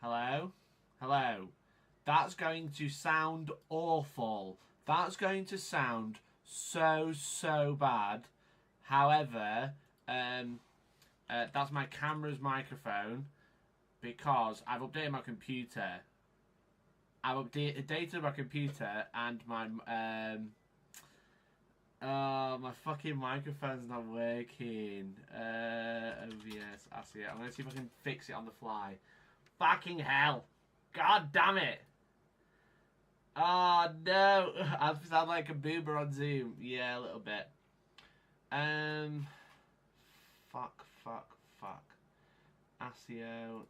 Hello? Hello? That's going to sound awful. That's going to sound so bad. However, that's my camera's microphone because I've updated my computer. I've updated my computer and my my fucking microphone's not working. OBS, I see it. I'm gonna see if I can fix it on the fly. Fucking hell! God damn it! Oh no! I sound like a boomer on Zoom. Yeah, a little bit. Fuck. ASIO.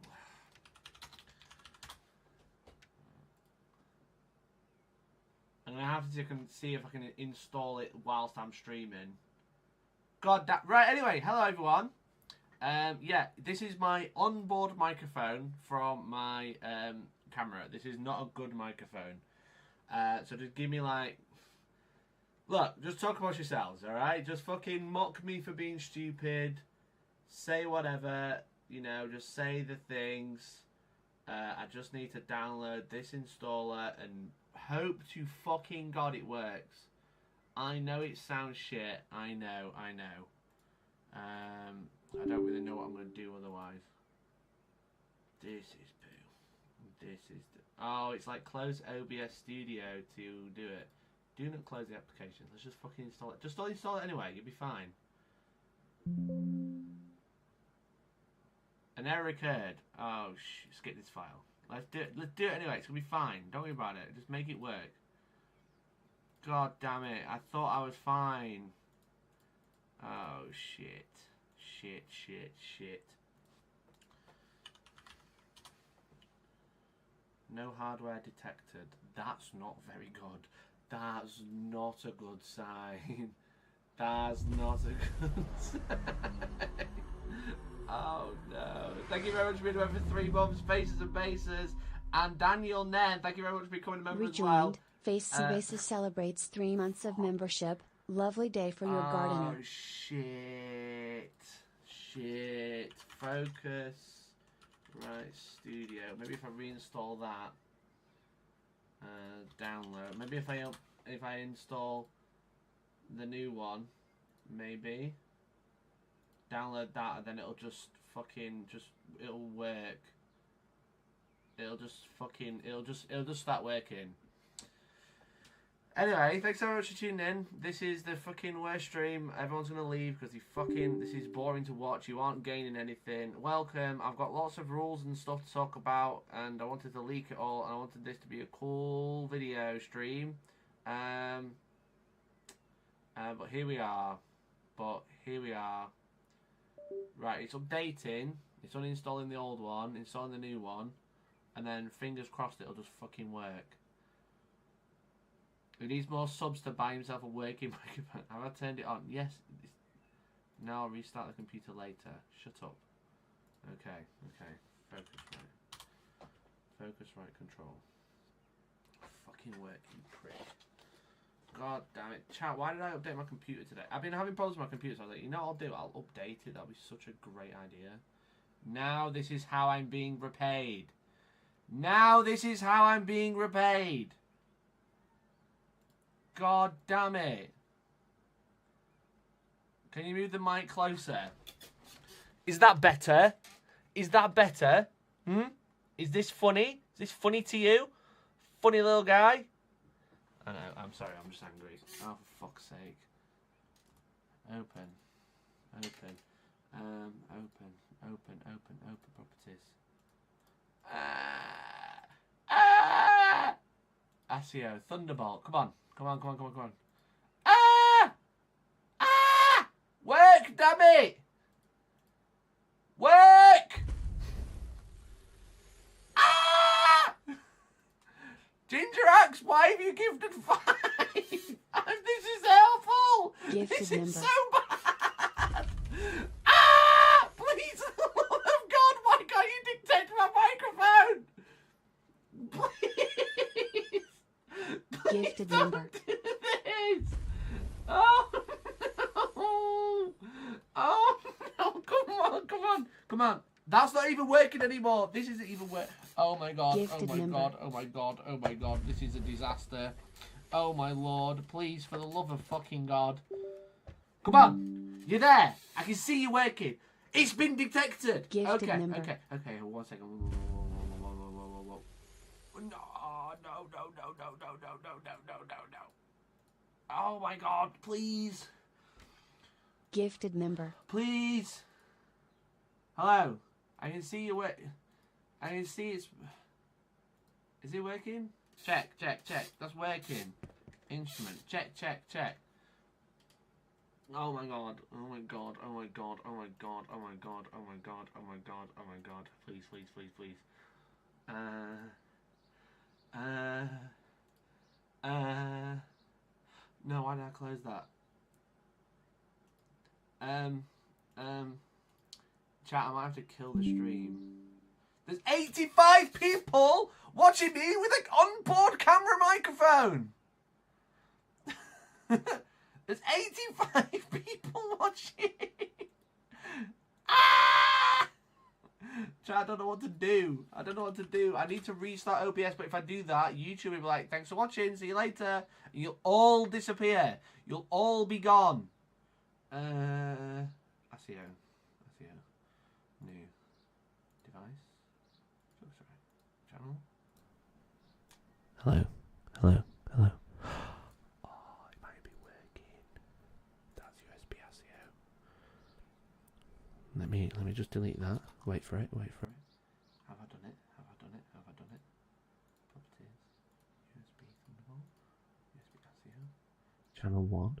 I'm gonna have to see if I can install it whilst I'm streaming. God damn. Right, anyway, hello everyone. Yeah, this is my onboard microphone from my camera. This is not a good microphone. So just give me like... Look, just talk about yourselves, alright? Just fucking mock me for being stupid. Say whatever, you know, just say the things. I just need to download this installer and hope to fucking God it works. I know it sounds shit. I know. I don't really know what I'm going to do otherwise. This is poo. This is... Oh, it's like close OBS Studio to do it. Do not close the application. Let's just fucking install it. Just install it anyway. You'll be fine. An error occurred. Oh, skip this file. Let's do it. Let's do it anyway. It's gonna be fine. Don't worry about it. Just make it work. God damn it. I thought I was fine. Oh, shit. Shit. No hardware detected. That's not very good. That's not a good sign. That's not a good sign. Oh no. Thank you very much for being over 3 months, Faces and Bases. And Daniel Nen, thank you very much for becoming a member as well. Rejoined. Faces and Bases celebrates 3 months of membership. Lovely day for your gardener. Oh shit. Focus. Right, Studio. Maybe if I reinstall that. Download. Maybe if I install the new one, maybe download that and then it'll just it'll work. It'll just start working. Anyway, thanks so much for tuning in. This is the fucking worst stream. Everyone's gonna leave because this is boring to watch. You aren't gaining anything. Welcome. I've got lots of rules and stuff to talk about, and I wanted to leak it all, and I wanted this to be a cool video stream. But here we are. Right, it's updating. It's uninstalling the old one, installing the new one, and then fingers crossed it'll just fucking work. He needs more subs to buy himself a working microphone. Have I turned it on? Yes. No, I'll restart the computer later. Shut up. Okay. Focus right control. Fucking working prick. God damn it. Chat, why did I update my computer today? I've been having problems with my computer, so I was like, you know what I'll do? I'll update it. That'll be such a great idea. Now this is how I'm being repaid. God damn it. Can you move the mic closer? Is that better? Is this funny? Is this funny to you? Funny little guy? I know, I'm sorry, I'm just angry. Oh, for fuck's sake. Open properties. ASIO, Thunderbolt, come on. Work, damn it! Work! Ginger Axe, why have you gifted 5? This is helpful! This is so bad! Please, for the love of God, why can't you dictate my microphone? Please! Gifted member. Do this! Oh no! Oh no! Come on! That's not even working anymore. This isn't even working. Oh my god, Gifted oh my member. god, oh my god, oh my god, this is a disaster. Oh my lord, please, for the love of fucking God. Come on, you're there. I can see you working. It's been detected. Gifted okay, member. okay, 1 second. No. Oh my god, please. Gifted member. Please. Hello. I can see you work. I can see it's... Is it working? Check. That's working. Instrument. Check. Oh my god. Please. No, why did I close that? Chat, I might have to kill the stream. There's 85 people watching me with an onboard camera microphone. There's 85 people watching. Ah! Chat, I don't know what to do. I need to restart OBS, but if I do that, YouTube will be like, thanks for watching, see you later. And you'll all disappear. You'll all be gone. SEO. New device. Sorry. Channel. Hello. Oh, it might be working. That's USB SEO. Let me just delete that. Wait for it. Have I done it? Properties. USB Thunderbolt. USB SEO. Channel 1.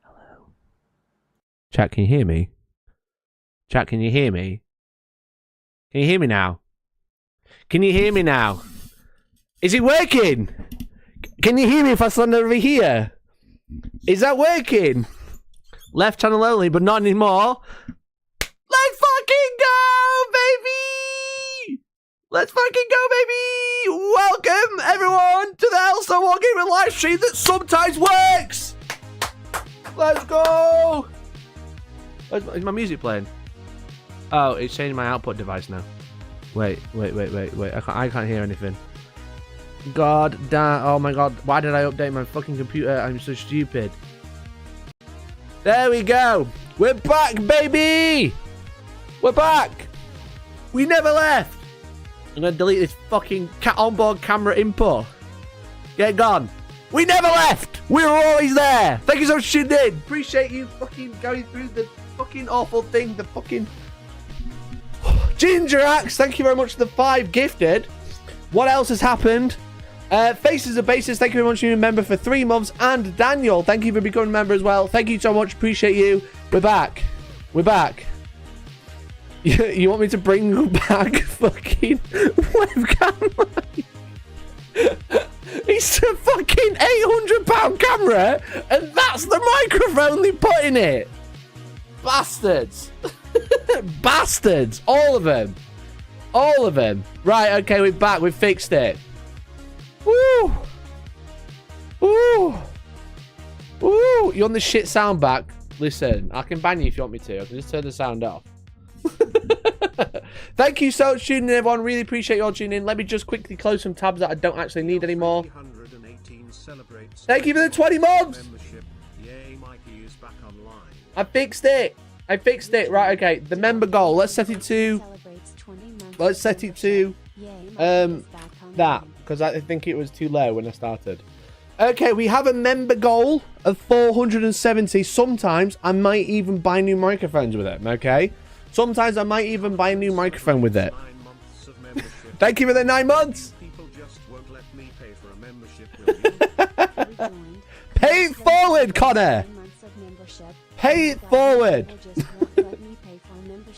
Hello. Chat, can you hear me? Chat, can you hear me? Can you hear me now? Is it working? Can you hear me if I stand over here? Is that working? Left channel only, but not anymore. Let's fucking go, baby! Welcome, everyone, to the Hellstormwargaming live stream that sometimes works! Let's go! Is my music playing? Oh, it's changing my output device now. Wait. I can't hear anything. God damn. Oh my god. Why did I update my fucking computer? I'm so stupid. There we go. We're back, baby. We're back. We never left. I'm going to delete this fucking onboard camera input. Get gone. We never left. We were always there. Thank you so much for tuning in. Appreciate you fucking going through the fucking awful thing. The fucking... Ginger Axe, thank you very much for the 5 gifted. What else has happened? Faces of Basis, thank you very much for being a member for 3 months. And Daniel, thank you for becoming a member as well. Thank you so much. Appreciate you. We're back. You want me to bring back fucking webcam? It's a fucking £800 camera, and that's the microphone they put in it. Bastards. Bastards. All of them. Right, okay, we're back. We've fixed it. Woo. You want the shit sound back? Listen, I can ban you if you want me to. I can just turn the sound off. Thank you so much for tuning in, everyone. Really appreciate you all tuning in. Let me just quickly close some tabs that I don't actually need anymore. Thank you for the 20 mobs. I fixed it. Right, okay. The member goal. Let's set it to that, because I think it was too low when I started. Okay, we have a member goal of 470. Sometimes I might even buy new microphones with it, okay? Sometimes I might even buy a new microphone with it. Thank you for the 9 months. Pay it forward, Connor. Pay it forward.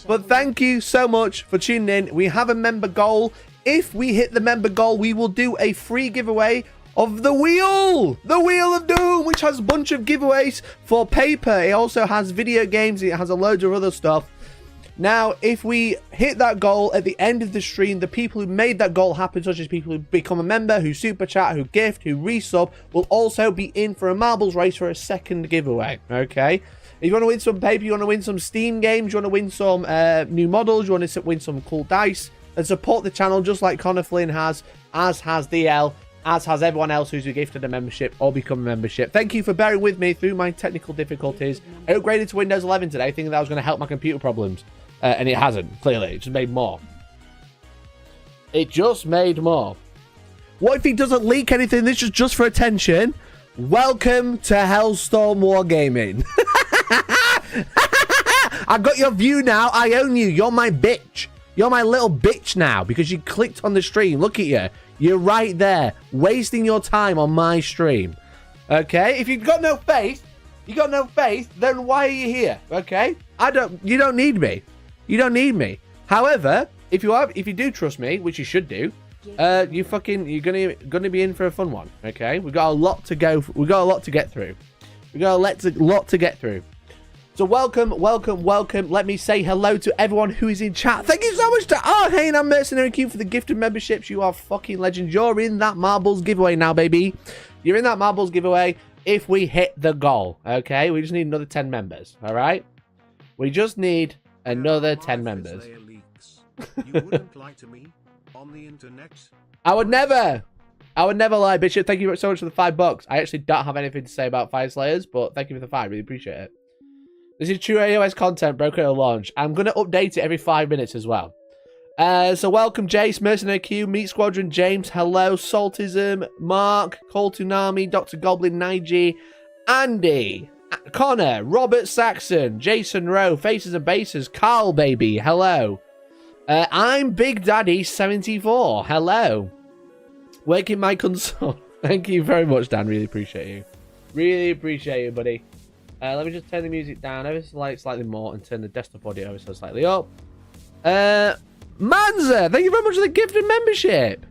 But thank you so much for tuning in. We have a member goal. If we hit the member goal, we will do a free giveaway of the Wheel of Doom, which has a bunch of giveaways for paper. It also has video games. It has a load of other stuff. Now, if we hit that goal at the end of the stream, the people who made that goal happen, such as people who become a member, who super chat, who gift, who resub, will also be in for a marbles race for a second giveaway. Okay? If you want to win some paper, you want to win some Steam games, you want to win some new models, you want to win some cool dice, and support the channel just like Connor Flynn has, as has DL, as has everyone else who's gifted a membership or become a membership. Thank you for bearing with me through my technical difficulties. I upgraded to Windows 11 today, thinking that was going to help my computer problems. And it hasn't, clearly. It just made more. It just made more. What if he doesn't leak anything? This is just for attention. Welcome to Hellstorm Wargaming. I got your view now. I own you. You're my bitch. You're my little bitch now because you clicked on the stream. Look at you. You're right there, wasting your time on my stream. Okay? If you've got no faith, then why are you here? Okay? You don't need me. You don't need me. However, if you do trust me, which you should do, you're gonna be in for a fun one. Okay? We've got a lot to go. We've got a lot to get through. We've got a lot to get through. So welcome. Let me say hello to everyone who is in chat. Thank you so much to hey, and I'm Mercenary Q for the gifted memberships. You are fucking legends. You're in that marbles giveaway now, baby. You're in that marbles giveaway if we hit the goal. Okay? We just need another 10 members. All right? We just need another 10 members. You wouldn't lie to me on the internet? I would never lie, Bishop. Thank you so much for the $5. I actually don't have anything to say about Fire Slayers, but thank you for the 5. Really appreciate it. This is true AOS content broken at launch. I'm going to update it every 5 minutes as well. So welcome, Jace, Mercenary Q, Meat Squadron, James, hello, Saltism, Mark, Cole Tunami, Dr. Goblin, Nige, Andy, Connor, Robert Saxon, Jason Rowe, Faces and Bases, Carl, baby, hello. I'm Big Daddy 74. Hello. Waking my console. Thank you very much, Dan. Really appreciate you. Really appreciate you, buddy. Let me just turn the music down ever slightly more and turn the desktop audio ever so slightly up. Manza, thank you very much for the gifted membership.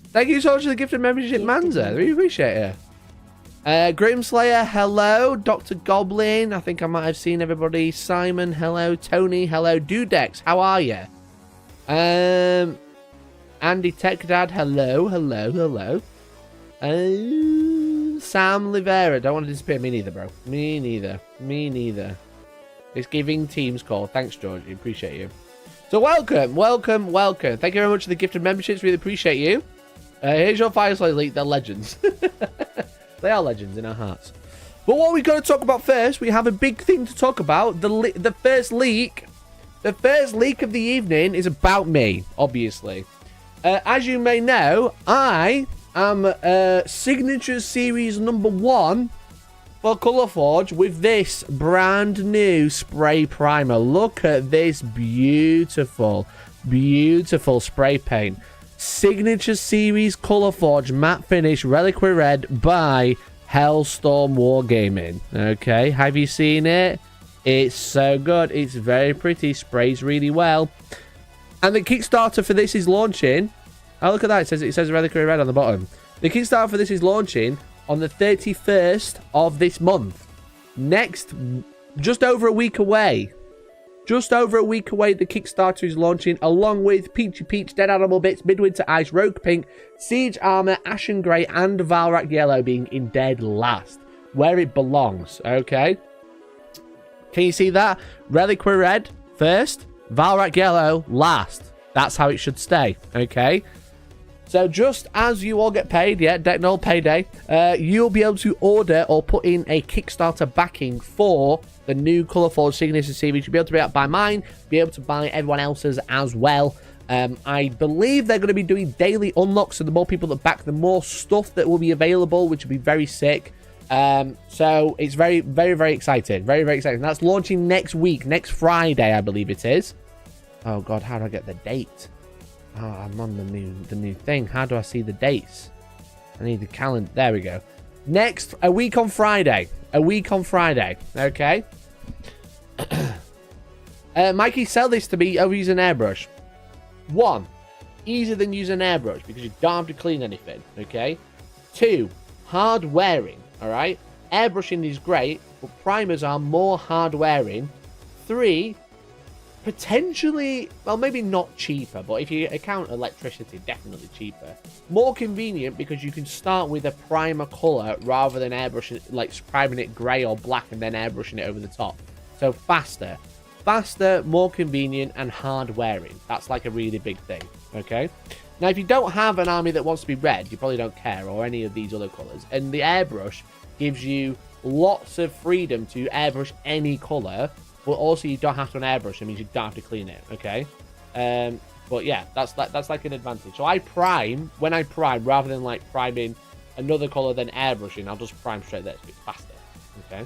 Thank you so much for the gifted membership, Manza. Really appreciate it. Grimslayer, hello. Dr. Goblin, I think I might have seen everybody. Simon, hello. Tony, hello. Dudex, how are you? Andy Tech Dad, hello. Sam Livera, don't want to disappear. Me neither, bro. Me neither. It's giving Teams call. Thanks, Georgie. Appreciate you. So welcome. Thank you very much for the gifted memberships. Really appreciate you. Here's your Firefly League. They're legends. They are legends in our hearts. But what we've got to talk about first, we have a big thing to talk about. The first leak. The first leak of the evening is about me, obviously. As you may know, I am Signature Series #1 for Colourforge with this brand new spray primer. Look at this beautiful spray paint. Signature Series Colourforge matte finish reliquary red by Hellstorm Wargaming. Okay, have you seen it? It's so good. It's very pretty. Sprays really well. And the Kickstarter for this is launching. Oh, look at that. It says reliquary red on the bottom. The Kickstarter for this is launching on the 31st of this month. Next, just over a week away. The Kickstarter is launching, along with Peachy Peach, Dead Animal Bits, Midwinter Ice, Rogue Pink, Siege Armor, Ashen Grey, and Valrak Yellow being in dead last, where it belongs, okay? Can you see that? Reliquary Red first, Valrak Yellow last. That's how it should stay, okay? So just as you all get paid, yeah, Decknoll payday, you'll be able to order or put in a Kickstarter backing for the new Colourforge Signature Series. You'll be able to buy mine, be able to buy everyone else's as well. I believe they're going to be doing daily unlocks, so the more people that back, the more stuff that will be available, which will be very sick. So it's very, very, very exciting. Very, very exciting. That's launching next week, next Friday, I believe it is. Oh God, how do I get the date? Oh, I'm on the new thing. How do I see the dates? I need the calendar. There we go. A week on Friday. Okay. Mikey, sell this to me over using airbrush. 1, easier than using airbrush because you don't have to clean anything. Okay. 2, hard wearing. All right. Airbrushing is great, but primers are more hard wearing. 3, potentially, well, maybe not cheaper, but if you account electricity, definitely cheaper. More convenient because you can start with a primer color rather than airbrushing, like priming it gray or black and then airbrushing it over the top. So faster. faster, more convenient, and hard wearing. That's like a really big thing, okay? Now, if you don't have an army that wants to be red, you probably don't care, or any of these other colours. And the airbrush gives you lots of freedom to airbrush any colour, but also you don't have to airbrush. It means you don't have to clean it, okay? But yeah, that's like an advantage. So I prime, when I prime, rather than like priming another colour then airbrushing, I'll just prime straight there. It's a bit faster, okay?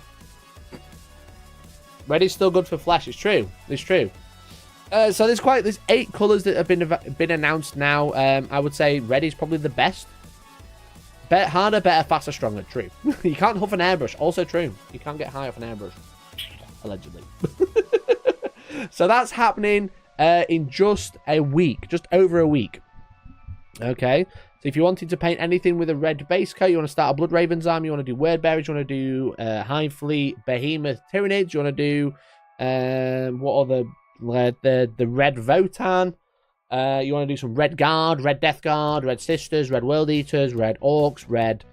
Red is still good for flesh. It's true. It's true. So there's 8 colours that have been announced now. I would say red is probably the best. Harder, better, faster, stronger. True. You can't huff an airbrush. Also true. You can't get high off an airbrush. Allegedly. So that's happening in just a week. Just over a week. Okay. So if you wanted to paint anything with a red base coat, you want to start a Blood Ravens army, you want to do Word Bearers, you want to do Hive Fleet, Behemoth Tyranids, you want to do what other the Red Votan, you want to do some Red Guard, Red Death Guard, Red Sisters, Red World Eaters, Red Orcs, Red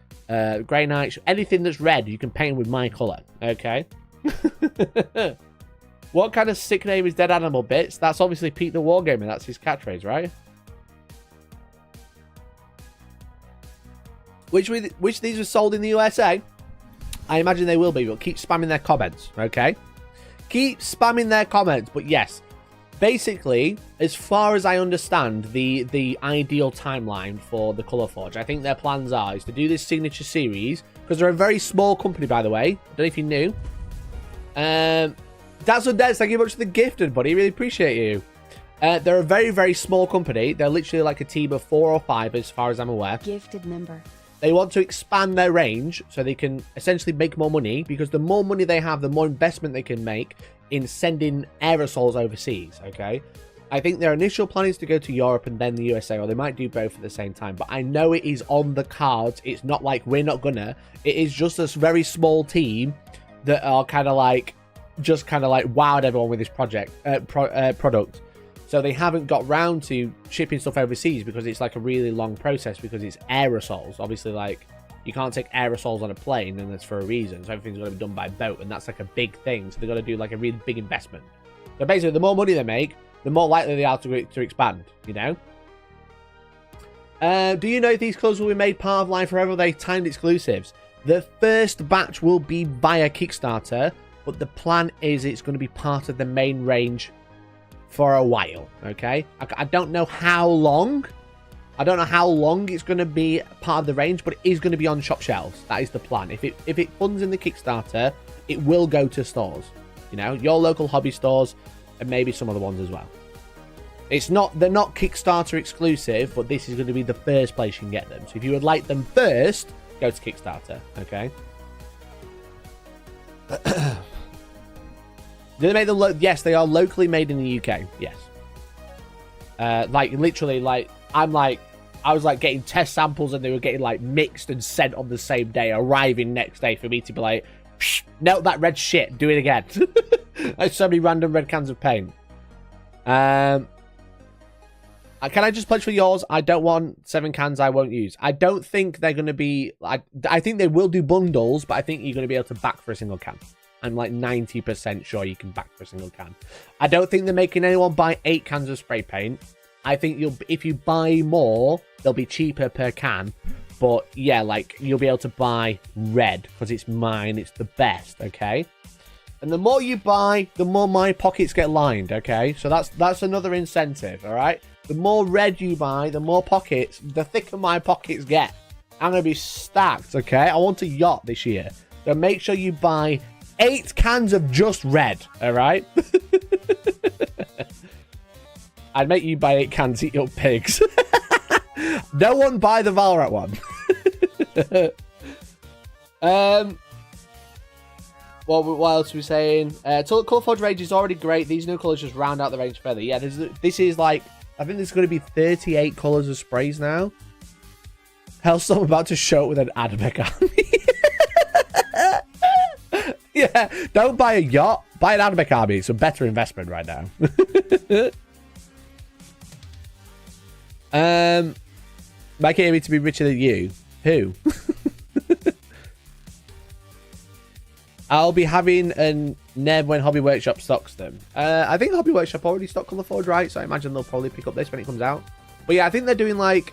Grey Knights, anything that's red you can paint with my colour, okay? What kind of sick name is Dead Animal Bits? That's obviously Pete the Wargamer, that's his catchphrase, right? Which these are sold in the USA? I imagine they will be, but keep spamming their comments, okay? Keep spamming their comments, but yes. Basically, as far as I understand the ideal timeline for the Colour Forge, I think their plans is to do this signature series, because they're a very small company, by the way. I don't know if you knew. That's what Des, thank you much for the gifted, buddy. Really appreciate you. They're a very, very small company. They're literally like a team of 4 or 5, as far as I'm aware. Gifted member. They want to expand their range so they can essentially make more money, because the more money they have, the more investment they can make in sending aerosols overseas, okay? I think their initial plan is to go to Europe and then the USA, or they might do both at the same time, but I know it is on the cards. It's not like we're not gonna. It is just this very small team that are kind of like, just kind of like wowed everyone with this product. So they haven't got round to shipping stuff overseas because it's like a really long process, because it's aerosols. Obviously, like, you can't take aerosols on a plane, and that's for a reason. So everything's got to be done by boat, and that's like a big thing. So they've got to do like a really big investment. So basically, the more money they make, the more likely they are to expand, you know? Do you know if these clothes will be made part of Live Forever, or are they timed exclusives? The first batch will be via Kickstarter, but the plan is it's going to be part of the main range for a while, okay? I don't know how long. I don't know how long it's going to be part of the range, but it is going to be on shop shelves. That is the plan. If it funds in the Kickstarter, it will go to stores. You know, your local hobby stores, and maybe some other ones as well. They're not Kickstarter exclusive, but this is going to be the first place you can get them. So if you would like them first, go to Kickstarter, okay? Do they make them? Yes, they are locally made in the UK. Yes. Like literally, like I was like getting test samples, and they were getting like mixed and sent on the same day, arriving next day for me to be like, no, that red shit, do it again. There's so many random red cans of paint. Can I just pledge for yours? I don't want 7 cans I won't use. I don't think they're going to be... I think they will do bundles, but I think you're going to be able to back for a single can. I'm like 90% sure you can back for a single can. I don't think they're making anyone buy 8 cans of spray paint. I think if you buy more, they'll be cheaper per can. But yeah, like, you'll be able to buy red because it's mine. It's the best, okay? And the more you buy, the more my pockets get lined, okay? So that's another incentive, all right? The more red you buy, the more pockets, the thicker my pockets get. I'm going to be stacked, okay? I want a yacht this year. So make sure you buy 8 cans of just red, all right? I'd make you buy 8 cans, eat up pigs. No one buy the Valrat one. What else are we saying? Colourforge range is already great. These new colours just round out the range further. Yeah, this is like... I think there's going to be 38 colours of sprays now. Hellstorm about to show it with an Admech army. Yeah, don't buy a yacht. Buy an Admech army. It's a better investment right now. Make Amy to be richer than you. Who? I'll be having an Never when Hobby Workshop stocks them. I think Hobby Workshop already stock Colourforge, right? So I imagine they'll probably pick up this when it comes out. But yeah, I think they're doing like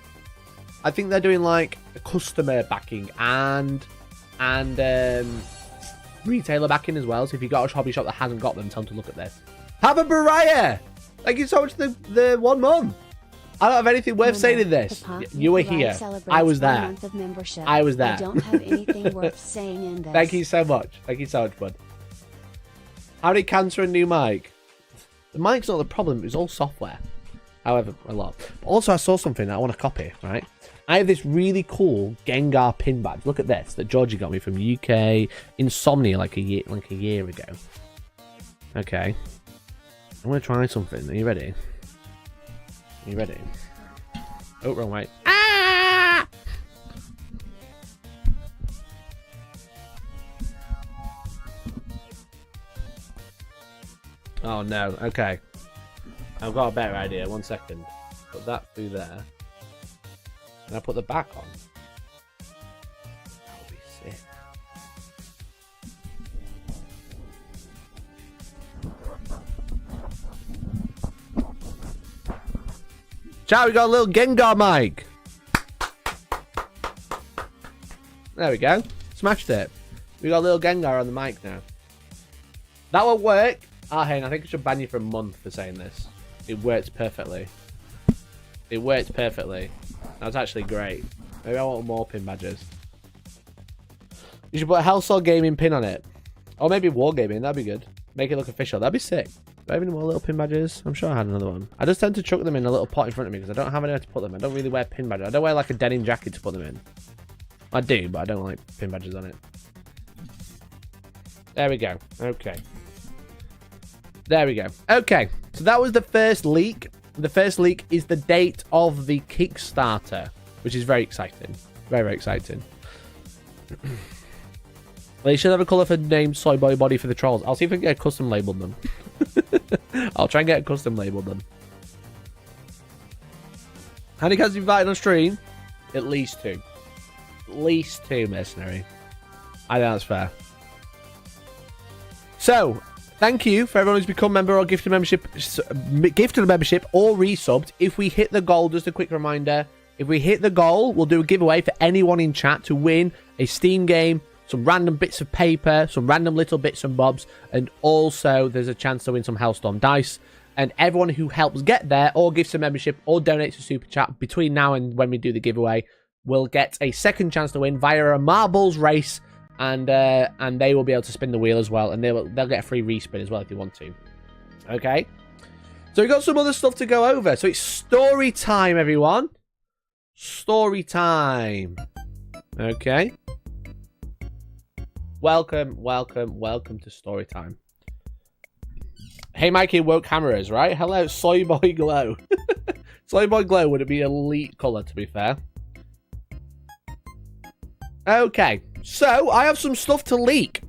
customer backing and retailer backing as well. So if you've got a hobby shop that hasn't got them, tell them to look at this. Have a Baraya! Thank you so much for the 1 month. I don't have anything worth saying in this. You were here. I was there. I was there. I don't have anything worth saying in this. Thank you so much. Thank you so much, bud. How did cancel a new mic? The mic's not the problem. It's all software. However, a lot. But also, I saw something that I want to copy, right? I have this really cool Gengar pin badge. Look at this that Georgie got me from UK Insomnia like a year ago. Okay. I'm going to try something. Are you ready? Are you ready? Oh, wrong way. Ah! Oh, no. Okay. I've got a better idea. 1 second. Put that through there. And I put the back on. That would be sick. Ciao, we got a little Gengar mic. There we go. Smashed it. We got a little Gengar on the mic now. That will work. Ah, hey, I think I should ban you for a month for saying this. It worked perfectly. It worked perfectly. That's actually great. Maybe I want more pin badges. You should put a Hellstormwargaming pin on it. Or maybe Wargaming. That'd be good. Make it look official. That'd be sick. Do I have any more little pin badges? I'm sure I had another one. I just tend to chuck them in a little pot in front of me because I don't have anywhere to put them. I don't really wear pin badges. I don't wear like a denim jacket to put them in. I do, but I don't like pin badges on it. There we go. Okay. There we go. Okay. So that was the first leak. The first leak is the date of the Kickstarter, which is very exciting. Very, very exciting. They should have a colour for name Soy Boy Body for the trolls. I'll see if I can get a custom labelled them. I'll try and get a custom labelled them. How many guys invited on stream? At least 2. At least 2, Mercenary. I think that's fair. So, thank you for everyone who's become member or gifted a membership or resubbed. If we hit the goal, just a quick reminder, if we hit the goal, we'll do a giveaway for anyone in chat to win a Steam game, some random bits of paper, some random little bits and bobs, and also there's a chance to win some Hellstorm dice. And everyone who helps get there or gives a membership or donates to Super Chat between now and when we do the giveaway will get a second chance to win via a marbles race. And they will be able to spin the wheel as well, and they'll get a free respin as well if they want to. Okay, so we've got some other stuff to go over. So it's story time, everyone. Story time. Okay. Welcome to story time. Hey, Mikey, woke hammerers, right? Hello, Soy Boy Glow. Soy Boy Glow would it be elite colour, to be fair. Okay. So, I have some stuff to leak,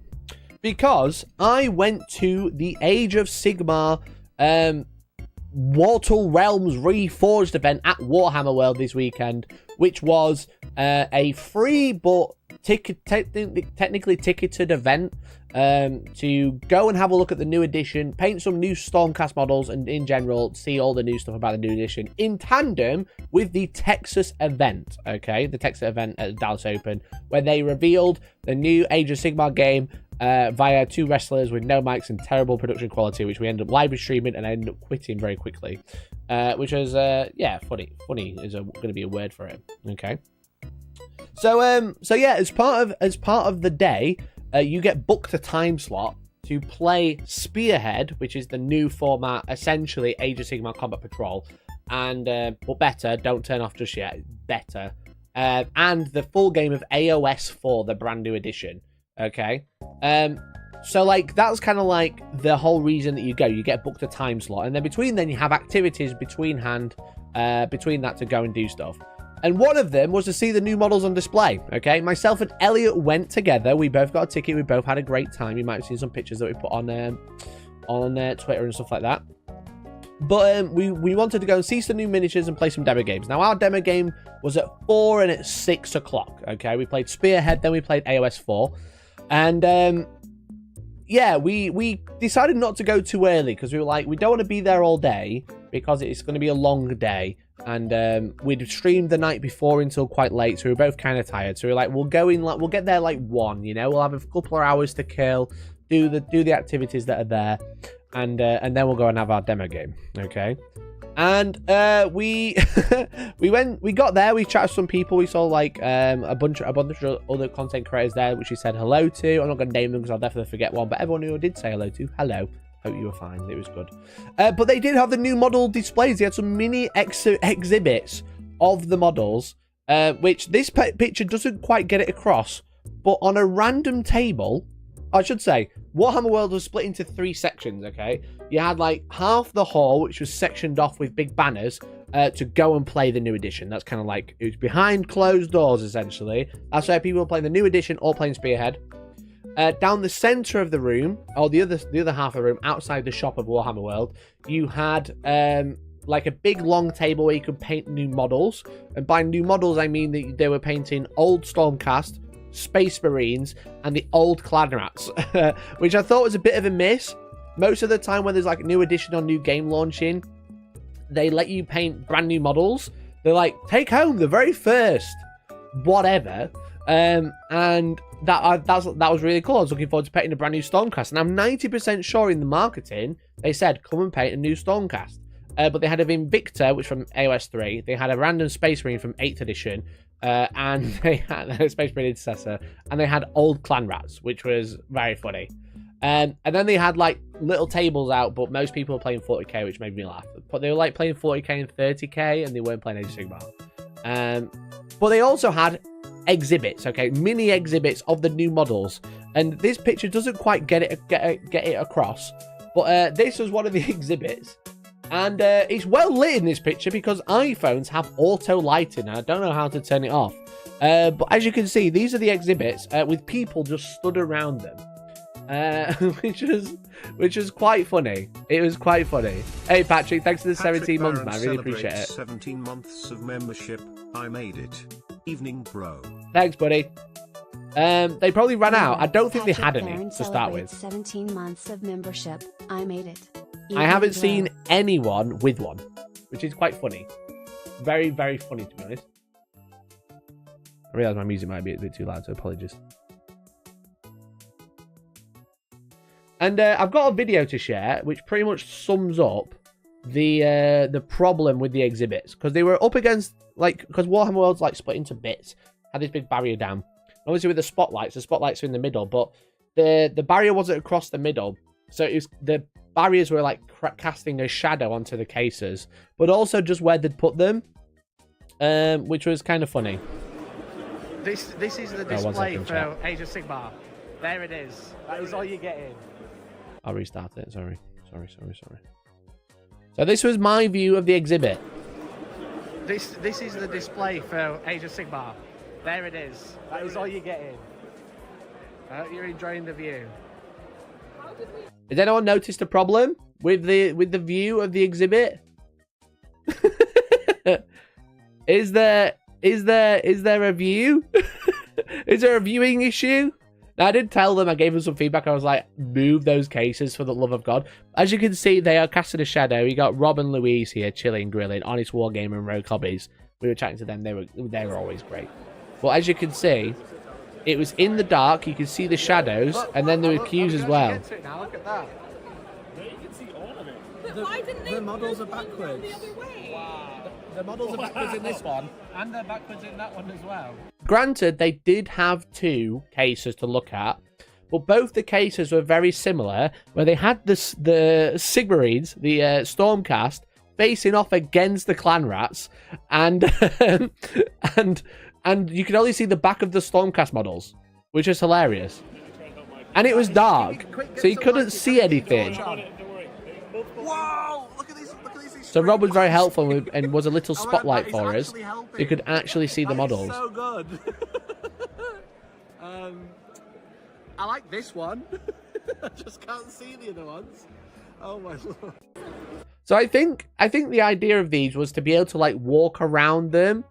because I went to the Age of Sigmar Mortal Realms Reforged event at Warhammer World this weekend, which was a free but technically ticketed event to go and have a look at the new edition, paint some new Stormcast models, and in general see all the new stuff about the new edition in tandem with the Texas event. Okay, the Texas event at the Dallas Open, where they revealed the new Age of Sigmar game via 2 wrestlers with no mics and terrible production quality, which we ended up live streaming and I ended up quitting very quickly, which was yeah, funny is going to be a word for it. Okay, so yeah, as part of the day, you get booked a time slot to play Spearhead, which is the new format, essentially Age of Sigmar Combat Patrol, and but better, don't turn off just yet, better, and the full game of AOS 4, the brand new edition. Okay, so like that's kind of like the whole reason that you go. You get booked a time slot, and then you have activities between that to go and do stuff. And one of them was to see the new models on display. Okay, myself and Elliot went together. We both got a ticket. We both had a great time. You might have seen some pictures that we put on Twitter and stuff like that. But we wanted to go and see some new miniatures and play some demo games. Now, our demo game was at 4 and at 6 o'clock. Okay, we played Spearhead, then we played AOS 4. And yeah, we decided not to go too early because we were like, we don't want to be there all day because it's going to be a long day. And we'd streamed the night before until quite late, so we were both kind of tired. So we were like, we'll go in, like, we'll get there like 1, you know, we'll have a couple of hours to kill, do the activities that are there, and then we'll go and have our demo game, okay? And we we got there, we chatted with some people, we saw like a bunch of other content creators there, which we said hello to. I'm not going to name them because I'll definitely forget one, but everyone who I did say hello to, hello. Hope you were fine. It was good. But they did have the new model displays. They had some mini exhibits of the models, which this picture doesn't quite get it across. But on a random table, I should say, Warhammer World was split into 3 sections, okay? You had like half the hall, which was sectioned off with big banners to go and play the new edition. That's kind of like, it was behind closed doors, essentially. That's where people were playing the new edition or playing Spearhead. Down the center of the room, or the other half of the room, outside the shop of Warhammer World, you had like a big long table where you could paint new models. And by new models, I mean that they were painting old Stormcast, Space Marines, and the old Clan Rats, which I thought was a bit of a miss. Most of the time when there's like a new edition or new game launching, they let you paint brand new models. They're like, take home the very first whatever. And that was really cool. I was looking forward to painting a brand new Stormcast, and I'm 90% sure in the marketing they said come and paint a new Stormcast. But they had an Invicta, which from AOS 3. They had a random Space Marine from 8th edition, and they had a Space Marine Intercessor, and they had old Clan Rats, which was very funny. And then they had like little tables out, but most people were playing 40k, which made me laugh. But they were like playing 40k and 30k, and they weren't playing Age of Sigmar. But they also had exhibits, okay, mini exhibits of the new models, and this picture doesn't quite get it across, but this was one of the exhibits, and it's well lit in this picture because iPhones have auto lighting, and I don't know how to turn it off, but as you can see, these are the exhibits with people just stood around them, which was quite funny. It was quite funny. Hey Patrick, thanks for the 17 months, man. I really appreciate it. 17 months of membership. I made it. Evening, bro. Thanks, buddy. They probably ran out. I don't think they had any Barron to start with. 17 months of membership. I made it. I haven't seen anyone with one, which is quite funny. Very, very funny, to be honest. I realise my music might be a bit too loud, so apologies. And I've got a video to share, which pretty much sums up the problem with the exhibits, because they were up against, like, because Warhammer World's like split into bits, had this big barrier down. Obviously with the spotlights are in the middle, but the barrier wasn't across the middle, so it was, the barriers were like casting a shadow onto the cases, but also just where they'd put them, which was kind of funny. This is the display for Age of Sigmar. There it is. That is all you're getting. I'll restart it. Sorry. So this was my view of the exhibit. This is the display for Age of Sigmar. There it is. That is all you're getting. I hope you're enjoying the view. Has anyone noticed a problem with the view of the exhibit? Is there a view? Is there a viewing issue? Now, I did tell them, I gave them some feedback. I was like, move those cases for the love of God. As you can see, they are casting a shadow. You got Rob and Louise here, chilling, grilling, Honest Wargamer and Rogue Hobbies. We were chatting to them. They were always great. But as you can see, it was in the dark. You could see the shadows, and then there were cues as well. Now look at that. Yeah, you can see all of it. Why didn't they? The models are backwards. The other way? Wow. The models are backwards in this one, and they're backwards in that one as well. Granted, they did have 2 cases to look at, but both the cases were very similar, where they had the Sigmarines, the Stormcast, facing off against the Clan Rats, and and you could only see the back of the Stormcast models, which is hilarious. And it was dark, so you couldn't see anything. Whoa! Look at these! So Rob was very helpful and was a little spotlight for us. You could actually see the models. So good. I like this one. I just can't see the other ones. Oh my lord. So I think the idea of these was to be able to like walk around them.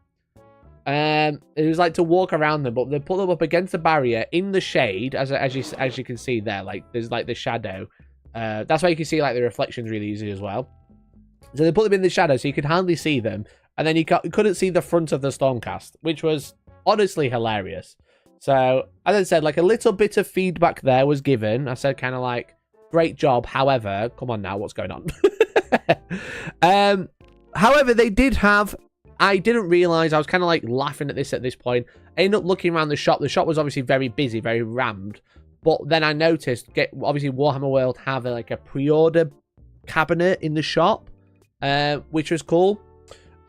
It was like to walk around them, but they put them up against the barrier in the shade, as you can see there. Like there's like the shadow. That's why you can see like the reflections really easy as well. So they put them in the shadow, so you could hardly see them, and then you couldn't see the front of the Stormcast, which was honestly hilarious. So as I said, like a little bit of feedback there was given. I said kind of like, great job. However, come on now, what's going on? However, they did have. I didn't realize, I was kind of like laughing at this point. I ended up looking around the shop. The shop was obviously very busy, very rammed. But then I noticed, obviously Warhammer World have like a pre-order cabinet in the shop, which was cool.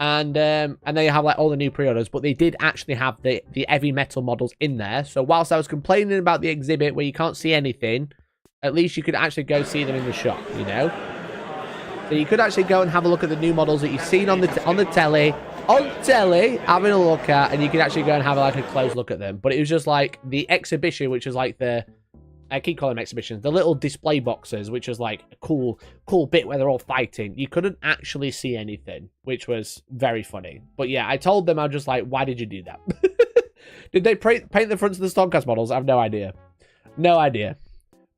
And they have like all the new pre-orders, but they did actually have the heavy metal models in there. So whilst I was complaining about the exhibit where you can't see anything, at least you could actually go see them in the shop, you know? So you could actually go and have a look at the new models that you've seen on the telly, having a look at, and you could actually go and have like a close look at them. But it was just like the exhibition, which was like I keep calling them exhibitions, the little display boxes, which was like a cool bit where they're all fighting. You couldn't actually see anything, which was very funny. But yeah, I told them, I was just like, why did you do that? Did they paint the fronts of the Stormcast models? I have no idea. No idea.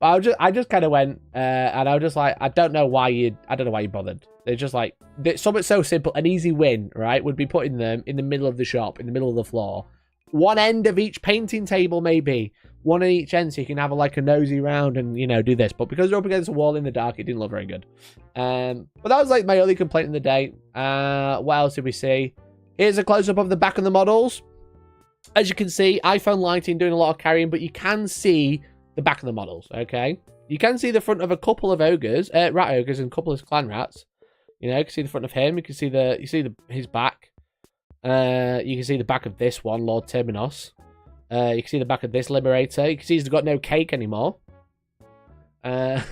But I just kind of went, and I was just like, I don't know why you bothered. They're just like, something so simple, an easy win, right, would be putting them in the middle of the shop, in the middle of the floor. One end of each painting table, maybe. One at each end, so you can have a nosy round and, you know, do this. But because they're up against a wall in the dark, it didn't look very good. But that was like my only complaint in the day. What else did we see? Here's a close-up of the back of the models. As you can see, iPhone lighting doing a lot of carrying, but you can see the back of the models, okay? You can see the front of a couple of ogres, rat ogres, and a couple of clan rats. You know, you can see the front of him. You can see his back. You can see the back of this one, Lord Terminos. You can see the back of this Liberator. You can see he's got no cake anymore. You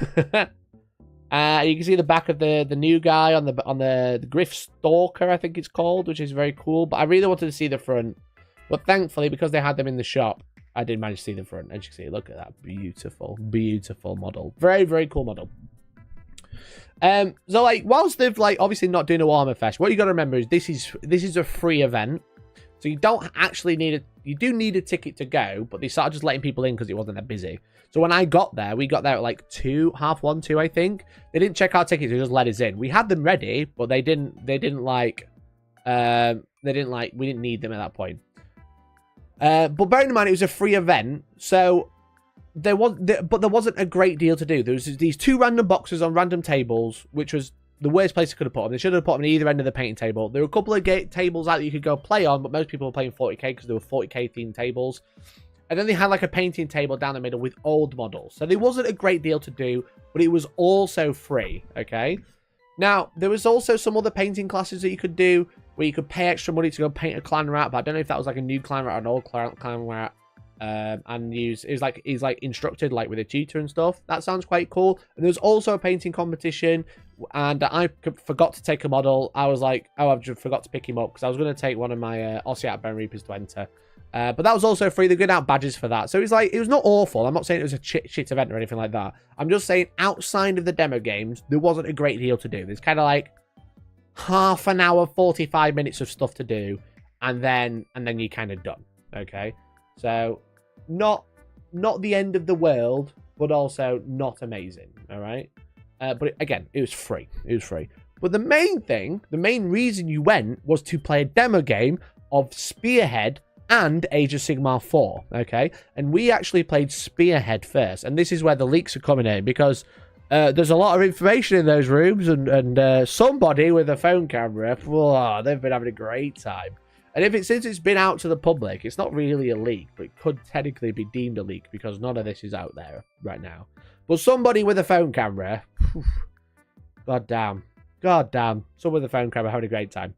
can see the back of the new guy on the Griff Stalker, I think it's called, which is very cool. But I really wanted to see the front. But thankfully, because they had them in the shop, I did manage to see the front. As you can see, look at that beautiful, beautiful model. Very, very cool model. So like, whilst they've like obviously not doing a Warhammer Fest, what you got to remember is this is a free event, so you don't actually need you do need a ticket to go, but they started just letting people in because it wasn't that busy. So when I got there, we got there at like 2, half 1, 2, I think. They didn't check our tickets; they just let us in. We had them ready, but we didn't need them at that point. But bearing in mind, it was a free event, so there wasn't a great deal to do. There was these 2 random boxes on random tables, which was the worst place they could have put them. They should have put them at either end of the painting table. There were a couple of tables out that you could go play on, but most people were playing 40k because there were 40k themed tables. And then they had like a painting table down the middle with old models. So there wasn't a great deal to do, but it was also free, okay? Now, there was also some other painting classes that you could do where you could pay extra money to go paint a clan rat, but I don't know if that was like a new clan rat or an old clan rat. And he's like instructed like with a tutor and stuff. That sounds quite cool. And there's also a painting competition, and I forgot to take a model. I was like, oh, I've just forgot to pick him up because I was going to take one of my Ossiat Bone Reapers to enter. But that was also free. They're giving out badges for that. So it's like, it was not awful. I'm not saying it was a shit event or anything like that. I'm just saying outside of the demo games, there wasn't a great deal to do. There's kind of like half an hour, 45 minutes of stuff to do, and then you're kind of done. Okay, so not the end of the world, but also not amazing. All right, but again, it was free. It was free. But the main reason you went was to play a demo game of Spearhead and Age of Sigmar 4, okay? And we actually played Spearhead first, and this is where the leaks are coming in, because there's a lot of information in those rooms, and somebody with a phone camera, whoa, they've been having a great time. And since it's been out to the public, it's not really a leak, but it could technically be deemed a leak, because none of this is out there right now. But somebody with a phone camera, god damn, someone with a phone camera having a great time.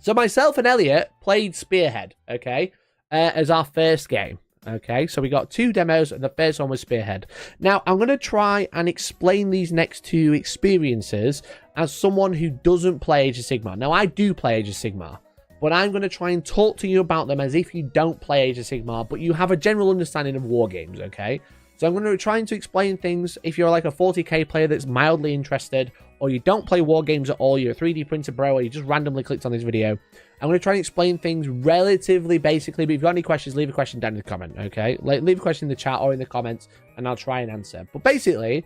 So myself and Elliot played Spearhead, okay, as our first game, okay? So we got 2 demos, and the first one was Spearhead. Now, I'm going to try and explain these next 2 experiences as someone who doesn't play Age of Sigmar. Now, I do play Age of Sigmar, but I'm going to try and talk to you about them as if you don't play Age of Sigmar, but you have a general understanding of wargames, okay? So I'm going to try to explain things if you're like a 40k player that's mildly interested, or you don't play war games at all, you're a 3D printer bro, or you just randomly clicked on this video. I'm going to try and explain things relatively basically, but if you've got any questions, leave a question down in the comment, okay? Like, leave a question in the chat or in the comments, and I'll try and answer. But basically,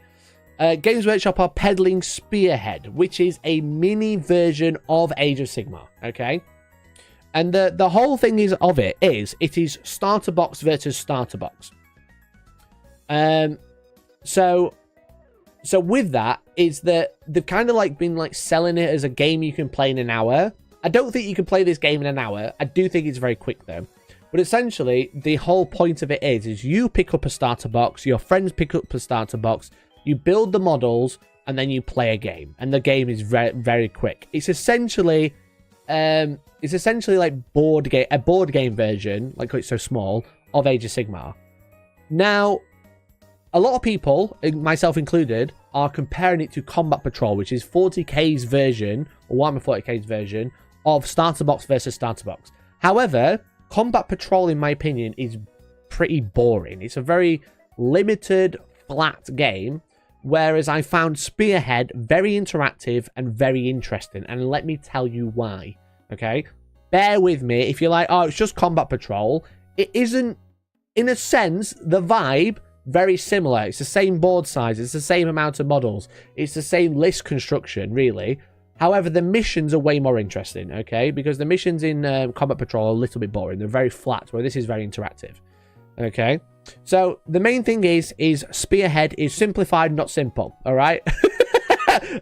Games Workshop are peddling Spearhead, which is a mini version of Age of Sigmar, okay? And the whole thing is it is starter box versus starter box. So with that is that they've kind of like been like selling it as a game you can play in an hour. I don't think you can play this game in an hour. I do think it's very quick though. But essentially, the whole point of it is you pick up a starter box, your friends pick up a starter box, you build the models, and then you play a game. And the game is very, very quick. It's essentially like a board game version, like it's so small, of Age of Sigmar. Now, a lot of people, myself included, are comparing it to Combat Patrol, which is 40k's version, or Warhammer 40k's version, of starter box versus starter box. However, Combat Patrol, in my opinion, is pretty boring. It's a very limited, flat game, whereas I found Spearhead very interactive and very interesting, and let me tell you why, okay? Bear with me. If you're like, oh, it's just Combat Patrol, it isn't, in a sense, the vibe, very similar. It's the same board size, it's the same amount of models, it's the same list construction, really. However, the missions are way more interesting, okay? Because the missions in Combat Patrol are a little bit boring. They're very flat, where this is very interactive, okay? So, the main thing is Spearhead is simplified, not simple, all right?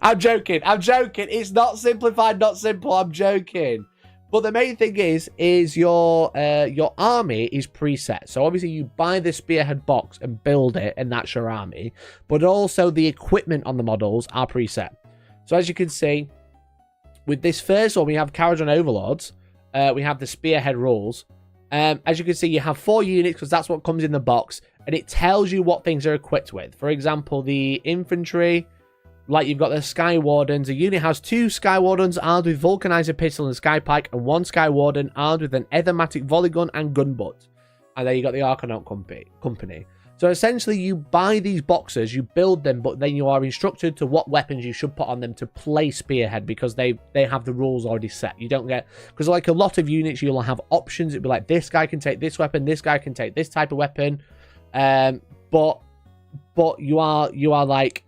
I'm joking. It's not simplified, not simple. I'm joking. But the main thing is your army is preset. So obviously you buy the Spearhead box and build it, and that's your army. But also the equipment on the models are preset. So as you can see, with this first one, we have Kharadron Overlords. We have the Spearhead rules. As you can see, you have 4 units because that's what comes in the box, and it tells you what things are equipped with. For example, the infantry. Like, you've got the Sky Wardens. A unit has 2 Sky Wardens armed with Vulcanizer Pistol and Sky Pike, and 1 Sky Warden armed with an Ethermatic Volley Gun and Gun Butt. And then you got the Arcanaut Company. So essentially, you buy these boxes, you build them, but then you are instructed to what weapons you should put on them to play Spearhead, because they have the rules already set. You don't get... Because like a lot of units, you'll have options. It'll be like, this guy can take this weapon, this guy can take this type of weapon. But you are like...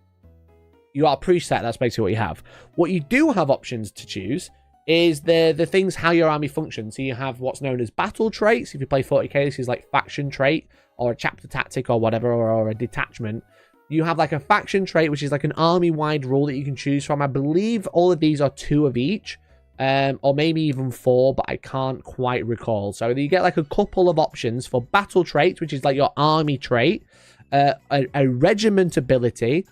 You are preset, that's basically what you have. What you do have options to choose is the things how your army functions. So you have what's known as battle traits. If you play 40k, this is like faction trait, or a chapter tactic, or whatever, or a detachment. You have like a faction trait, which is like an army-wide rule that you can choose from. I believe all of these are 2 of each, or maybe even 4, but I can't quite recall. So you get like a couple of options for battle traits, which is like your army trait, a regiment ability,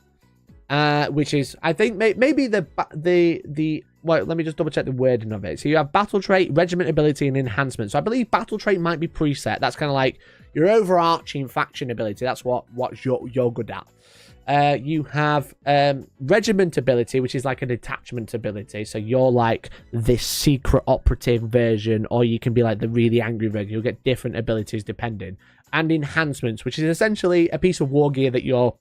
which is, I think, maybe well, let me just double check the wording of it. So you have battle trait, regiment ability, and enhancement. So I believe battle trait might be preset. That's kind of like your overarching faction ability. That's what you're good at. You have regiment ability, which is like a detachment ability. So you're like this secret operative version, or you can be like the really angry version. You'll get different abilities depending. And enhancements, which is essentially a piece of war gear that your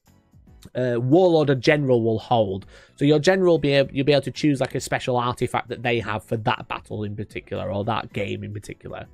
warlord or general will hold. So your general you'll be able to choose like a special artifact that they have for that battle in particular, or that game in particular.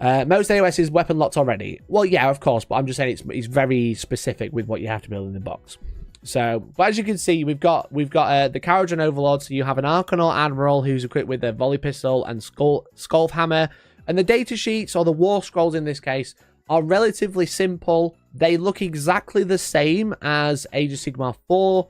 Most AOS is weapon locked already. Well, yeah, of course, but I'm just saying it's very specific with what you have to build in the box. So, but as you can see, we've got the Kharadron Overlord. So you have an Arcanaut Admiral who's equipped with a Volley Pistol and Skulf Hammer, and the data sheets, or the War Scrolls in this case, are relatively simple. They look exactly the same as Age of Sigmar 4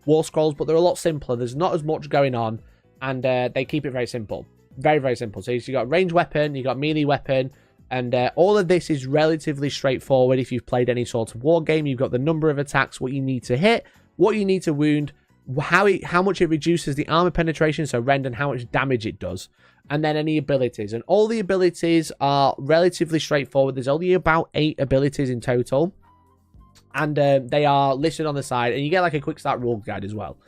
War Scrolls, but they're a lot simpler. There's not as much going on, and they keep it very simple. Very, very simple. So you've got range weapon, you've got melee weapon, and all of this is relatively straightforward. If you've played any sort of war game, you've got the number of attacks, what you need to hit, what you need to wound, how much it reduces the armor penetration, so rend, and how much damage it does. And then any abilities. And all the abilities are relatively straightforward. There's only about 8 abilities in total. And they are listed on the side. And you get like a quick start rule guide as well.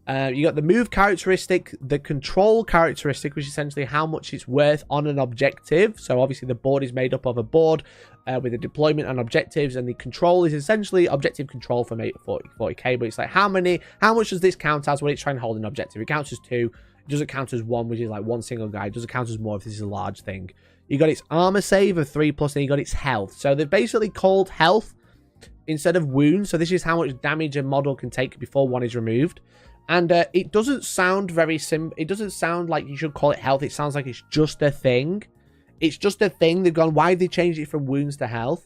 You got the move characteristic, the control characteristic, which is essentially how much it's worth on an objective. So obviously the board is made up of a board with a deployment and objectives. And the control is essentially objective control from 40k. But it's like how much does this count as when it's trying to hold an objective? It counts as 2. It doesn't count as one, which is like one single guy. It doesn't count as more if this is a large thing. You got its armor save of 3+, and you got its health. So they've basically called health instead of wounds. So this is how much damage a model can take before one is removed. And it doesn't sound very it doesn't sound like you should call it health. It sounds like it's just a thing. It's just a thing. They've gone, why have they changed it from wounds to health?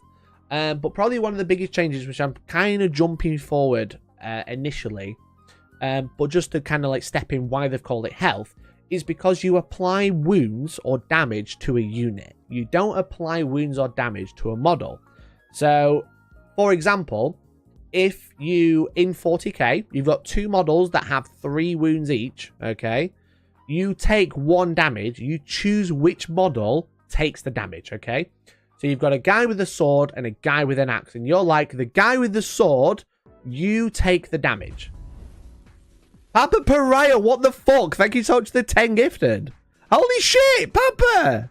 But probably one of the biggest changes, which I'm kind of jumping forward initially, but just to kind of like step in why they've called it health, is because you apply wounds or damage to a unit. You don't apply wounds or damage to a model. So, for example, if you, in 40k, you've got 2 models that have 3 wounds each, okay? You take 1 damage, you choose which model takes the damage, okay? So you've got a guy with a sword and a guy with an axe, and you're like, the guy with the sword, you take the damage. Papa Pariah, what the fuck? Thank you so much for the 10 gifted. Holy shit, Papa!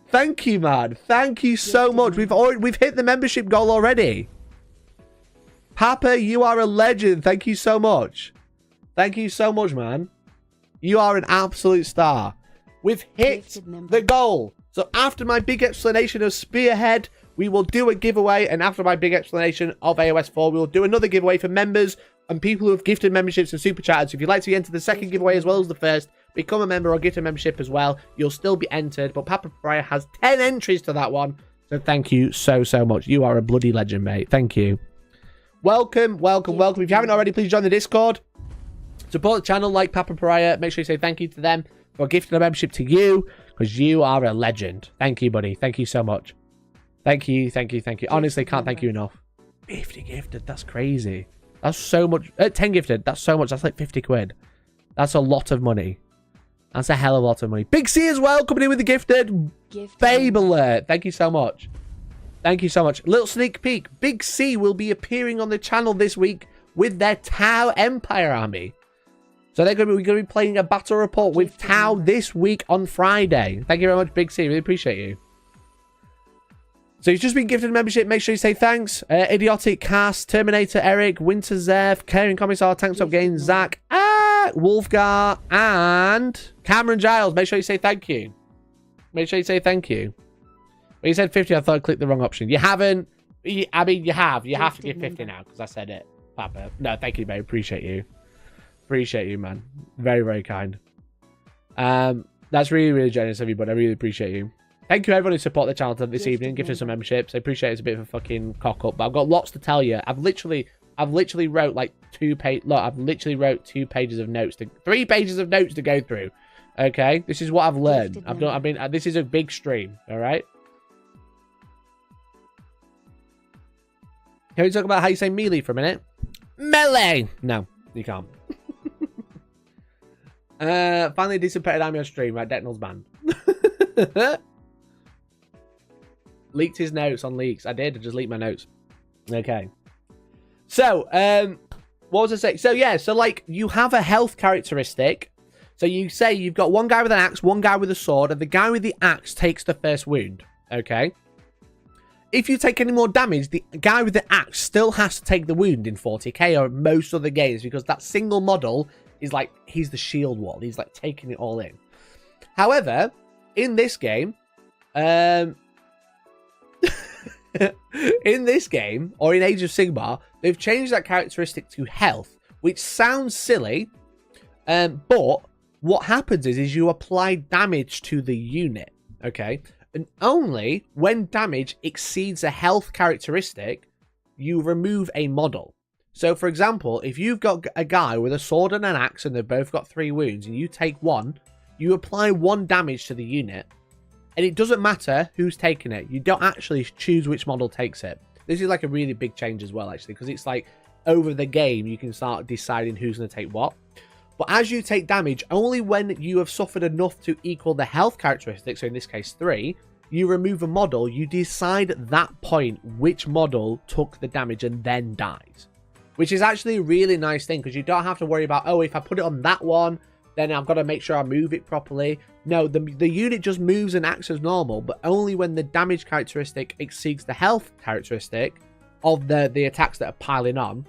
Thank you, man. Thank you so much. We've hit the membership goal already. Papa, you are a legend. Thank you so much. Thank you so much, man. You are an absolute star. We've hit the goal. So after my big explanation of Spearhead, we will do a giveaway. And after my big explanation of AOS 4, we will do another giveaway for members and people who have gifted memberships and super chatters. So if you'd like to enter the second giveaway as well as the first, become a member or gift a membership as well. You'll still be entered. But Papa Pariah has 10 entries to that one. So thank you so, so much. You are a bloody legend, mate. Thank you. Welcome, welcome, welcome. If you haven't already, please join the Discord. Support the channel like Papa Pariah. Make sure you say thank you to them for gifting a membership to you, because you are a legend. Thank you, buddy. Thank you so much. Thank you, thank you, thank you. Honestly, can't thank you enough. 50 gifted. That's crazy. That's so much. 10 gifted. That's so much. That's like 50 quid. That's a lot of money. That's a hell of a lot of money. Big C as well, coming in with the gifted. Babe alert. Thank you so much. Thank you so much. Little sneak peek. Big C will be appearing on the channel this week with their Tau Empire army. So we're going to be playing a battle report with Tau this week on Friday. Thank you very much, Big C. Really appreciate you. So you've just been gifted a membership. Make sure you say thanks. Idiotic Cast, Terminator Eric, Winter Zeph, Caring Commissar, Tanks Up Games, Zach, Wolfgar, and Cameron Giles. Make sure you say thank you. Make sure you say thank you. When you said 50, I thought I clicked the wrong option. You haven't. I mean, you have. You have to give 50 now because I said it. Papa. No, thank you, mate. Appreciate you. Appreciate you, man. Very, very kind. That's really, really generous of you, but I really appreciate you. Thank you, everyone who support the channel this evening. Give us some memberships. I appreciate it's a bit of a fucking cock up, but I've got lots to tell you. I've literally wrote like 2 pages. Look, I've literally wrote 2 pages of notes 3 pages of notes to go through. Okay, this is what I've learned. This is a big stream. All right. Can we talk about how you say melee for a minute? Melee. No, you can't. Finally, dissipated army on stream. Right, Detnal's banned. Leaked his notes on leaks. I did. I just leaked my notes. Okay. So, what was I saying? So, yeah. So, like, you have a health characteristic. So, you say you've got one guy with an axe, one guy with a sword, and the guy with the axe takes the first wound. Okay. If you take any more damage, the guy with the axe still has to take the wound in 40k or most other games, because that single model is like, he's the shield wall. He's like taking it all in. However, in this game, in this game, or in Age of Sigmar, they've changed that characteristic to health, which sounds silly, but what happens is you apply damage to the unit, okay? And only when damage exceeds a health characteristic, you remove a model. So, for example, if you've got a guy with a sword and an axe and they've both got 3 wounds and you take 1, you apply 1 damage to the unit. And it doesn't matter who's taking it. You don't actually choose which model takes it. This is like a really big change as well, actually, because it's like over the game, you can start deciding who's going to take what. But as you take damage, only when you have suffered enough to equal the health characteristic, so in this case 3, you remove a model, you decide at that point which model took the damage and then dies. Which is actually a really nice thing, because you don't have to worry about, oh, if I put it on that one, then I've got to make sure I move it properly. No, the unit just moves and acts as normal, but only when the damage characteristic exceeds the health characteristic of the attacks that are piling on,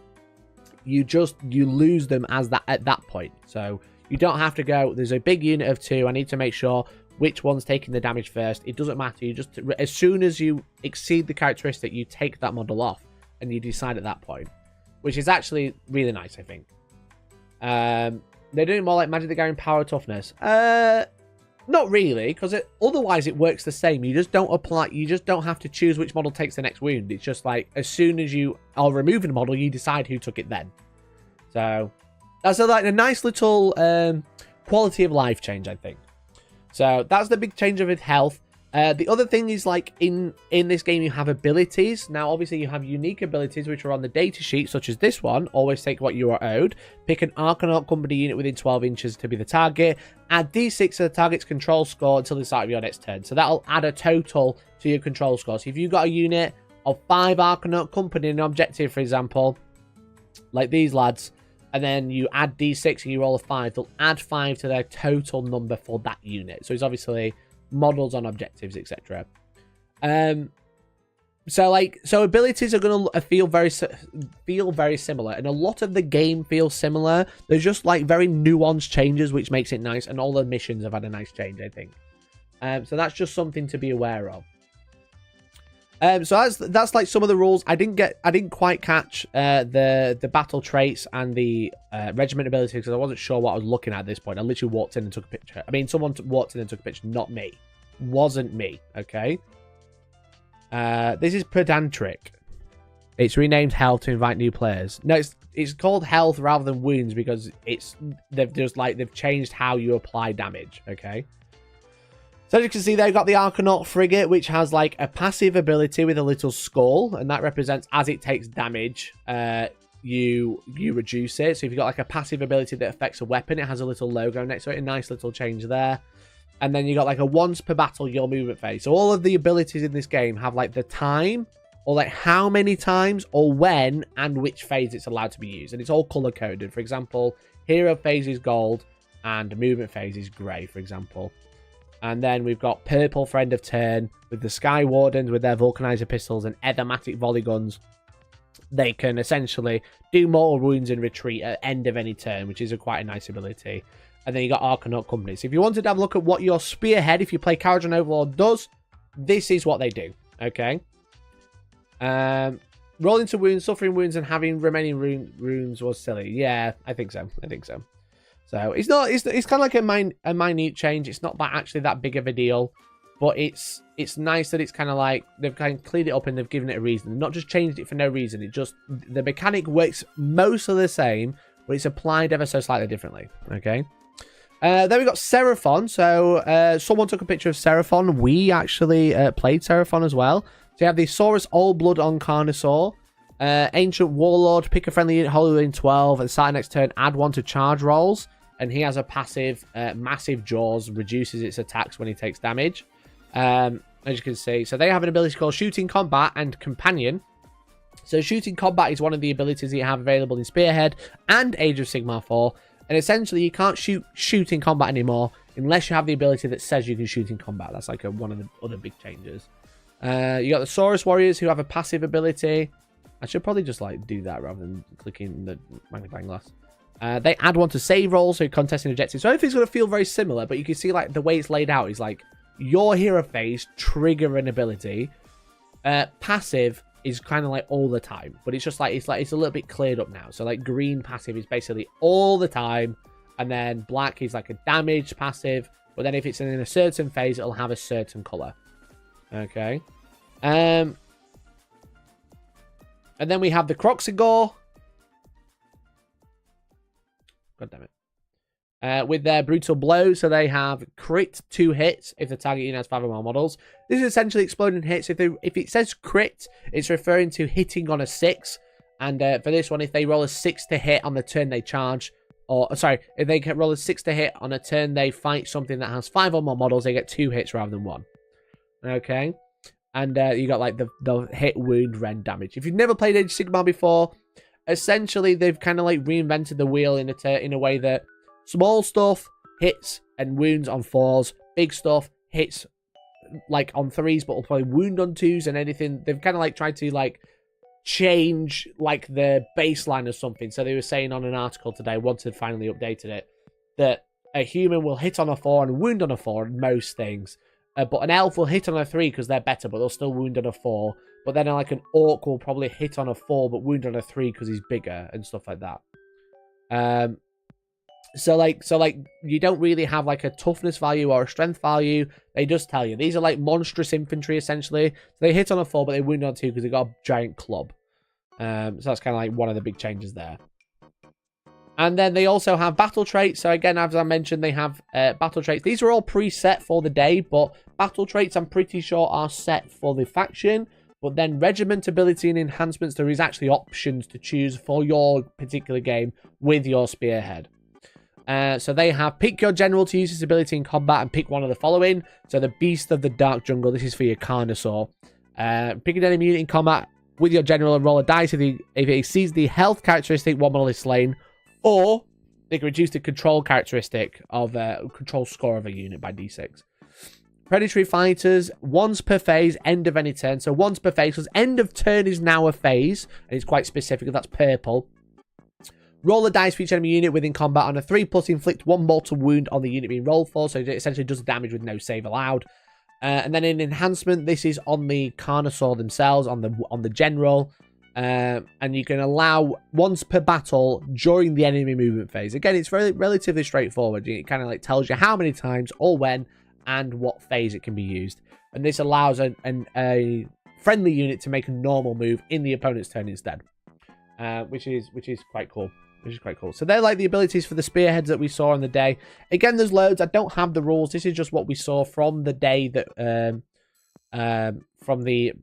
you lose them as that at that point. So You don't have to go, there's a big unit of 2. I need to make sure which one's taking the damage first. It doesn't matter. You just, as soon as you exceed the characteristic, you take that model off and you decide at that point, which is actually really nice, I think. They're doing more like Magic the Gathering power toughness. Not really, because otherwise it works the same. You just don't apply. You just don't have to choose which model takes the next wound. It's just like as soon as you are removing a model, you decide who took it then. So that's a nice little quality of life change, I think. So that's the big change with health. The other thing is, like, in this game, you have abilities. Now, obviously, you have unique abilities, which are on the data sheet, such as this one. Always take what you are owed. Pick an Arcanaut Company unit within 12 inches to be the target. Add D6 to the target's control score until the start of your next turn. So that'll add a total to your control score. So if you've got a unit of 5 Arcanaut Company in an objective, for example, like these lads, and then you add D6 and you roll a 5, they'll add 5 to their total number for that unit. So it's obviously models on objectives, etc. So abilities are going to feel very similar, and a lot of the game feels similar. There's just like very nuanced changes, which makes it nice, and all the missions have had a nice change, I think. So that's just something to be aware of. So that's like some of the rules. I didn't quite catch the battle traits and the regiment ability because I wasn't sure what I was looking at this point. I literally walked in and took a picture. I mean, someone walked in and took a picture, not me. Wasn't me, okay? This is pedantic. It's renamed Health to invite new players. No, it's called Health rather than Wounds because they've changed how you apply damage, okay? So as you can see, they've got the Arcanaut Frigate, which has like a passive ability with a little skull, and that represents as it takes damage, you reduce it. So if you've got like a passive ability that affects a weapon, it has a little logo next to it, a nice little change there. And then you got like a once per battle your movement phase. So all of the abilities in this game have like the time, or like how many times, or when, and which phase it's allowed to be used. And it's all color coded. For example, hero phase is gold, and movement phase is grey, for example. And then we've got purple for end of turn, with the Sky Wardens with their Vulcanizer pistols and Ethermatic volley guns. They can essentially do mortal wounds and retreat at end of any turn, which is quite a nice ability. And then you got Arcanaut Company. So if you wanted to have a look at what your Spearhead, if you play Kharadron Overlord, does, this is what they do. Okay. Rolling to wounds, suffering wounds, and having remaining runes was silly. Yeah, I think so. So it's kind of like a minute change. It's not actually that big of a deal, but it's nice that it's kind of like they've kind of cleared it up and they've given it a reason. They've not just changed it for no reason. It just, the mechanic works mostly the same, but it's applied ever so slightly differently. Okay. Then we got Seraphon. So someone took a picture of Seraphon. We actually played Seraphon as well. So you have the Saurus Old Blood on Carnosaur. Ancient Warlord, pick a friendly unit, hold it in 12, and start next turn, add 1 to charge rolls. And he has a passive, Massive Jaws, reduces its attacks when he takes damage. As you can see. So they have an ability called Shooting Combat and Companion. So Shooting Combat is one of the abilities that you have available in Spearhead and Age of Sigmar 4. And essentially, you can't shoot in combat anymore unless you have the ability that says you can shoot in combat. That's like one of the other big changes. You got the Saurus Warriors who have a passive ability. I should probably just like do that rather than clicking the magnifying glass. They add 1 to save rolls, so contesting objectives. So everything's going to feel very similar, but you can see like the way it's laid out is like your hero phase trigger an ability. Passive is kind of like all the time, but it's just like it's a little bit cleared up now. So like green passive is basically all the time, and then black is like a damage passive, but then if it's in a certain phase, it'll have a certain color. Okay. And then we have the Croxigore. God damn it. With their Brutal Blow, so they have crit 2 hits if the target unit has 5 or more models. This is essentially exploding hits. If it says crit, it's referring to hitting on a 6. And for this one, if they roll a 6 to hit on the turn they charge, or sorry, if they can roll a 6 to hit on a turn they fight something that has 5 or more models, they get 2 hits rather than 1. Okay. And you got like the hit, wound, rend, damage. If you've never played Age of Sigmar before, essentially they've kind of like reinvented the wheel in a way that small stuff hits and wounds on 4s. Big stuff hits like on 3s, but will probably wound on 2s and anything. They've kind of like tried to like change like the baseline or something. So they were saying on an article today, once they'd finally updated it, that a human will hit on a 4 and wound on a 4 in most things. But an elf will hit on a 3 because they're better, but they'll still wound on a 4. But then like an orc will probably hit on a 4 but wound on a 3 because he's bigger and stuff like that. So you don't really have like a toughness value or a strength value. They just tell you these are like monstrous infantry essentially. So they hit on a 4 but they wound on 2 because they got a giant club. So that's kind of like one of the big changes there. And then they also have battle traits. So again, as I mentioned, they have battle traits. These are all preset for the day, but battle traits I'm pretty sure are set for the faction. But then regiment ability and enhancements, there is actually options to choose for your particular game with your spearhead. So they have pick your general to use his ability in combat and pick one of the following. So the Beast of the Dark Jungle, this is for your Carnosaur. Pick an enemy unit in combat with your general and roll a dice if it exceeds the health characteristic, one model is slain. Or they can reduce the control characteristic of control score of a unit by d6. Predatory fighters, once per phase, end of any turn. So once per phase, because end of turn is now a phase, and it's quite specific, that's purple. Roll a dice for each enemy unit within combat on a 3+, inflict 1 mortal wound on the unit being rolled for, so it essentially does damage with no save allowed. And then in enhancement, this is on the Carnosaur themselves, on the general. And you can allow once per battle during the enemy movement phase. Again, it's relatively straightforward. It kind of like tells you how many times or when and what phase it can be used. And this allows a friendly unit to make a normal move in the opponent's turn instead, which is quite cool. So they're like the abilities for the spearheads that we saw on the day. Again, there's loads. I don't have the rules. This is just what we saw from the day that from the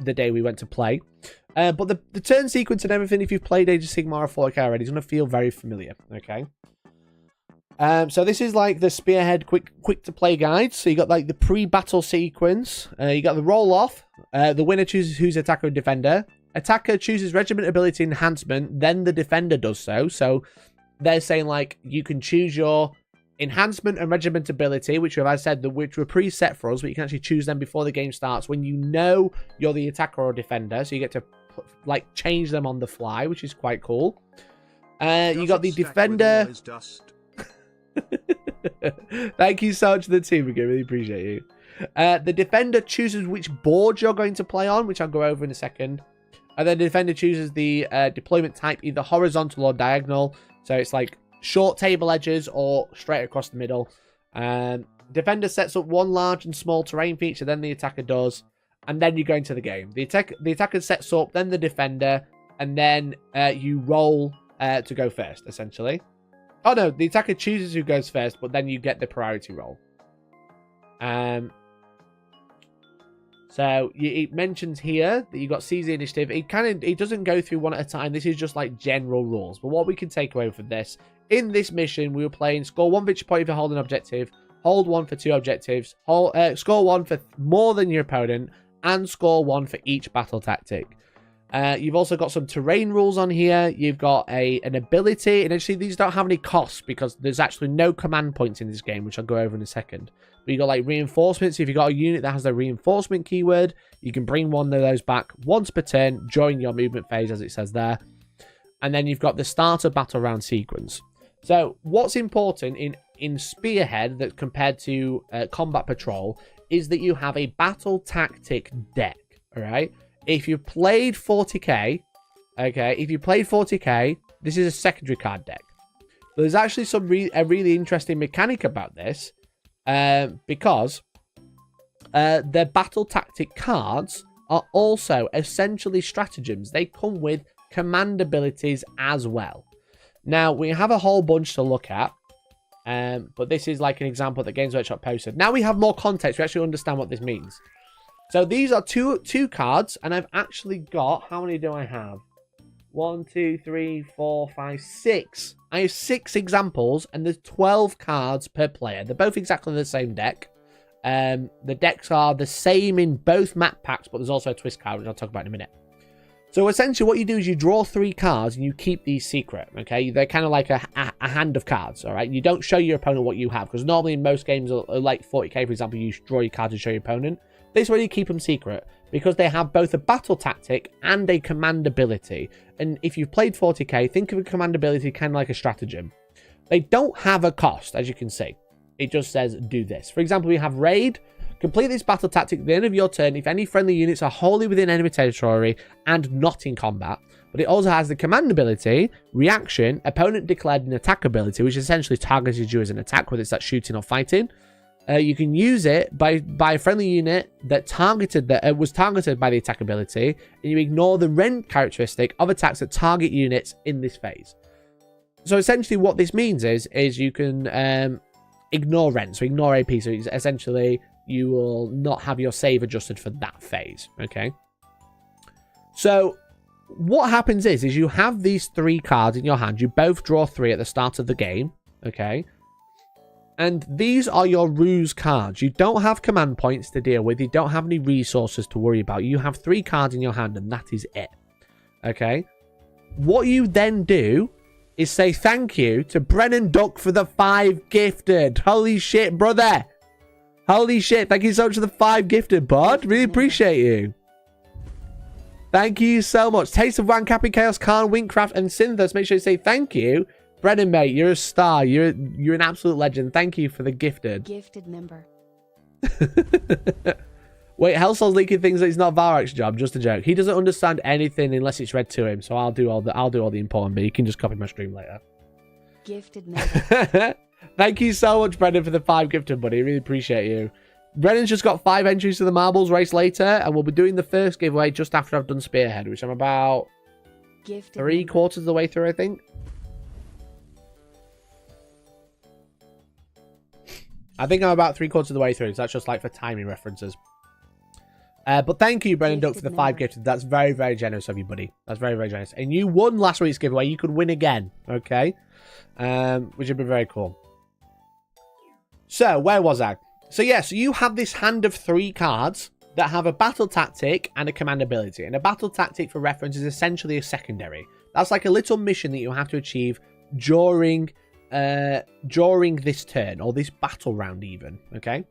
day we went to play. But the turn sequence and everything, if you've played Age of Sigmar or 40k already, is going to feel very familiar. Okay. So this is like the spearhead quick to play guide. So you got like the pre-battle sequence. You got the roll off. The winner chooses who's attacker and defender. Attacker chooses regiment ability enhancement, then the defender does so. So they're saying like you can choose your enhancement and regiment ability, which, as I said, which were preset for us, but you can actually choose them before the game starts when you know you're the attacker or defender. So you get to like change them on the fly, which is quite cool. You got the defender. Thank you so much to the team again. Really appreciate you. The defender chooses which board you're going to play on, which I'll go over in a second. And then the defender chooses the deployment type, either horizontal or diagonal. So it's like short table edges or straight across the middle. Defender sets up one large and small terrain feature, then the attacker does. And then you go into the game. The attacker sets up, then the defender, and then you roll to go first, essentially. Oh no, the attacker chooses who goes first, but then you get the priority roll. So it mentions here that you got seize the initiative. It doesn't go through one at a time. This is just like general rules. But what we can take away from this, in this mission, we were playing score 1 victory point if you hold an objective, hold 1 for 2 objectives, score 1 for more than your opponent, and score 1 for each battle tactic. You've also got some terrain rules on here. You've got an ability, and actually these don't have any costs because there's actually no command points in this game, which I'll go over in a second. But you got like reinforcements. If you've got a unit that has the reinforcement keyword, you can bring one of those back once per turn during your movement phase, as it says there. And then you've got the starter battle round sequence. So what's important in Spearhead that compared to Combat Patrol is that you have a battle tactic deck. All right. If you played 40k, this is a secondary card deck. There's actually a really interesting mechanic about this. Because the battle tactic cards are also essentially stratagems. They come with command abilities as well. Now, we have a whole bunch to look at, but this is like an example that Games Workshop posted. Now we have more context. We actually understand what this means. So these are two cards, and I've actually got, how many do I have? 1, 2, 3, 4, 5, 6. I have 6 examples, and there's 12 cards per player. They're both exactly the same deck. The decks are the same in both map packs, but there's also a twist card, which I'll talk about in a minute. So essentially what you do is you draw 3 cards, and you keep these secret, okay? They're kind of like a hand of cards, all right? You don't show your opponent what you have, because normally in most games, like 40k, for example, you draw your cards and show your opponent. This way you keep them secret, because they have both a battle tactic and a command ability. And if you've played 40k, think of a command ability kind of like a stratagem. They don't have a cost, as you can see. It just says do this. For example, we have Raid. Complete this battle tactic at the end of your turn if any friendly units are wholly within enemy territory and not in combat. But it also has the command ability, reaction, opponent declared an attack ability, which essentially targeted you as an attack, whether it's that shooting or fighting. You can use it by a friendly unit that was targeted by the attack ability, and you ignore the rend characteristic of attacks that target units in this phase. So essentially what this means is you can ignore rend, so ignore AP. So it's essentially you will not have your save adjusted for that phase, okay? So what happens is you have these 3 cards in your hand. You both draw 3 at the start of the game, okay? And these are your ruse cards. You don't have command points to deal with. You don't have any resources to worry about. You have 3 cards in your hand, and that is it. Okay? What you then do is say thank you to Brennan Duck for the 5 gifted. Holy shit, brother. Holy shit. Thank you so much for the 5 gifted, bud. Really appreciate you. Thank you so much. Taste of Wan, Cappy, Chaos, Khan, Winkcraft, and Synthos. Make sure you say thank you. Brennan, mate, you're a star. You're an absolute legend. Thank you for the gifted. Gifted member. Wait, Hellstorm's leaking things that it's not Varak's job. Just a joke. He doesn't understand anything unless it's read to him. So I'll do all the important bit. You can just copy my stream later. Gifted member. Thank you so much, Brendan, for the 5 gifted, buddy. Really appreciate you. Brennan's just got 5 entries to the marbles race later, and we'll be doing the first giveaway just after I've done Spearhead, which I'm about Gifted 3/4 of the way through, I think. I think I'm about 3/4 of the way through, so that's just like for timing references. But thank you, Brennan Duck, for the 5 gifted. That's very, very generous of you, buddy. That's very, very generous. And you won last week's giveaway. You could win again, okay? Which would be very cool. So, where was I? So, yeah, so you have this hand of 3 cards that have a battle tactic and a command ability. And a battle tactic, for reference, is essentially a secondary. That's like a little mission that you have to achieve during this turn, or this battle round even, okay?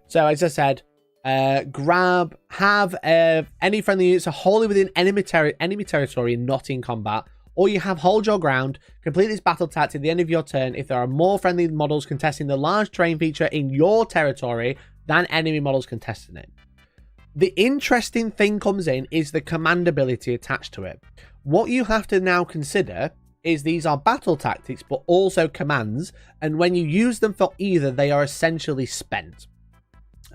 So, as I said, have any friendly units are wholly within enemy territory and not in combat, or you have hold your ground, complete this battle tactic at the end of your turn if there are more friendly models contesting the large terrain feature in your territory than enemy models contesting it. The interesting thing comes in is the command ability attached to it. What you have to now consider is these are battle tactics but also commands, and when you use them for either, they are essentially spent.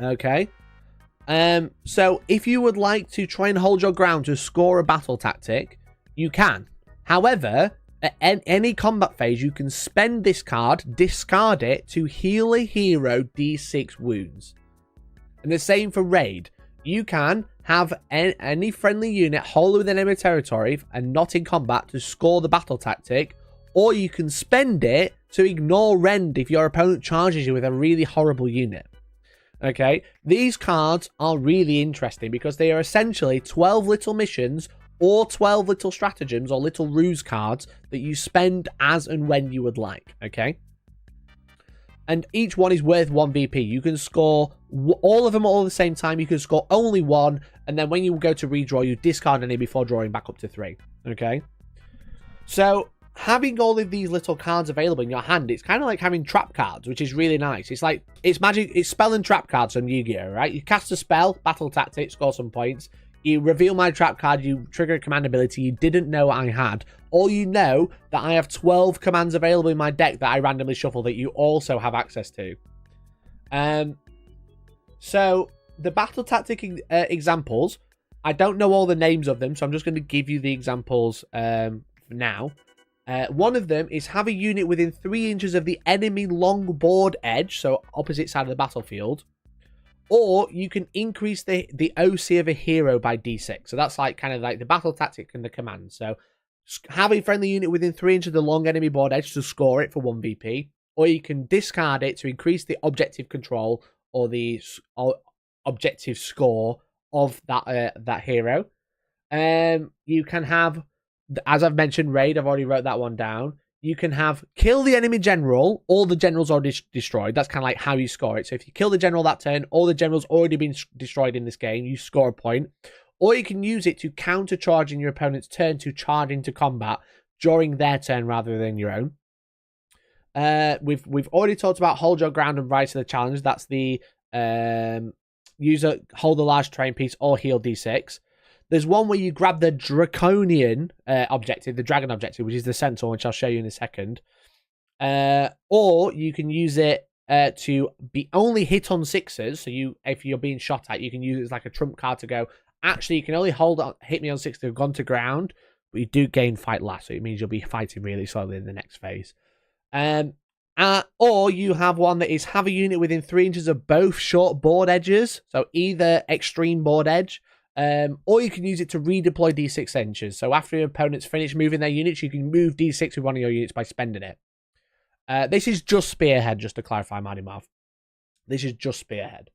Okay? So if you would like to try and hold your ground to score a battle tactic, you can. However, at any combat phase, you can spend this card, discard it to heal a hero D6 wounds. And the same for Raid. You can have any friendly unit wholly within enemy territory and not in combat to score the battle tactic, or you can spend it to ignore Rend if your opponent charges you with a really horrible unit. Okay, these cards are really interesting because they are essentially 12 little missions or 12 little stratagems or little ruse cards that you spend as and when you would like, okay? And each one is worth 1 VP. You can score all of them all at the same time. You can score only 1, and then when you go to redraw, you discard any before drawing back up to 3, okay? So, having all of these little cards available in your hand, it's kind of like having trap cards, which is really nice. It's like, it's magic, it's spell and trap cards from Yu-Gi-Oh, right? You cast a spell, battle tactic, score some points. You reveal my trap card, you trigger a command ability you didn't know I had. Or you know that I have 12 commands available in my deck that I randomly shuffle that you also have access to. So, the battle tactic examples, I don't know all the names of them, so I'm just going to give you the examples now. One of them is have a unit within 3 inches of the enemy long board edge, so opposite side of the battlefield. Or you can increase the OC of a hero by D6. So that's like kind of like the battle tactic and the command. So have a friendly unit within 3 inches of the long enemy board edge to score it for 1 VP. Or you can discard it to increase the objective control or the objective score of that hero. You can have, as I've mentioned, Raid. I've already wrote that one down. You can have kill the enemy general. All the generals are destroyed. That's kind of like how you score it. So if you kill the general that turn, all the generals already been destroyed in this game, you score a point. Or you can use it to counter-charge in your opponent's turn to charge into combat during their turn rather than your own. We've already talked about hold your ground and rise to the challenge. That's the user hold a large terrain piece or heal d6. There's one where you grab the draconian objective, the dragon objective, which is the centaur, which I'll show you in a second. Or you can use it to be only hit on 6s. So if you're being shot at, you can use it as like a trump card to go, actually, you can only hit me on 6 to have gone to ground, but you do gain fight last. So it means you'll be fighting really slowly in the next phase. Or you have one that is have a unit within 3 inches of both short board edges. So either extreme board edge, or you can use it to redeploy d6 inches. So after your opponent's finished moving their units, you can move d6 with one of your units by spending it. This is just Spearhead, just to clarify, Marty Marv. This is just Spearhead.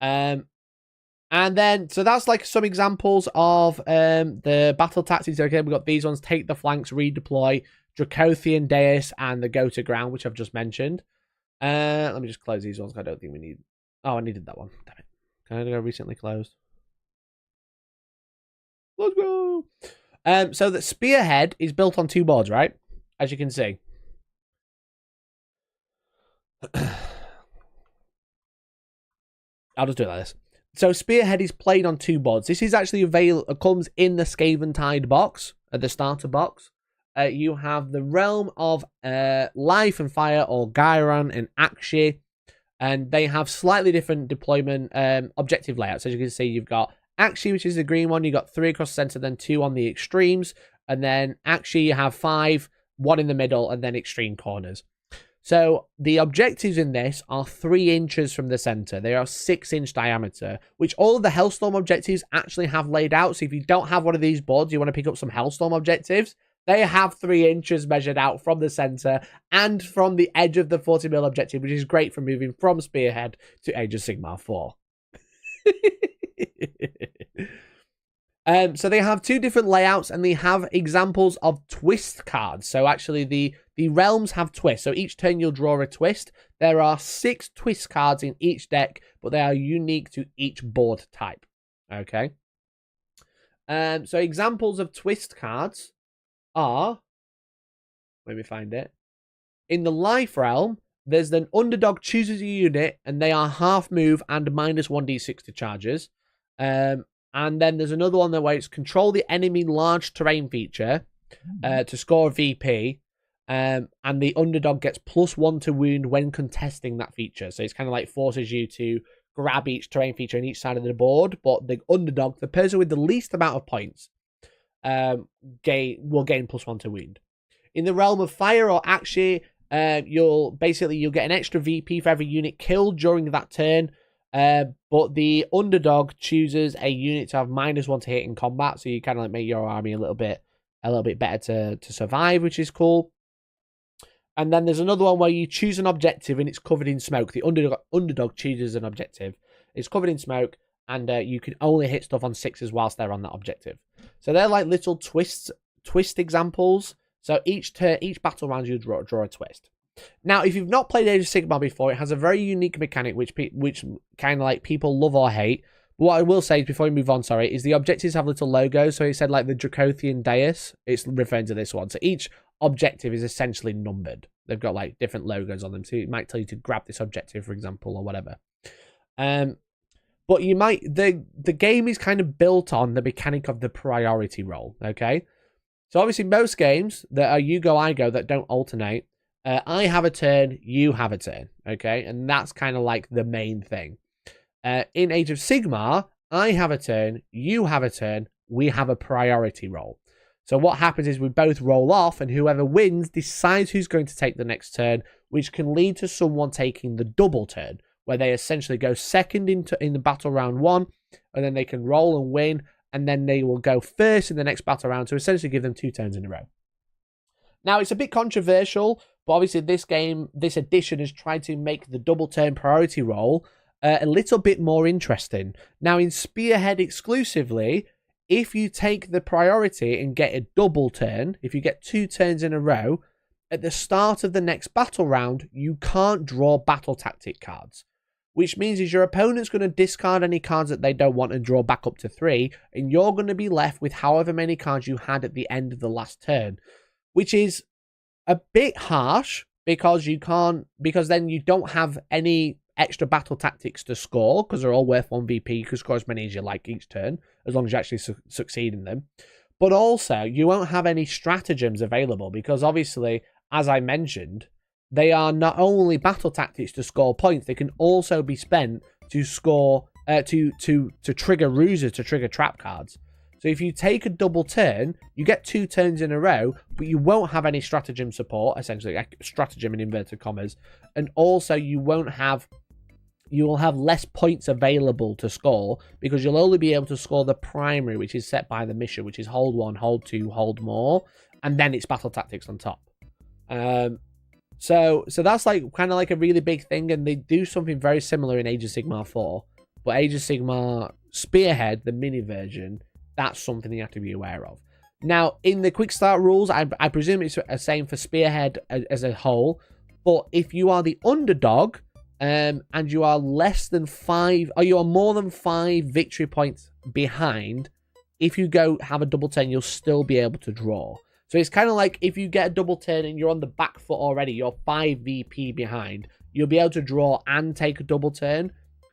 And then, so that's like some examples of the battle tactics. Okay, we've got these ones: take the flanks, redeploy, Dracothian Deus, and the go to ground, which I've just mentioned. Let me just close these ones. I don't think we need. Oh, I needed that one. Damn it. Can I go recently closed? Let's go. So the Spearhead is built on 2 boards, right? As you can see. I'll just do it like this. So Spearhead is played on 2 boards. This is actually comes in the Skaven Tide box, at the starter box. You have the Realm of Life and Fire, or Gyron and Akshi, and they have slightly different deployment objective layouts. As you can see, you've got Akshi, which is the green one. You've got 3 across the center, then 2 on the extremes, and then Akshi you have 5, 1 in the middle, and then extreme corners. So the objectives in this are 3 inches from the center. They are 6-inch diameter, which all of the Hellstorm objectives actually have laid out. So if you don't have one of these boards, you want to pick up some Hellstorm objectives, they have 3 inches measured out from the center and from the edge of the 40mm objective, which is great for moving from Spearhead to Age of Sigmar 4. So they have 2 different layouts, and they have examples of twist cards. So actually the realms have twists. So each turn you'll draw a twist. There are 6 twist cards in each deck, but they are unique to each board type. Okay. So examples of twist cards are, let me find it. In the life realm, there's an underdog chooses a unit, and they are half move and minus 1d6 to charges. And then there's another one where it's control the enemy large terrain feature to score a VP. And the underdog gets +1 to wound when contesting that feature. So it's kind of like forces you to grab each terrain feature on each side of the board. But the underdog, the person with the least amount of points, will gain +1 to wound. In the realm of fire or Akshi, you'll get an extra VP for every unit killed during that turn. But the underdog chooses a unit to have -1 to hit in combat, so you kind of like make your army a little bit better to survive, which is cool. And then there's another one where you choose an objective and it's covered in smoke. The underdog chooses an objective, it's covered in smoke, and you can only hit stuff on 6s whilst they're on that objective. So they're like little twist examples. So each battle round you draw a twist. Now, if you've not played Age of Sigmar before, it has a very unique mechanic which kind of like people love or hate. But what I will say before we move on, is the objectives have little logos. So it said like the Dracothian Deus, it's referring to this one. So each objective is essentially numbered. They've got like different logos on them. So it might tell you to grab this objective, for example, or whatever. But you might, the game is kind of built on the mechanic of the priority roll, okay? So obviously most games that are you go, I go, that don't alternate, I have a turn, you have a turn, okay? And that's kind of like the main thing. In Age of Sigmar, I have a turn, you have a turn, we have a priority roll. So what happens is we both roll off, and whoever wins decides who's going to take the next turn, which can lead to someone taking the double turn, where they essentially go second in the battle round 1, and then they can roll and win, and then they will go first in the next battle round to essentially give them 2 turns in a row. Now, it's a bit controversial, but obviously this edition has tried to make the double turn priority roll a little bit more interesting. Now, in Spearhead exclusively, if you take the priority and get a double turn, if you get 2 turns in a row, at the start of the next battle round, you can't draw battle tactic cards, which means is your opponent's going to discard any cards that they don't want and draw back up to 3, and you're going to be left with however many cards you had at the end of the last turn, which is a bit harsh, because you can't, because then you don't have any extra battle tactics to score, because they're all worth 1 VP. You can score as many as you like each turn, as long as you actually succeed in them. But also, you won't have any stratagems available, because obviously, as I mentioned, they are not only battle tactics to score points, they can also be spent to score, to trigger ruses, to trigger trap cards. So if you take a double turn, you get 2 turns in a row, but you won't have any stratagem support, essentially, like stratagem in inverted commas. And also, you will have less points available to score, because you'll only be able to score the primary, which is set by the mission, which is hold 1, hold 2, hold more, and then it's battle tactics on top. So that's like kind of like a really big thing, and they do something very similar in Age of Sigmar 4. But Age of Sigmar Spearhead, the mini version, that's something you have to be aware of. Now, in the quick start rules, I presume it's the same for Spearhead as a whole. But if you are the underdog, and you are less than 5, or you are more than 5 victory points behind, if you go have a double turn, you'll still be able to draw. So it's kind of like if you get a double turn and you're on the back foot already, you're 5 VP behind, you'll be able to draw and take a double turn.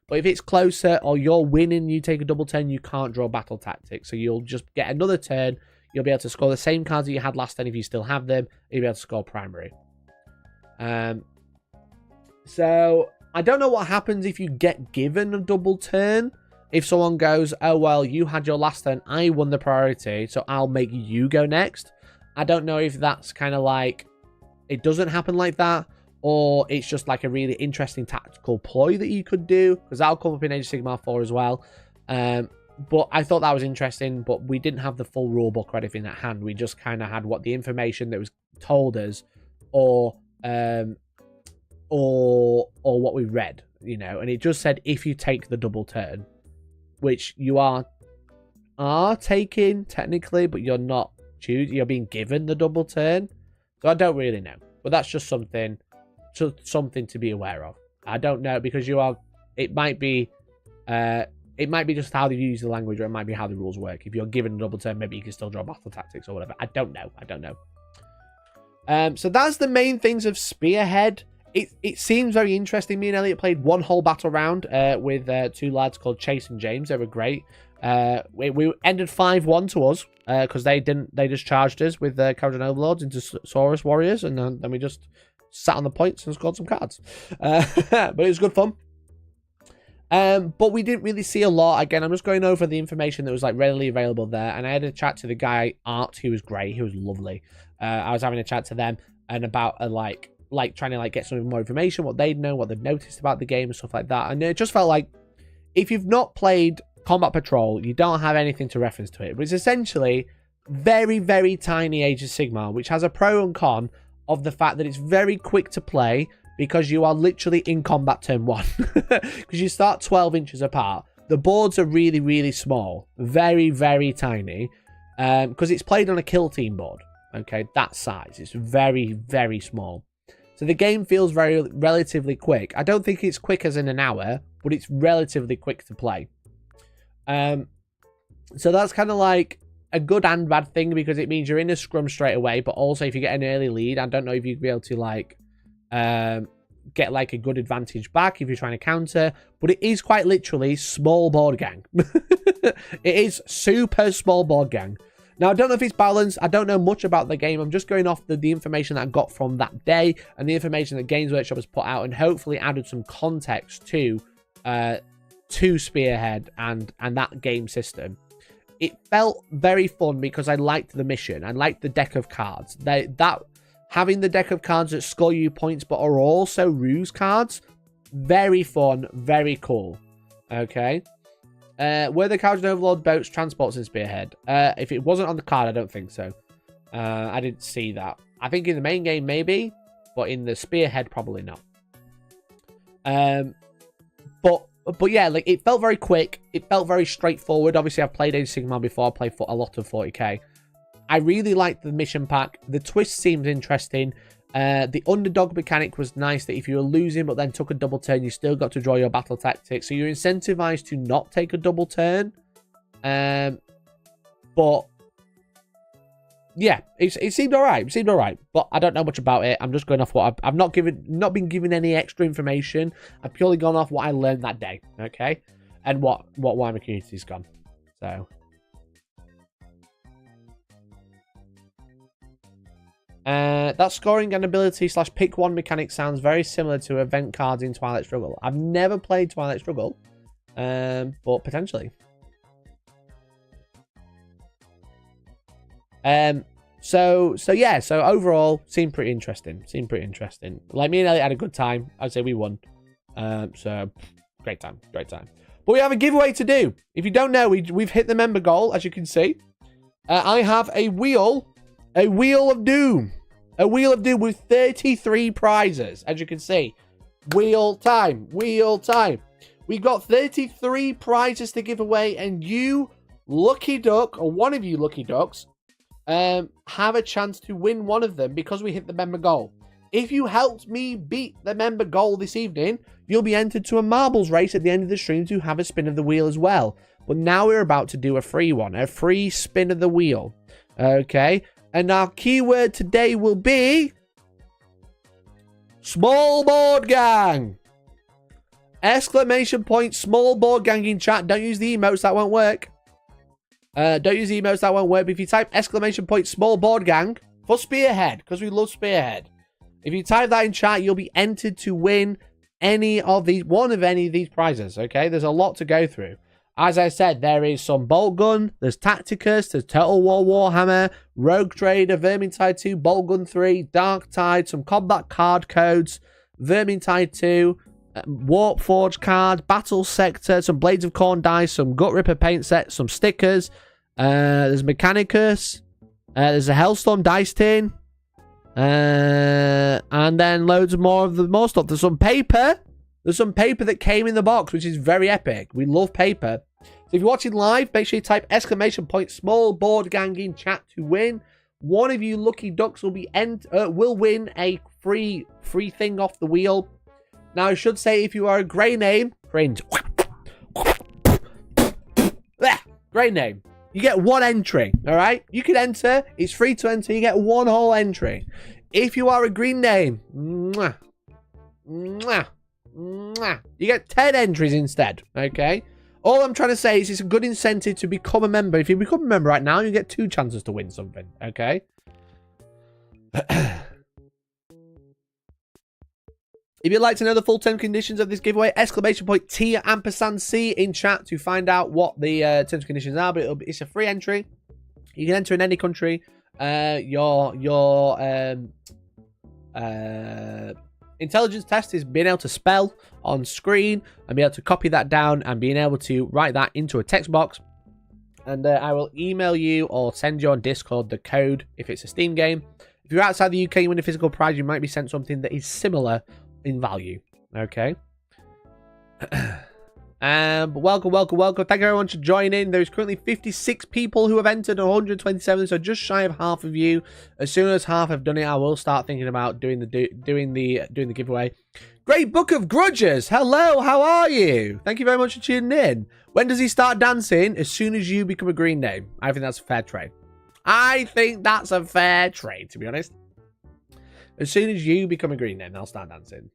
But if it's closer or you're winning, you take a double turn, you can't draw battle tactics. So you'll just get another turn. You'll be able to score the same cards that you had last turn if you still have them. You'll be able to score primary. So I don't know what happens if you get given a double turn. If someone goes, oh, well, you had your last turn, I won the priority, so I'll make you go next. I don't know if that's kind of like, it doesn't happen like that, or it's just like a really interesting tactical ploy that you could do, because that'll come up in Age of Sigmar 4 as well. But I thought that was interesting, but we didn't have the full rule book or anything at hand. We just kind of had what the information that was told us, or what we read, you know, and it just said if you take the double turn, which you are taking technically, but you're not you're being given the double turn. So I don't really know, but that's just something to be aware of. I don't know, because it might be just how they use the language, or it might be how the rules work. If you're given a double turn, maybe you can still draw battle tactics or whatever. I don't know. So that's the main things of Spearhead. It seems very interesting. Me and Elliot played one whole battle round with 2 lads called Chase and James. They were great. We ended 5-1 to us because they just charged us with Kharadron Overlords into Saurus Warriors, and then we just sat on the points and scored some cards. But it was good fun. But we didn't really see a lot. Again, I'm just going over the information that was like readily available there, and I had a chat to the guy Art. He was great. He was lovely. I was having a chat to them and about like trying to like get some more information, what they'd know, what they've noticed about the game and stuff like that. And it just felt like if you've not played Combat Patrol, you don't have anything to reference to it. But it's essentially very, very tiny Age of Sigmar, which has a pro and con of the fact that it's very quick to play, because you are literally in combat turn 1. Because you start 12 inches apart. The boards are really, really small. Very, very tiny. Because it's played on a kill team board. Okay, that size. It's very, very small. So the game feels relatively quick. I don't think it's quick as in an hour, but it's relatively quick to play. So that's kind of like a good and bad thing, because it means you're in a scrum straight away, but also if you get an early lead, I don't know if you'd be able to like get like a good advantage back if you're trying to counter. But it is quite literally small board gang. It is super small board gang. Now, I don't know if it's balanced. I don't know much about the game. I'm just going off the information that I got from that day and the information that Games Workshop has put out, and hopefully added some context to Spearhead and that game system. It felt very fun because I liked the mission. I liked the deck of cards. Having the deck of cards that score you points but are also ruse cards, very fun, very cool. Okay. Were the Kharadron Overlord boats transports in Spearhead? If it wasn't on the card, I don't think so. I didn't see that. I think in the main game, maybe. But in the Spearhead, probably not. But yeah, like it felt very quick. It felt very straightforward. Obviously, I've played Age of Sigmar before. I played for a lot of 40k. I really liked the mission pack. The twist seemed interesting. The underdog mechanic was nice, that if you were losing but then took a double turn, you still got to draw your battle tactics. So you're incentivized to not take a double turn. But yeah, it seemed all right. It seemed all right, but I don't know much about it. I'm just going off what I've not been given any extra information. I've purely gone off what I learned that day, okay, and what my community's gone. So, that scoring and ability / pick one mechanic sounds very similar to event cards in Twilight Struggle. I've never played Twilight Struggle, but potentially. So overall, seemed pretty interesting. Like, me and Elliot had a good time. I'd say we won. So great time. But we have a giveaway to do. If you don't know, we've hit the member goal, as you can see. I have a wheel of doom. A wheel of doom with 33 prizes, as you can see. Wheel time. We've got 33 prizes to give away, and you, lucky duck, or one of you lucky ducks, have a chance to win one of them because we hit the member goal. If you helped me beat the member goal this evening, you'll be entered to a marbles race at the end of the stream to have a spin of the wheel as well. But now we're about to do a free one, a free spin of the wheel. Okay, and our keyword today will be small board gang. Exclamation point small board gang in chat. Don't use the emotes, that won't work. Don't use the emotes, that won't work. But if you type exclamation point small board gang for Spearhead, because we love Spearhead, if you type that in chat, you'll be entered to win one of any of these prizes. Okay, there's a lot to go through. As I said, there is some bolt gun, there's Tacticus, there's Total War Warhammer, Rogue Trader, Vermintide 2, Bolt Gun 3, Dark Tide, some combat card codes, Vermintide 2, Warforged card, Battle Sector, some Blades of Corn dice, some Gut Ripper paint sets, some stickers. There's Mechanicus. There's a Hellstorm dice tin. And then loads of more stuff. There's some paper. There's some paper that came in the box, which is very epic. We love paper. So if you're watching live, make sure you type exclamation point small board gang in chat to win. One of you lucky ducks will win a free thing off the wheel. Now, I should say, if you are a grey name, cringe. Grey name. You get one entry, all right? You can enter. It's free to enter. You get one whole entry. If you are a green name, you get 10 entries instead, okay? All I'm trying to say is it's a good incentive to become a member. If you become a member right now, you get 2 chances to win something, okay? If you'd like to know the full term conditions of this giveaway, exclamation point T ampersand C in chat to find out what the terms and conditions are. But it's a free entry. You can enter in any country. Your intelligence test is being able to spell on screen and be able to copy that down and being able to write that into a text box. And I will email you or send you on Discord the code if it's a Steam game. If you're outside the UK and win a physical prize, you might be sent something that is similar in value. Okay. But welcome. Thank you everyone for joining. There's currently 56 people who have entered, 127, so just shy of half of you. As soon as half have done it, I will start thinking about doing the giveaway. Great Book of Grudges. Hello, how are you? Thank you very much for tuning in. When does he start dancing? As soon as you become a green name. I think that's a fair trade. To be honest. As soon as you become a green name, they'll start dancing.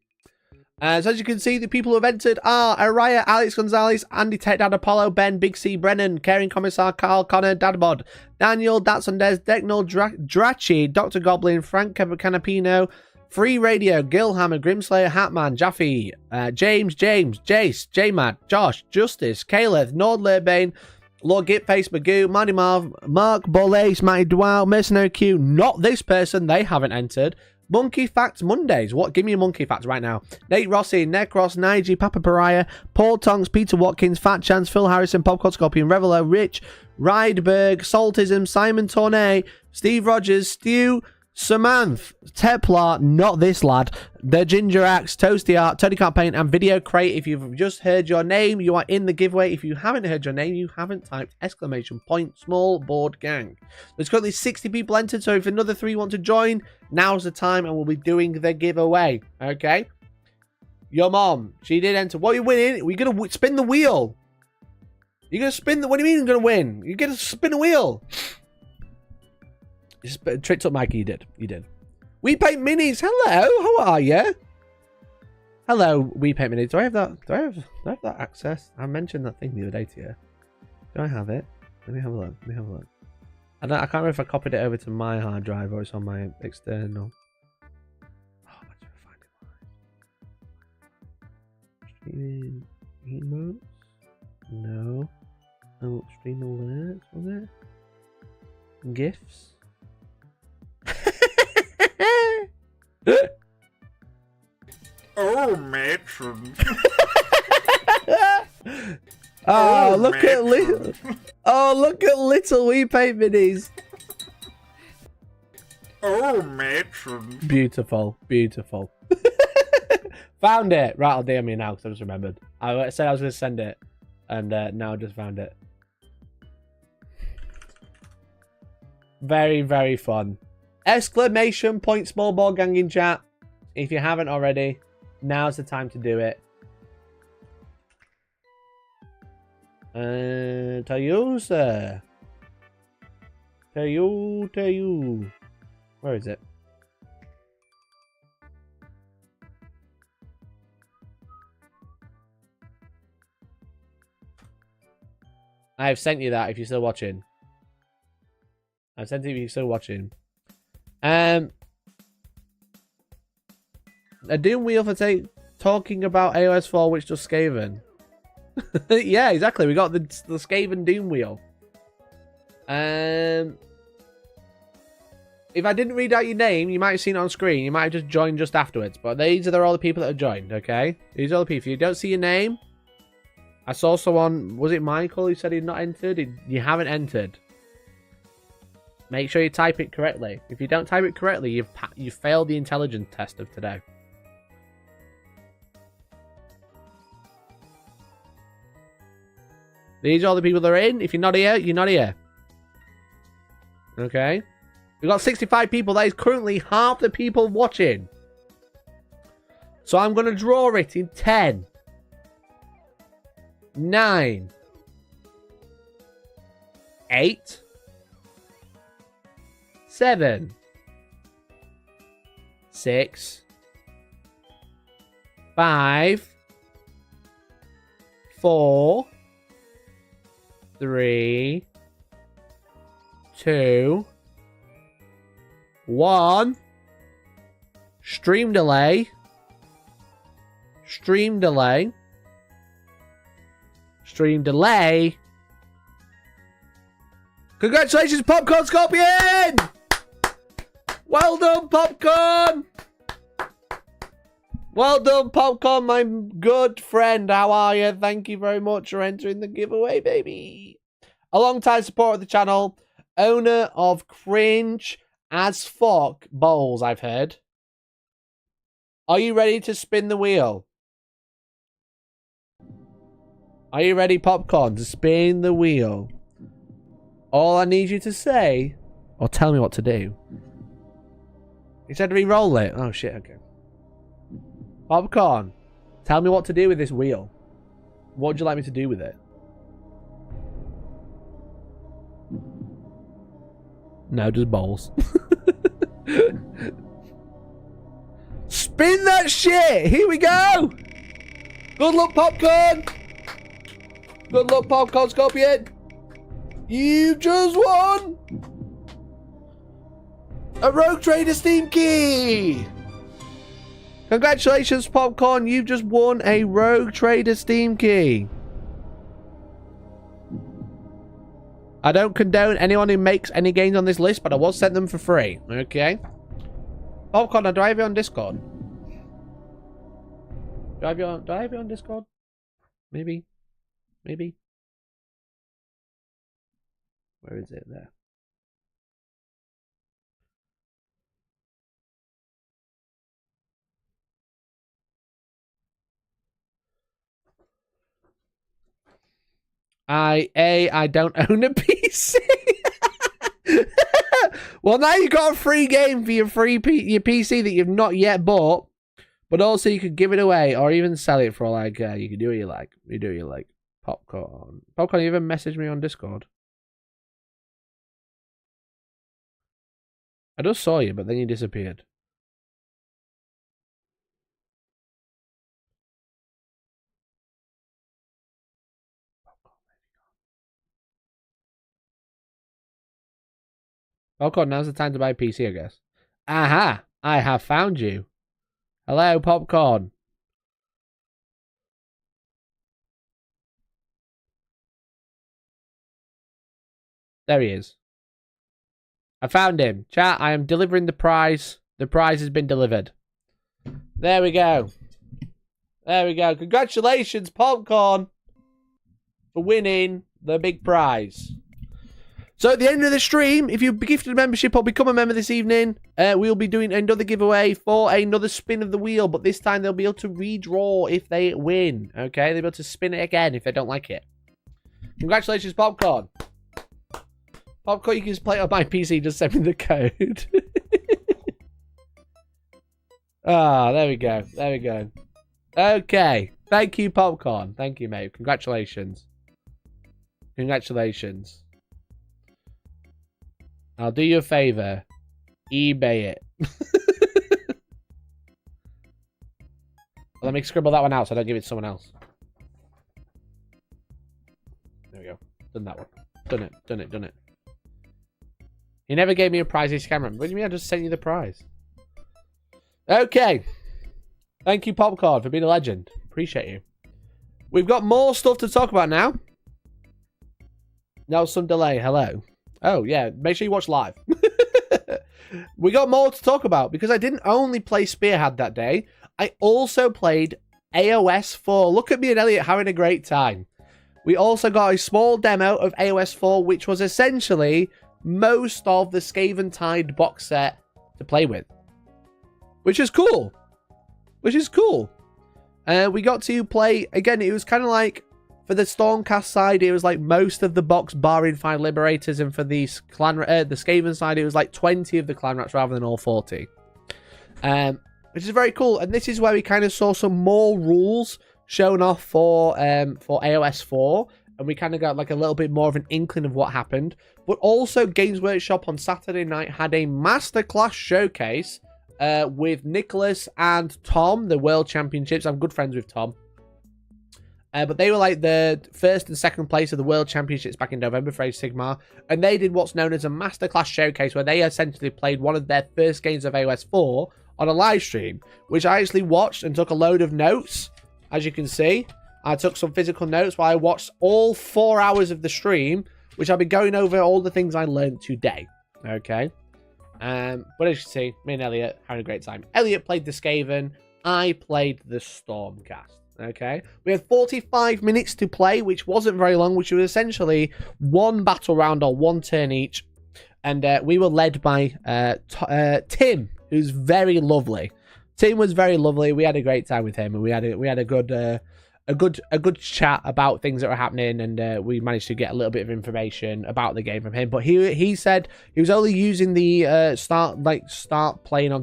So as you can see, the people who have entered are Araya, Alex Gonzalez, Andy Tech Dad Apollo, Ben, Big C, Brennan, Caring Commissar, Carl, Connor, Dadbod, Daniel, Datsundez, Decknell, Drachi, Dr. Goblin, Frank Canapino, Free Radio, Gilhammer, Grimslayer, Hatman, Jaffe, James, Jace, J-Mad, Josh, Justice, Caleb, Nordlerbane, Lord Gitface, Magoo, Marty Marv, Mark, Bollace, Matty Dwell, Mercenary Q, not this person, they haven't entered. Monkey Facts Mondays. What? Give me a Monkey Fact right now. Nate Rossi, Necros, Nige, Papa Pariah, Paul Tonks, Peter Watkins, Fat Chance, Phil Harrison, Popcorn Scorpion, Reveler, Rich, Rideberg, Saltism, Simon Tournay, Steve Rogers, Stu, Samanth, Teplar, not this lad, The Ginger Axe, Toasty Art, Tony Can't Paint, and Video Crate. If you've just heard your name, you are in the giveaway. If you haven't heard your name, you haven't typed exclamation point small board gang. There's currently 60 people entered, so if another 3 want to join, now's the time and we'll be doing the giveaway. Okay? Your mom, she did enter. What are you winning? We're going to spin the wheel. You're going to spin the... What do you mean you're going to win? You're going to spin a wheel. Tricked up Mikey, you did. You did. We Paint Minis, hello, how are you? Hello, We Paint Minis. Do I have that? Do I have that access? I mentioned that thing the other day to you. Do I have it? Let me have a look. I can't remember if I copied it over to my hard drive or it's on my external. Oh, where did I find it? Streaming emotes? No. Oh, stream alerts, was it? GIFs? Oh, matron. Oh, look at little We Paint Minis. Oh, matron. Beautiful. Found it. Right, I'll DM you now because I just remembered. I said I was going to send it, and now I just found it. Very, very fun. Exclamation point small ball gang in chat. If you haven't already, now's the time to do it. Tayusa. Tayu. Where is it? I've sent you that if you're still watching. I've sent it if you're still watching. A Doom Wheel for talking about AOS 4 which does Skaven. Yeah, exactly. We got the Skaven Doom Wheel. If I didn't read out your name, you might have seen it on screen. You might have just joined just afterwards. But these are all the people that have joined, okay? These are all the people. If you don't see your name, I saw someone, was it Michael, who said he'd not entered? You haven't entered. Make sure you type it correctly. If you don't type it correctly, you've failed the intelligence test of today. These are all the people that are in. If you're not here, you're not here. Okay? We've got 65 people. That is currently half the people watching. So I'm going to draw it in 10, 9, 8, 7, 6, 5, 4, 3, 2, 1. Stream delay. Congratulations, Popcorn Scorpion! Well done, Popcorn! Well done, Popcorn, my good friend. How are you? Thank you very much for entering the giveaway, baby. A long-time supporter of the channel. Owner of Cringe as Fuck Bowls, I've heard. Are you ready to spin the wheel? Are you ready, Popcorn, to spin the wheel? All I need you to say, or tell me what to do. You said re-roll it. Oh, shit, okay. Popcorn, tell me what to do with this wheel. What would you like me to do with it? No, just bowls. Spin that shit! Here we go! Good luck, Popcorn! Good luck, Popcorn Scorpion! You just won a Rogue Trader Steam key! Congratulations, Popcorn, you've just won a Rogue Trader Steam key. I don't condone anyone who makes any gains on this list, but I will send them for free. Okay. Popcorn, do I have you on Discord? Do I have you on Discord? Maybe. Where is it? There. I don't own a PC. Well, now you've got a free game for your your PC that you've not yet bought, but also you could give it away or even sell it for all I care. You can do what you like. You do what you like. Popcorn, you even message me on Discord. I just saw you, but then you disappeared. Popcorn, now's the time to buy a PC, I guess. Aha! I have found you. Hello, Popcorn. There he is. I found him. Chat, I am delivering the prize. The prize has been delivered. There we go. There we go. Congratulations, Popcorn, for winning the big prize. So at the end of the stream, if you've gifted a membership or become a member this evening, we'll be doing another giveaway for another spin of the wheel. But this time they'll be able to redraw if they win. Okay, they'll be able to spin it again if they don't like it. Congratulations, Popcorn. Popcorn, you can just play it on my PC. Just send me the code. Ah, there we go. There we go. Okay. Thank you, Popcorn. Thank you, mate. Congratulations. Congratulations. I'll do you a favor. eBay it. Let me scribble that one out so I don't give it to someone else. There we go. Done that one. Done it. Done it. Done it. He never gave me a prize this camera. What do you mean I just sent you the prize? Okay. Thank you, Popcorn, for being a legend. Appreciate you. We've got more stuff to talk about now. Now some delay. Hello. Oh, yeah. Make sure you watch live. We got more to talk about because I didn't only play Spearhead that day. I also played AOS 4. Look at me and Elliot having a great time. We also got a small demo of AOS 4, which was essentially most of the Skaven Tide box set to play with. Which is cool. Which is cool. We got to play, again, it was kind of like, for the Stormcast side, it was like most of the box barring 5 Liberators, and for the the Skaven side, it was like 20 of the Clan Rats rather than all 40. Which is very cool, and this is where we kind of saw some more rules shown off for AOS 4, and we kind of got like a little bit more of an inkling of what happened. But also, Games Workshop on Saturday night had a masterclass showcase with Nicholas and Tom, the World Championships. I'm good friends with Tom. But they were like the first and second place of the World Championships back in November for Age Sigmar. And they did what's known as a masterclass showcase where they essentially played one of their first games of AOS 4 on a live stream, which I actually watched and took a load of notes. As you can see, I took some physical notes while I watched all 4 hours of the stream, which I'll be going over all the things I learned today. Okay. But as you can see, me and Elliot having a great time. Elliot played the Skaven. I played the Stormcast. Okay, we had 45 minutes to play, which wasn't very long, which was essentially one battle round or one turn each. And we were led by Tim, who's very lovely. Tim was very lovely. We had a great time with him, and we had a good chat about things that were happening, and we managed to get a little bit of information about the game from him. But he said he was only using the start playing or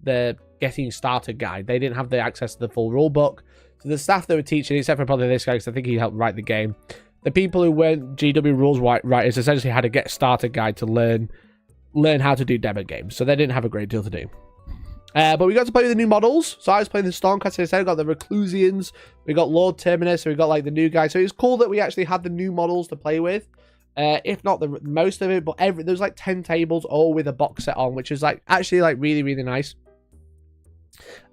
the getting started guide. They didn't have the access to the full rule book. So the staff that were teaching, except for probably this guy, because I think he helped write the game, the people who weren't GW rules writers essentially had a get started guide to learn how to do demo games. So they didn't have a great deal to do. But we got to play with the new models. So I was playing the Stormcast instead. We got the Reclusians, we got Lord Terminus, so we got like the new guy. So it's cool that we actually had the new models to play with. If not the most of it, but there's like 10 tables all with a box set on, which is like actually like really, really nice.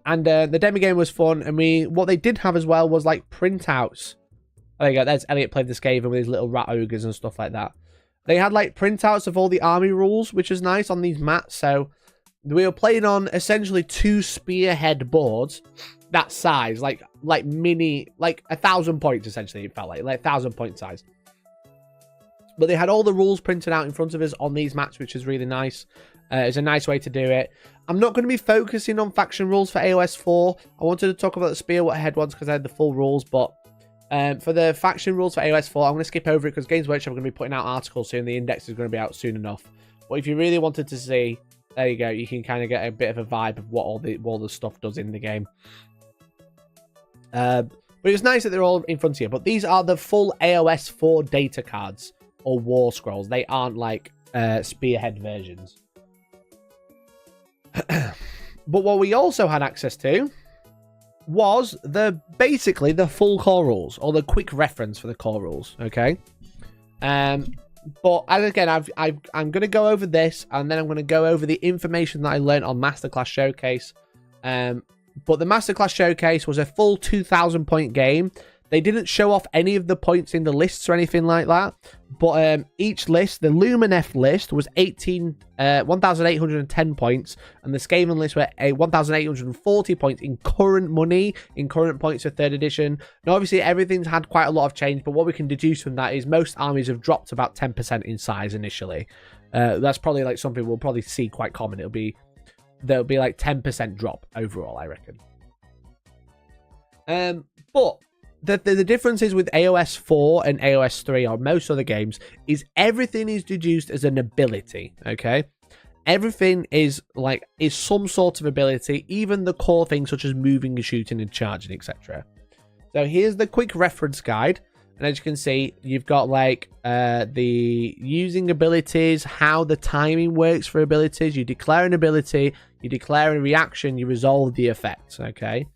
And the demo game was fun, and what they did have as well was like printouts. There you go, there's Elliot played the Skaven with his little rat ogres and stuff like that. They had like printouts of all the army rules, which was nice on these mats. So we were playing on essentially 2 spearhead boards that size, like mini, like 1,000 points essentially. It felt like 1,000 point size. But they had all the rules printed out in front of us on these mats, which is really nice. It's a nice way to do it. I'm not going to be focusing on faction rules for AOS 4. I wanted to talk about the Spearhead ones because I had the full rules, but for the faction rules for AOS 4, I'm going to skip over it because Games Workshop are going to be putting out articles soon. The index is going to be out soon enough. But if you really wanted to see, there you go. You can kind of get a bit of a vibe of what all the stuff does in the game. But it's nice that they're all in front of you. But these are the full AOS 4 data cards or war scrolls. They aren't like Spearhead versions. But what we also had access to was basically the full core rules, or the quick reference for the core rules. Okay. But as again, I'm going to go over this, and then I'm going to go over the information that I learned on Masterclass Showcase. But the Masterclass Showcase was a full 2,000 point game. They didn't show off any of the points in the lists or anything like that. But each list, the Luminef list was 1,810 points. And the Skaven list were 1,840 points in current money, in current points of 3rd edition. Now, obviously, everything's had quite a lot of change. But what we can deduce from that is most armies have dropped about 10% in size initially. That's probably like something we'll probably see quite common. There'll be like 10% drop overall, I reckon. But the differences with AOS 4 and AOS 3 or most other games is everything is deduced as an ability, okay? Everything is some sort of ability, even the core things such as moving and shooting and charging, etc. So here's the quick reference guide. And as you can see, you've got like the using abilities, how the timing works for abilities. You declare an ability, you declare a reaction, you resolve the effects, okay?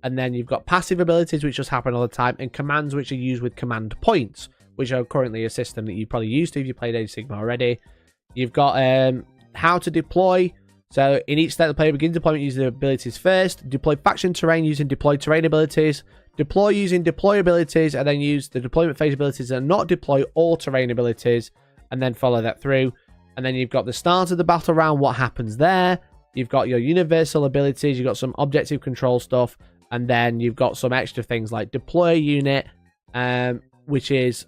And then you've got passive abilities, which just happen all the time, and commands, which are used with command points, which are currently a system that you probably used to if you played Age of Sigmar already. You've got how to deploy. So in each step, the player begins deployment using the abilities first. Deploy faction terrain using deploy terrain abilities. Deploy using deploy abilities, and then use the deployment phase abilities and not deploy all terrain abilities, and then follow that through. And then you've got the start of the battle round, what happens there. You've got your universal abilities, you've got some objective control stuff, and then you've got some extra things like deploy a unit, which is,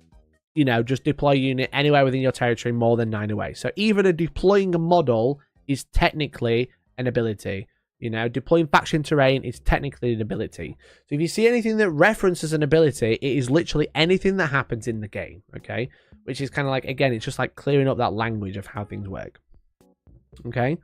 you know, just deploy a unit anywhere within your territory more than 9 away. So even deploying a model is technically an ability. You know, deploying faction terrain is technically an ability. So if you see anything that references an ability, it is literally anything that happens in the game, okay? Which is kind of like, again, it's just like clearing up that language of how things work. Okay?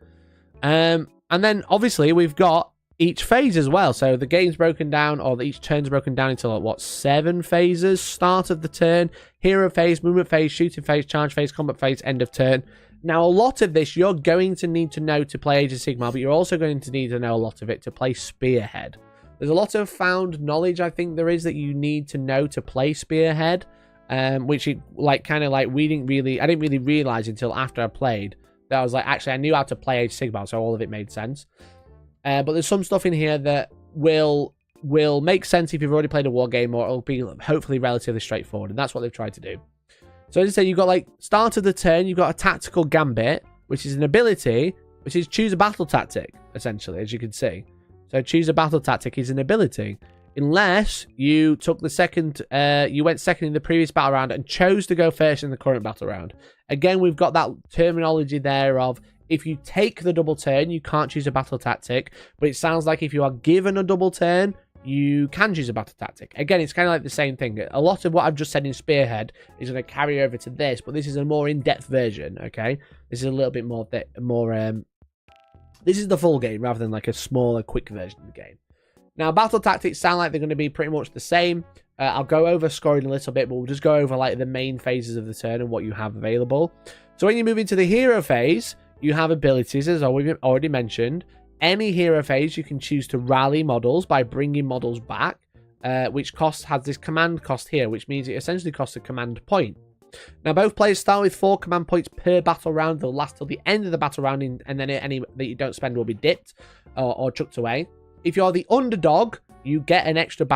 And then, obviously, we've got each phase as well. So the game's broken down, or each turn's broken down into, like, what, 7 phases? Start of the turn, hero phase, movement phase, shooting phase, charge phase, combat phase, end of turn. Now, a lot of this you're going to need to know to play Age of Sigmar, but you're also going to need to know a lot of it to play Spearhead. There's a lot of found knowledge, I think there is, that you need to know to play Spearhead, which, I didn't really realize until after I played that I was like, actually, I knew how to play Age of Sigmar, so all of it made sense. But there's some stuff in here that will make sense if you've already played a war game, or it'll be hopefully relatively straightforward, and that's what they've tried to do. So as I say, you've got like start of the turn, you've got a tactical gambit, which is an ability, which is choose a battle tactic, essentially, as you can see. So choose a battle tactic is an ability. Unless you took the second, you went second in the previous battle round and chose to go first in the current battle round. Again, we've got that terminology there of if you take the double turn, you can't choose a battle tactic. But it sounds like if you are given a double turn, you can choose a battle tactic. Again, it's kind of like the same thing. A lot of what I've just said in Spearhead is going to carry over to this, but this is a more in-depth version, okay? This is a little bit more this is the full game rather than like a smaller, quick version of the game. Now, battle tactics sound like they're going to be pretty much the same. I'll go over scoring a little bit, but we'll just go over like the main phases of the turn and what you have available. So when you move into the hero phase, you have abilities, as we've already mentioned. Any hero phase, you can choose to rally models by bringing models back, which has this command cost here, which means it essentially costs a command point. Now, both players start with 4 command points per battle round. They'll last till the end of the battle round, and then any that you don't spend will be dipped or chucked away. If you're the underdog, you get an extra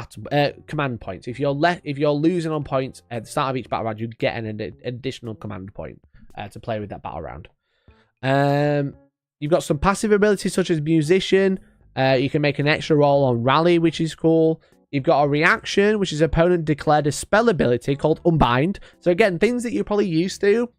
command point. If you're losing on points at the start of each battle round, you get an additional command point to play with that battle round. You've got some passive abilities such as Musician. You can make an extra roll on Rally, which is cool. You've got a reaction, which is opponent declared a spell ability called Unbind. So again, things that you're probably used to.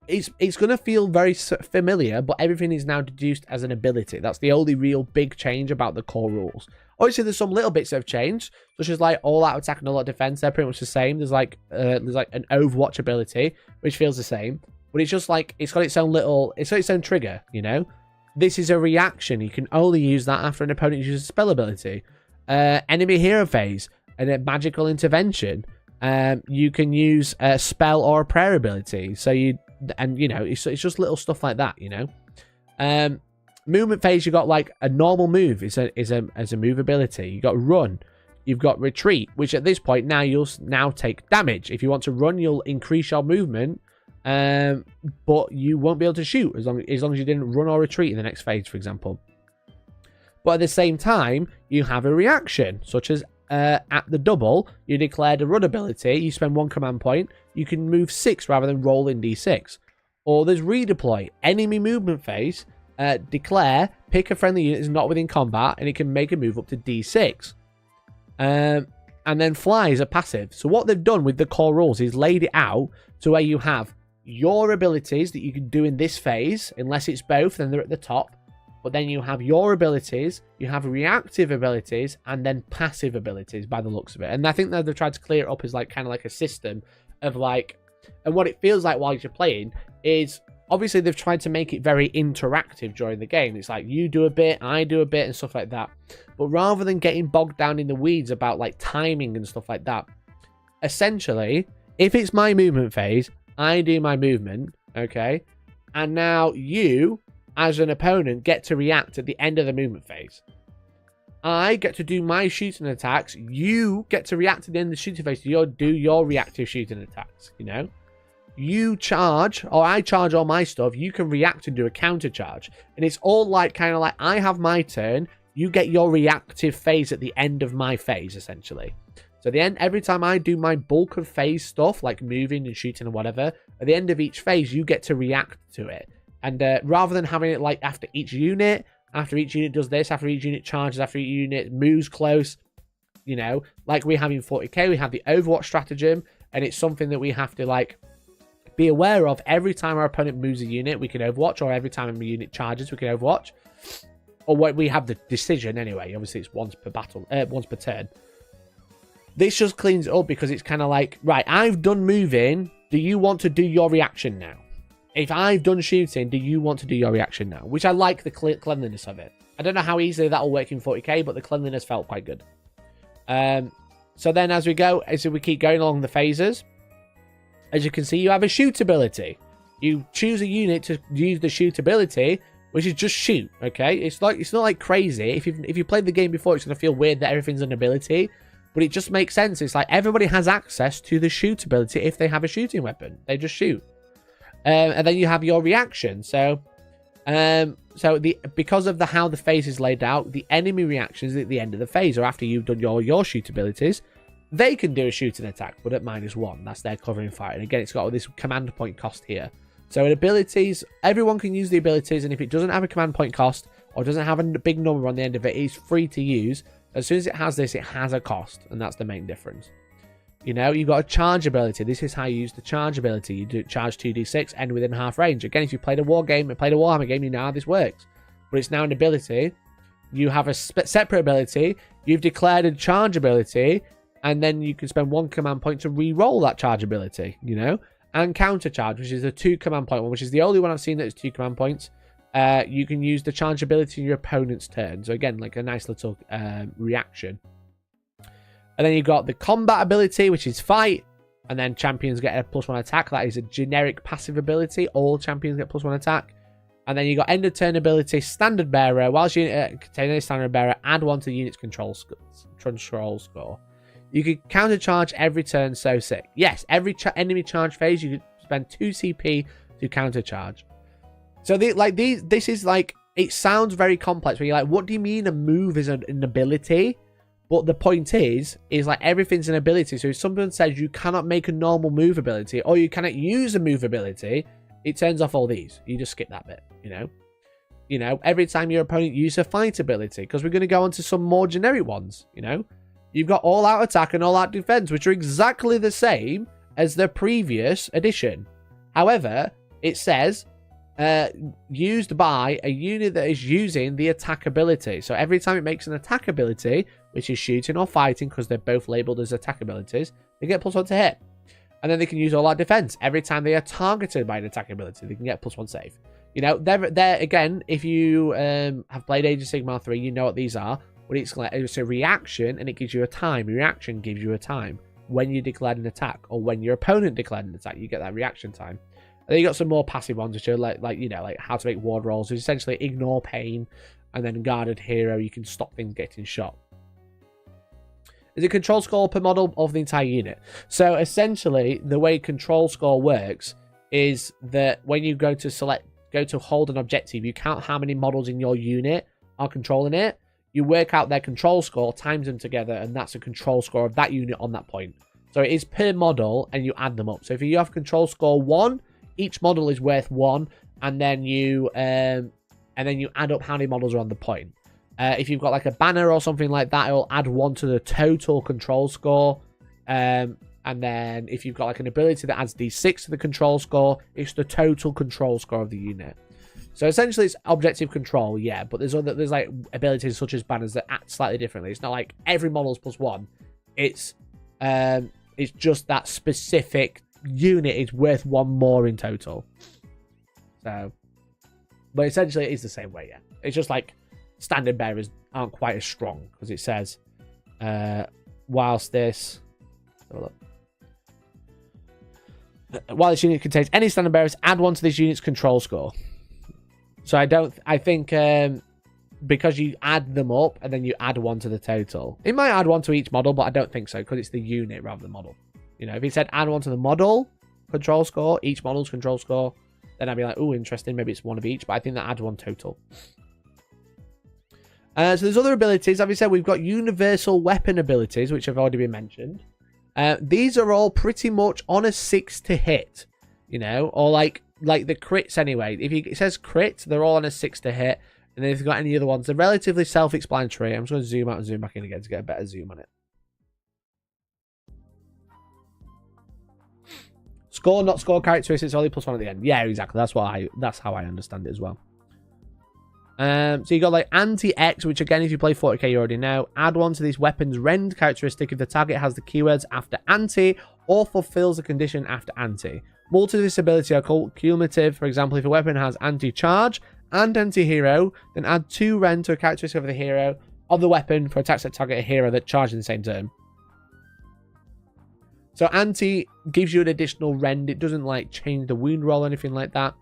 It's going to feel very familiar, but everything is now deduced as an ability. That's the only real big change about the core rules. Obviously, there's some little bits that have changed, such as like all-out attack and all-out defense. They're pretty much the same. There's like an Overwatch ability, which feels the same, but it's just like it's got its own trigger. You know, this is a reaction. You can only use that after an opponent uses a spell ability. Enemy hero phase and a magical intervention. You can use a spell or a prayer ability. So it's just little stuff like that, you know. movement phase, you got like a normal move is a move ability. You got run. You've got retreat, which at this point now you'll now take damage. If you want to run, you'll increase your movement, but you won't be able to shoot as long as you didn't run or retreat in the next phase, for example. But at the same time, you have a reaction, such as at the double, you declared a run ability. You spend 1 command point. You can move 6 rather than roll in d6. Or there's redeploy. Enemy movement phase. Declare, pick a friendly unit that's not within combat, and it can make a move up to d6. And then fly is a passive. So what they've done with the core rules is laid it out to where you have your abilities that you can do in this phase. Unless it's both, then they're at the top. But then you have your abilities, you have reactive abilities, and then passive abilities by the looks of it. And I think that they've tried to clear it up as like kind of like a system of like, and what it feels like while you're playing is obviously they've tried to make it very interactive during the game. It's like you do a bit, I do a bit, and stuff like that. But rather than getting bogged down in the weeds about like timing and stuff like that, essentially, if it's my movement phase, I do my movement, okay? And now you, as an opponent, get to react at the end of the movement phase. I get to do my shooting attacks. You get to react at the end of the shooting phase. So you do your reactive shooting attacks, you know? You charge, or I charge all my stuff. You can react and do a counter charge. And it's all like, kind of like, I have my turn. You get your reactive phase at the end of my phase, essentially. So at the end, every time I do my bulk of phase stuff, like moving and shooting and whatever, at the end of each phase, you get to react to it. And rather than having it like after each unit does this, after each unit charges, after each unit moves close, you know, like we have in 40k, we have the Overwatch stratagem, and it's something that we have to like be aware of. Every time our opponent moves a unit, we can Overwatch, or every time a unit charges, we can Overwatch. Or what we have the decision anyway. Obviously, it's once per battle, once per turn. This just cleans it up because it's kind of like, right, I've done moving. Do you want to do your reaction now? If I've done shooting, do you want to do your reaction now? Which I like the cleanliness of it. I don't know how easily that'll work in 40k, but the cleanliness felt quite good. So then as we keep going along the phases, as you can see, you have a shoot ability. You choose a unit to use the shoot ability, which is just shoot, okay? It's not like crazy. If you played the game before, it's going to feel weird that everything's an ability, but it just makes sense. It's like everybody has access to the shoot ability if they have a shooting weapon. They just shoot. And then you have your reaction. So because of how the phase is laid out, the enemy reactions at the end of the phase, or after you've done your shoot abilities, they can do a shooting attack, but at -1. That's their covering fire. And again, it's got this command point cost here. So in abilities, everyone can use the abilities, and if it doesn't have a command point cost, or doesn't have a big number on the end of it, it's free to use. As soon as it has this, it has a cost, and that's the main difference. You know, you've got a charge ability. This is how you use the charge ability. You do charge 2d6, end within half range. Again, if you played a war game and played a Warhammer game, you know how this works. But it's now an ability. You have a separate ability. You've declared a charge ability, and then you can spend 1 command point to re-roll that charge ability, you know? And counter charge, which is a 2 command point one, which is the only one I've seen that is 2 command points. You can use the charge ability in your opponent's turn. So again, like a nice little reaction. And then you've got the combat ability, which is fight. And then champions get a +1 attack. That is a generic passive ability. All champions get +1 attack. And then you got end of turn ability, standard bearer. Whilst you contain a standard bearer, add 1 to the unit's control score. You can counter charge every turn, so sick. Yes, every enemy charge phase, you can spend 2 CP to counter charge. So this is like, it sounds very complex. Where you're like, what do you mean a move is an ability? But the point is like everything's an ability. So if someone says you cannot make a normal move ability, or you cannot use a move ability, it turns off all these. You just skip that bit, you know? You know, every time your opponent uses a fight ability, because we're going to go on to some more generic ones, you know? You've got all-out attack and all-out defense, which are exactly the same as the previous edition. However, it says used by a unit that is using the attack ability. So every time it makes an attack ability, which is shooting or fighting, because they're both labeled as attack abilities, they get +1 to hit. And then they can use all-out defense. Every time they are targeted by an attack ability, they can get +1 save. You know, they're again, if you have played Age of Sigmar 3, you know what these are. But it's a reaction, and it gives you a time. Reaction gives you a time when you declared an attack, or when your opponent declared an attack. You get that reaction time. And then you got some more passive ones, which are like you know, like how to make ward rolls, which essentially ignore pain, and then guarded hero, you can stop things getting shot. Is it control score per model of the entire unit? So essentially, the way control score works is that when you go to hold an objective, you count how many models in your unit are controlling it. You work out their control score, times them together, and that's a control score of that unit on that point. So it is per model, and you add them up. So if you have control score 1, each model is worth 1, and then you add up how many models are on the point. If you've got like a banner or something like that, it'll add 1 to the total control score. And then if you've got like an ability that adds d6 to the control score, it's the total control score of the unit. So essentially it's objective control, yeah, but there's like abilities such as banners that act slightly differently. It's not like every model's +1. It's just that specific unit is worth 1 more in total. So, but essentially it is the same way, yeah. It's just like standard bearers aren't quite as strong because it says whilst this unit contains any standard bearers, add 1 to this unit's control score. So I think because you add them up and then you add 1 to the total. It might add 1 to each model, but I don't think so because it's the unit rather than model. You know, if he said add 1 to the model control score, each model's control score, then I'd be like, oh, interesting, maybe it's 1 of each, but I think that adds 1 total. So there's other abilities. As I said, we've got universal weapon abilities, which have already been mentioned. These are all pretty much on a 6 to hit, you know, or like the crits anyway. If it says crit, they're all on a 6 to hit. And then if you've got any other ones, they're relatively self-explanatory. I'm just going to zoom out and zoom back in again to get a better zoom on it. Score, not score characteristics, only +1 at the end. Yeah, exactly. That's how I understand it as well. So you got like anti-X, which again, if you play 40k, you already know. Add 1 to this weapon's rend characteristic if the target has the keywords after anti or fulfills the condition after anti. Multi this ability are called cumulative. For example, if a weapon has anti-charge and anti-hero, then add 2 rend to a characteristic of the hero of the weapon for attacks that target a hero that charge in the same turn. So anti gives you an additional rend. It doesn't like change the wound roll or anything like that.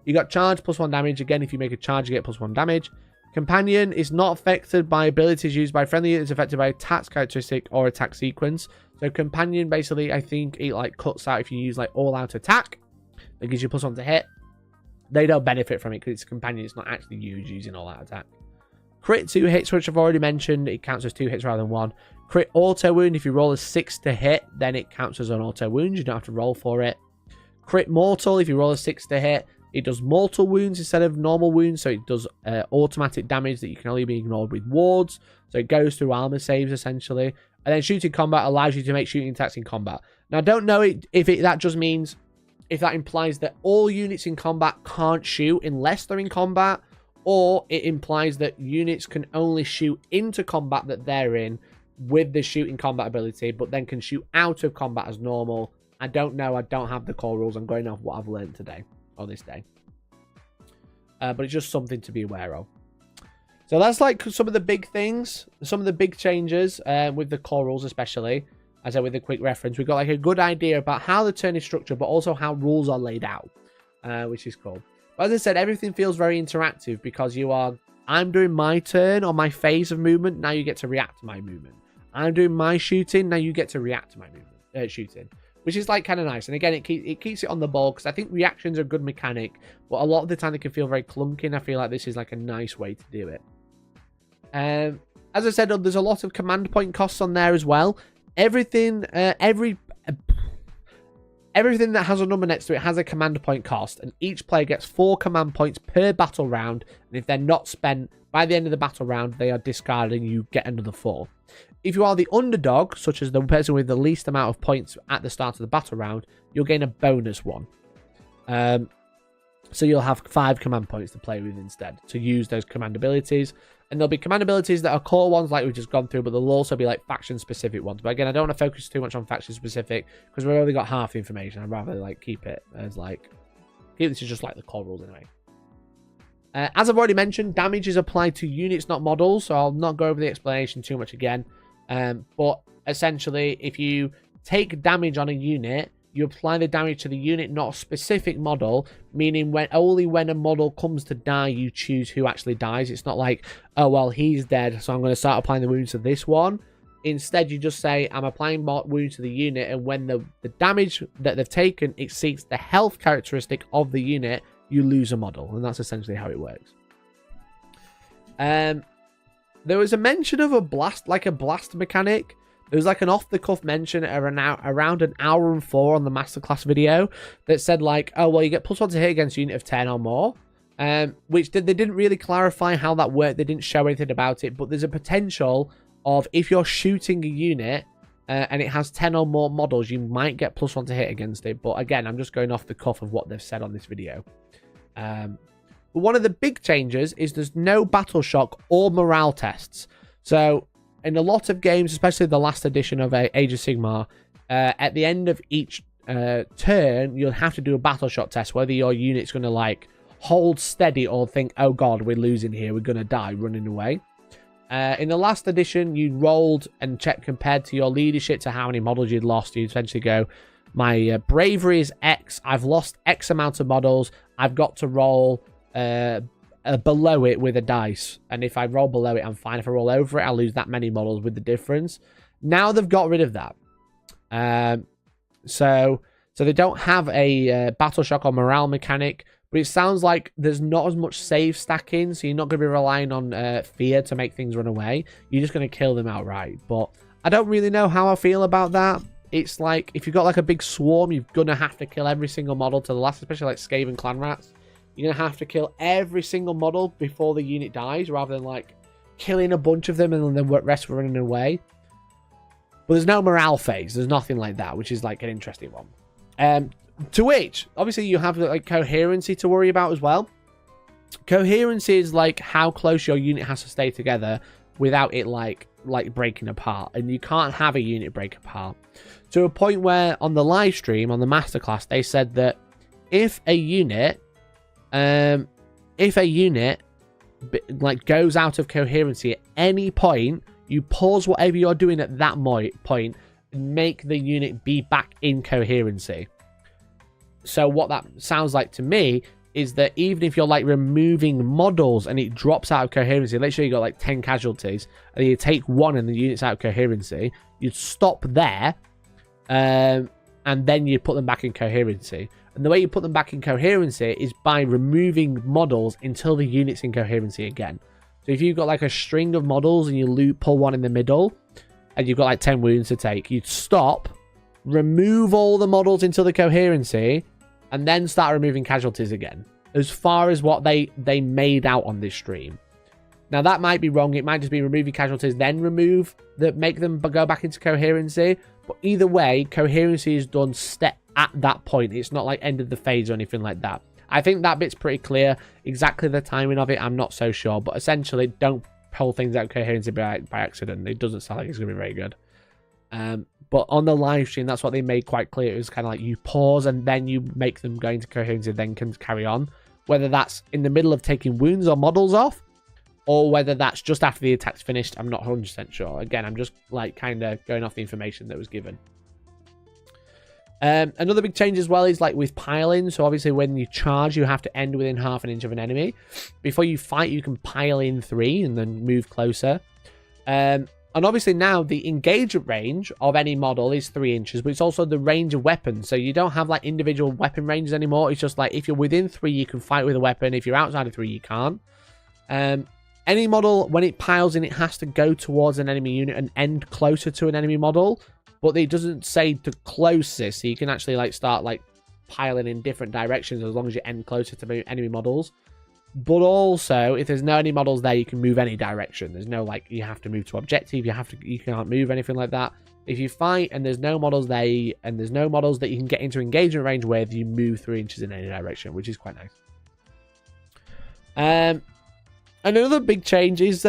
You got charge +1 damage. Again, if you make a charge, you get +1 damage. Companion is not affected by abilities used by friendly units affected by attack characteristic or attack sequence. So companion basically, I think it like cuts out if you use like all out attack. It gives you +1 to hit. They don't benefit from it because it's a companion. It's not actually using all out attack. Crit 2 hits, which I've already mentioned. It counts as 2 hits rather than 1. Crit auto wound. If you roll a 6 to hit, then it counts as an auto wound. You don't have to roll for it. Crit mortal. If you roll a 6 to hit, it does mortal wounds instead of normal wounds, so it does automatic damage that you can only be ignored with wards. So it goes through armor saves, essentially. And then shooting combat allows you to make shooting attacks in combat. Now, I don't know if that just means, if that implies that all units in combat can't shoot unless they're in combat, or it implies that units can only shoot into combat that they're in with the shooting combat ability, but then can shoot out of combat as normal. I don't know. I don't have the core rules. I'm going off what I've learned today. On this day, but it's just something to be aware of. So that's like some of the big things, some of the big changes with the core rules, especially as I said with a quick reference. We've got like a good idea about how the turn is structured, but also how rules are laid out, which is cool. But as I said, everything feels very interactive because I'm doing my turn or my phase of movement. Now you get to react to my movement. I'm doing my shooting. Now you get to react to my movement, shooting. Which is like kind of nice. And again, it keeps it on the ball because I think reactions are a good mechanic. But a lot of the time they can feel very clunky. And I feel like this is like a nice way to do it. As I said, there's a lot of command point costs on there as well. Everything that has a number next to it has a command point cost. And each player gets 4 command points per battle round. And if they're not spent by the end of the battle round, they are discarded and you get another 4. If you are the underdog, such as the person with the least amount of points at the start of the battle round, you'll gain a bonus 1. So you'll have 5 command points to play with instead to use those command abilities. And there'll be command abilities that are core ones like we've just gone through, but there'll also be like faction-specific ones. But again, I don't want to focus too much on faction-specific because we've only got half the information. I'd rather like keep this as just like the core rules anyway. As I've already mentioned, damage is applied to units, not models, so I'll not go over the explanation too much again. But essentially, if you take damage on a unit, you apply the damage to the unit, not a specific model, meaning only when a model comes to die, you choose who actually dies. It's not like, oh, well, he's dead, so I'm going to start applying the wounds to this one. Instead, you just say, I'm applying wounds to the unit, and when the damage that they've taken exceeds the health characteristic of the unit, you lose a model, and that's essentially how it works. There was a mention of a blast mechanic. There was like an off-the-cuff mention around an hour and 4 on the masterclass video that said like, oh, well, you get +1 to hit against a unit of 10 or more. Which they didn't really clarify how that worked. They didn't show anything about it, but there's a potential of if you're shooting a unit and it has 10 or more models, you might get +1 to hit against it. But again, I'm just going off the cuff of what they've said on this video. But one of the big changes is there's no battle shock or morale tests. So in a lot of games, especially the last edition of Age of Sigmar, at the end of each turn, you'll have to do a battle shock test, whether your unit's going to like hold steady or think, oh god, we're losing here, we're going to die running away. In the last edition, you rolled and checked compared to your leadership to how many models you'd lost. You essentially go, my bravery is X, I've lost X amount of models, I've got to roll below it with a dice. And if I roll below it, I'm fine. If I roll over it, I'll lose that many models with the difference. Now they've got rid of that. So they don't have a battle shock or morale mechanic. But it sounds like there's not as much save stacking, so you're not going to be relying on fear to make things run away. You're just going to kill them outright. But I don't really know how I feel about that. It's like, if you've got like a big swarm, you're going to have to kill every single model to the last, especially like Skaven clan rats. You're going to have to kill every single model before the unit dies, rather than like killing a bunch of them and then the rest running away. But there's no morale phase. There's nothing like that, which is like an interesting one. To which, obviously, you have like coherency to worry about as well. Coherency is like how close your unit has to stay together without it like breaking apart, and you can't have a unit break apart. To a point where on the live stream, on the masterclass, they said that if a unit like goes out of coherency at any point, you pause whatever you're doing at that point and make the unit be back in coherency. So what that sounds like to me is that even if you're like removing models and it drops out of coherency, let's say you got like 10 casualties and you take one and the unit's out of coherency, you'd stop there and then you put them back in coherency. And the way you put them back in coherency is by removing models until the unit's in coherency again. So if you've got like a string of models and you pull one in the middle and you've got like 10 wounds to take, you'd stop, remove all the models into the coherency, and then start removing casualties again, as far as what they made out on this stream. Now, that might be wrong. It might just be removing casualties, then make them go back into coherency. But either way, coherency is done at that point. It's not like end of the phase or anything like that. I think that bit's pretty clear. Exactly the timing of it, I'm not so sure. But essentially, don't pull things out of coherency by accident. It doesn't sound like it's going to be very good. But on the live stream, that's what they made quite clear. It was kind of like you pause and then you make them go into coherency, then can carry on. Whether that's in the middle of taking wounds or models off, or whether that's just after the attack's finished, I'm not 100% sure. Again, I'm just like kind of going off the information that was given. Another big change as well is like with piling. So obviously when you charge, you have to end within half an inch of an enemy. Before you fight, you can pile in 3 and then move closer. And obviously now the engagement range of any model is 3 inches, but it's also the range of weapons. So you don't have like individual weapon ranges anymore. It's just like if you're within 3, you can fight with a weapon. If you're outside of 3, you can't. Any model, when it piles in, it has to go towards an enemy unit and end closer to an enemy model. But it doesn't say the closest, so you can actually like start like piling in different directions as long as you end closer to enemy models. But also, if there's no any models there, you can move any direction. There's no like you have to move to objective. You can't move anything like that. If you fight and there's no models there, and there's no models that you can get into engagement range with, you move 3 inches in any direction, which is quite nice. Another big change is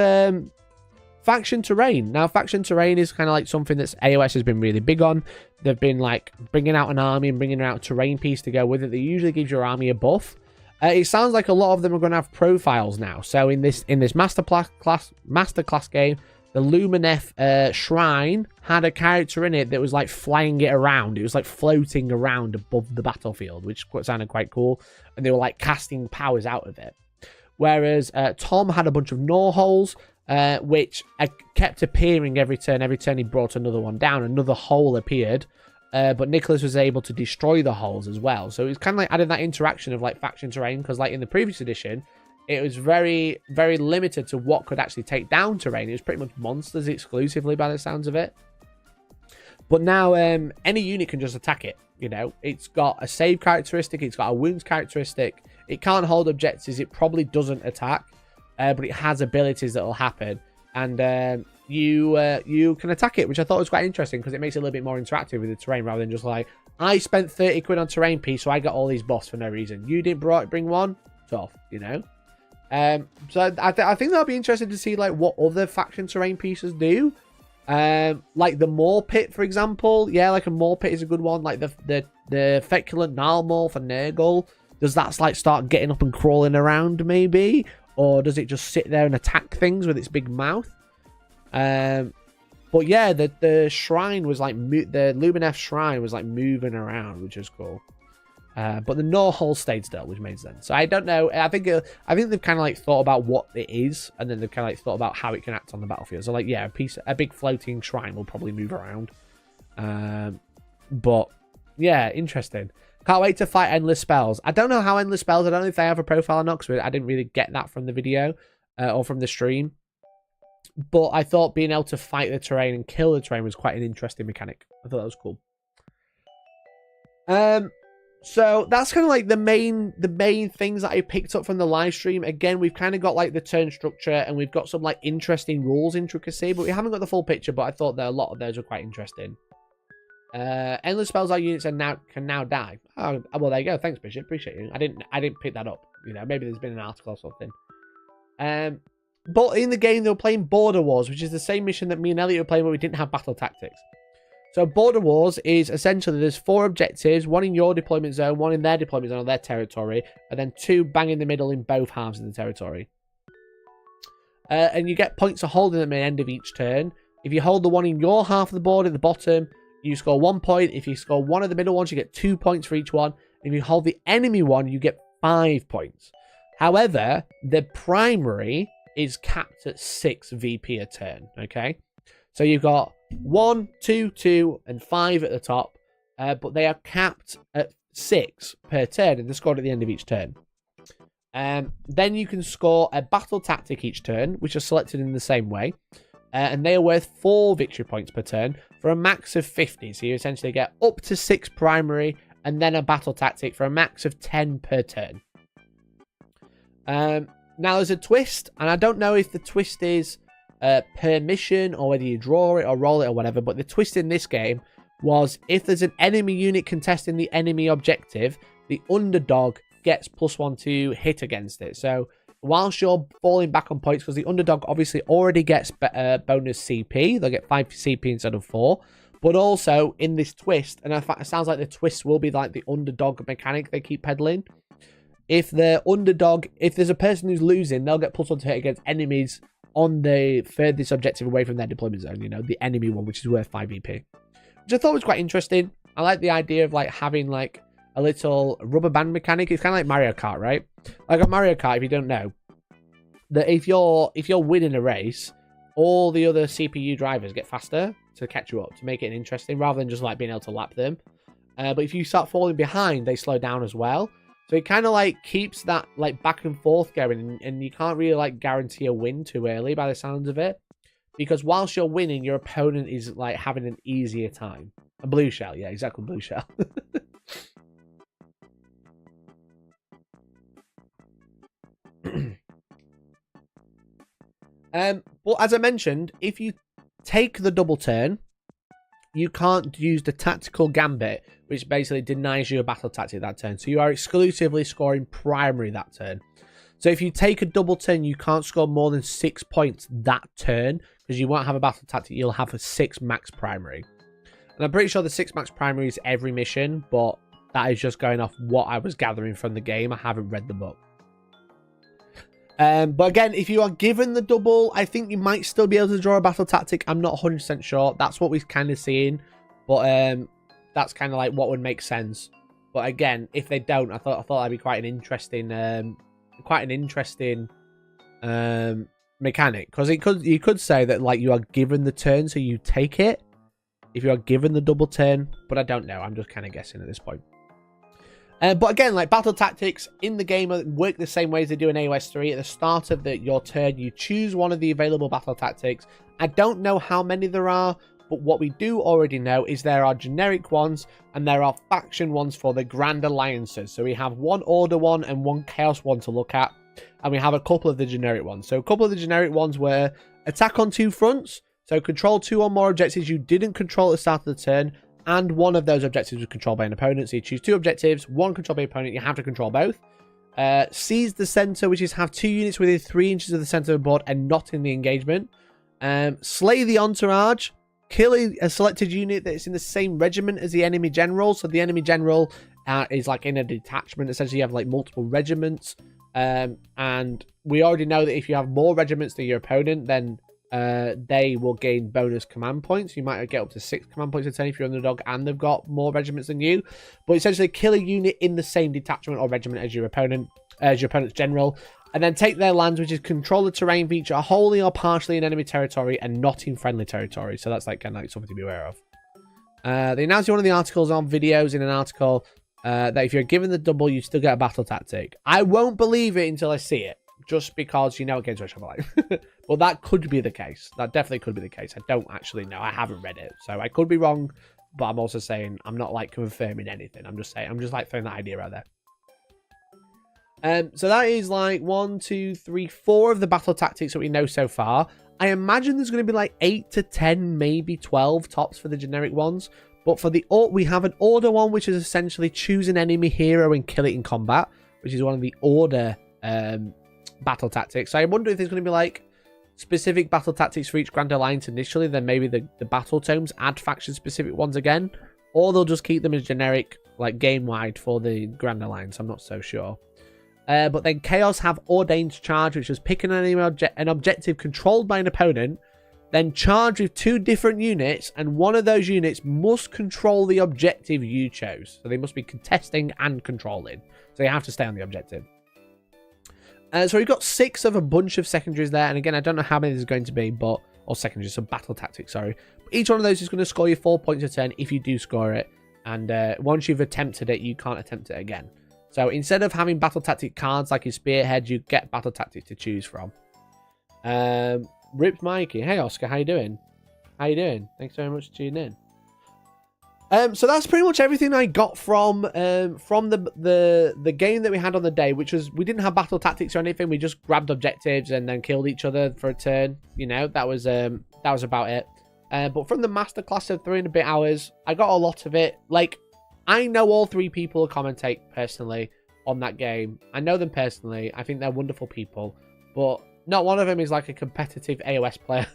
faction terrain. Now, faction terrain is kind of like something that's AOS has been really big on. They've been like bringing out an army and bringing out a terrain piece to go with it that usually gives your army a buff. It sounds like a lot of them are going to have profiles now. So in this masterclass game, the Luminef shrine had a character in it that was like flying it around. It was like floating around above the battlefield, which sounded quite cool. And they were like casting powers out of it. Whereas Tom had a bunch of gnaw holes, which kept appearing every turn. Every turn he brought another one down. Another hole appeared. But Nicholas was able to destroy the holes as well. So it was kind of like adding that interaction of like faction terrain. Because like in the previous edition, it was very, very limited to what could actually take down terrain. It was pretty much monsters exclusively by the sounds of it. But now any unit can just attack it. You know, it's got a save characteristic. It's got a wounds characteristic. It can't hold objectives. It probably doesn't attack. But it has abilities that will happen. And you can attack it, which I thought was quite interesting because it makes it a little bit more interactive with the terrain rather than just like, I spent 30 quid on terrain piece, so I got all these buffs for no reason. You didn't bring one? Tough, you know? So I think that'll be interesting to see like what other faction terrain pieces do. Like the Maw Pit, for example. Yeah, like a Maw Pit is a good one. Like the Feculent Gnarlmaw for Nurgle. Does that like start getting up and crawling around maybe? Or does it just sit there and attack things with its big mouth? But yeah, the shrine was like the Luminef shrine was like moving around, which is cool. But the gnaw hole stayed still, which made sense. So I don't know. I think they've kind of like thought about what it is, and then they've kind of like thought about how it can act on the battlefield. So like, yeah, a big floating shrine will probably move around. But yeah, interesting. Can't wait to fight endless spells. I don't know how endless spells. I don't know if they have a profile or not, because I didn't really get that from the video or from the stream. But I thought being able to fight the terrain and kill the terrain was quite an interesting mechanic. I thought that was cool. So that's kind of like the main things that I picked up from the live stream. Again, we've kind of got like the turn structure and we've got some like interesting rules intricacy, but we haven't got the full picture. But I thought that a lot of those were quite interesting. Endless spells our units can now die. Oh, well, there you go. Thanks, Bishop. Appreciate you. I didn't pick that up. You know, maybe there's been an article or something. But in the game, they were playing Border Wars, which is the same mission that me and Elliot were playing, but we didn't have battle tactics. So Border Wars is essentially there's 4 objectives, 1 in your deployment zone, 1 in their deployment zone or their territory, and then 2 bang in the middle in both halves of the territory. And you get points for holding them at the end of each turn. If you hold the one in your half of the board at the bottom, you score 1 point. If you score one of the middle ones, you get 2 points for each one. If you hold the enemy one, you get 5 points. However, the primary is capped at 6 VP a turn, okay? So you've got 1, 2, 2, and 5 at the top, but they are capped at 6 per turn, and they're scored at the end of each turn. Then you can score a battle tactic each turn, which are selected in the same way, and they are worth 4 victory points per turn for a max of 50. So you essentially get up to 6 primary, and then a battle tactic for a max of 10 per turn. Now there's a twist, and I don't know if the twist is per mission or whether you draw it or roll it or whatever, but the twist in this game was if there's an enemy unit contesting the enemy objective, the underdog gets +1 to hit against it. So whilst you're falling back on points, because the underdog obviously already gets bonus CP, they'll get 5 CP instead of 4, but also in this twist, and in fact it sounds like the twist will be like the underdog mechanic they keep peddling. If the underdog, if there's a person who's losing, they'll get +1 to hit against enemies on the furthest objective away from their deployment zone, you know, the enemy one, which is worth 5 VP. Which I thought was quite interesting. I like the idea of like having like a little rubber band mechanic. It's kind of like Mario Kart, right? Like a Mario Kart, if you don't know, that if you're winning a race, all the other CPU drivers get faster to catch you up, to make it interesting, rather than just like being able to lap them. But if you start falling behind, they slow down as well. So it kind of like keeps that like back and forth going, and you can't really like guarantee a win too early by the sounds of it, because whilst you're winning, your opponent is like having an easier time. A blue shell, yeah, exactly, blue shell. Well, as I mentioned, if you take the double turn, you can't use the tactical gambit, which basically denies you a battle tactic that turn. So you are exclusively scoring primary that turn. So if you take a double turn, you can't score more than 6 points that turn, because you won't have a battle tactic. You'll have a 6 max primary. And I'm pretty sure the 6 max primary is every mission, but that is just going off what I was gathering from the game. I haven't read the book. But again, if you are given the double, I think you might still be able to draw a battle tactic. I'm not 100% sure. That's what we're kind of seeing. But that's kind of like what would make sense. But again, if they don't, I thought that'd be quite an interesting mechanic, because you could say that like you are given the turn, so you take it if you are given the double turn. But I don't know. I'm just kind of guessing at this point. But again, like battle tactics in the game work the same way as they do in AOS 3. At the start of your turn, you choose one of the available battle tactics. I don't know how many there are, but what we do already know is there are generic ones and there are faction ones for the Grand Alliances. So we have one Order one and one Chaos one to look at, and we have a couple of the generic ones. So a couple of the generic ones were attack on 2 fronts, so control 2 or more objectives you didn't control at the start of the turn, and one of those objectives was controlled by an opponent. So you choose 2 objectives, one controlled by an opponent, you have to control both. Seize the center, which is have 2 units within 3 inches of the center of the board and not in the engagement. Slay the entourage, kill a selected unit that's in the same regiment as the enemy general. So the enemy general is like in a detachment. Essentially, you have like multiple regiments. And we already know that if you have more regiments than your opponent, then they will gain bonus command points. You might get up to 6 command points a turn if you're underdog and they've got more regiments than you. But essentially, kill a unit in the same detachment or regiment as your opponent's general, and then take their lands, which is control the terrain feature wholly or partially in enemy territory and not in friendly territory. So that's like kind of like something to be aware of. They announced in one of the articles on videos in an article that if you're given the double, you still get a battle tactic. I won't believe it until I see it, just because you know it games Rush of Life. Well, that could be the case. That definitely could be the case. I don't actually know. I haven't read it, so I could be wrong. But I'm also saying I'm not like confirming anything. I'm just saying, I'm just like throwing that idea out there. So that is like 1, 2, 3, 4 of the battle tactics that we know so far. I imagine there's going to be like 8 to 10, maybe 12 tops for the generic ones. But for the we have an Order one, which is essentially choose an enemy hero and kill it in combat, which is one of the Order battle tactics. So I wonder if there's going to be like specific battle tactics for each Grand Alliance initially, then maybe the battle tomes add faction specific ones again, or they'll just keep them as generic like game wide for the Grand Alliance. I'm not so sure. But then Chaos have Ordained Charge, which was pick an objective controlled by an opponent, then charge with 2 different units, and one of those units must control the objective you chose. So they must be contesting and controlling. So you have to stay on the objective. So we've got 6 of a bunch of secondaries there, and again, I don't know how many there's going to be, but or secondaries, so battle tactics, sorry. But each one of those is going to score you 4 points a turn if you do score it, and once you've attempted it, you can't attempt it again. So instead of having battle tactic cards like your Spearhead, you get battle tactics to choose from. Ripped Mikey, hey Oscar, how you doing? How you doing? Thanks very much for tuning in. So that's pretty much everything I got from the game that we had on the day, which was, we didn't have battle tactics or anything. We just grabbed objectives and then killed each other for a turn. You know, that was about it. But from the masterclass of 3 and a bit hours, I got a lot of it. Like, I know all 3 people who commentate personally on that game. I know them personally. I think they're wonderful people, but not one of them is like a competitive AOS player.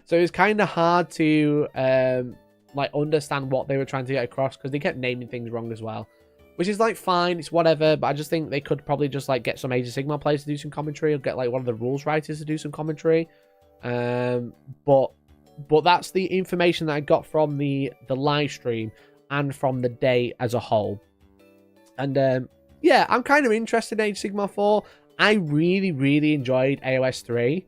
So it's kind of hard to like understand what they were trying to get across, because they kept naming things wrong as well, which is like fine, it's whatever. But I just think they could probably just like get some Age of Sigmar players to do some commentary, or get like one of the rules writers to do some commentary. But that's the information that I got from the live stream and from the day as a whole. And yeah, I'm kind of interested in Age of Sigmar 4. I really enjoyed AOS 3.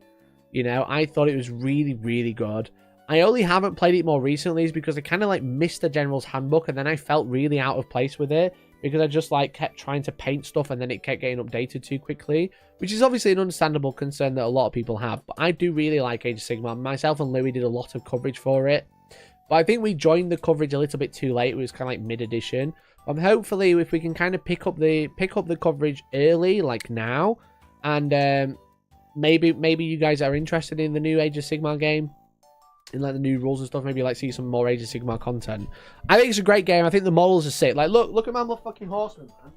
You know, I thought it was really good. I only haven't played it more recently is because I kind of like missed the General's Handbook, and then I felt really out of place with it because I just like kept trying to paint stuff and then it kept getting updated too quickly, which is obviously an understandable concern that a lot of people have. But I do really like Age of Sigmar. Myself and Louis did a lot of coverage for it, but I think we joined the coverage a little bit too late. It was kind of like mid-edition. Hopefully, if we can kind of pick up the coverage early, like now, and maybe you guys are interested in the new Age of Sigmar game, in like the new rules and stuff, maybe like see some more Age of Sigmar content. I think it's a great game. I think the models are sick. Like, look at my motherfucking horseman, man.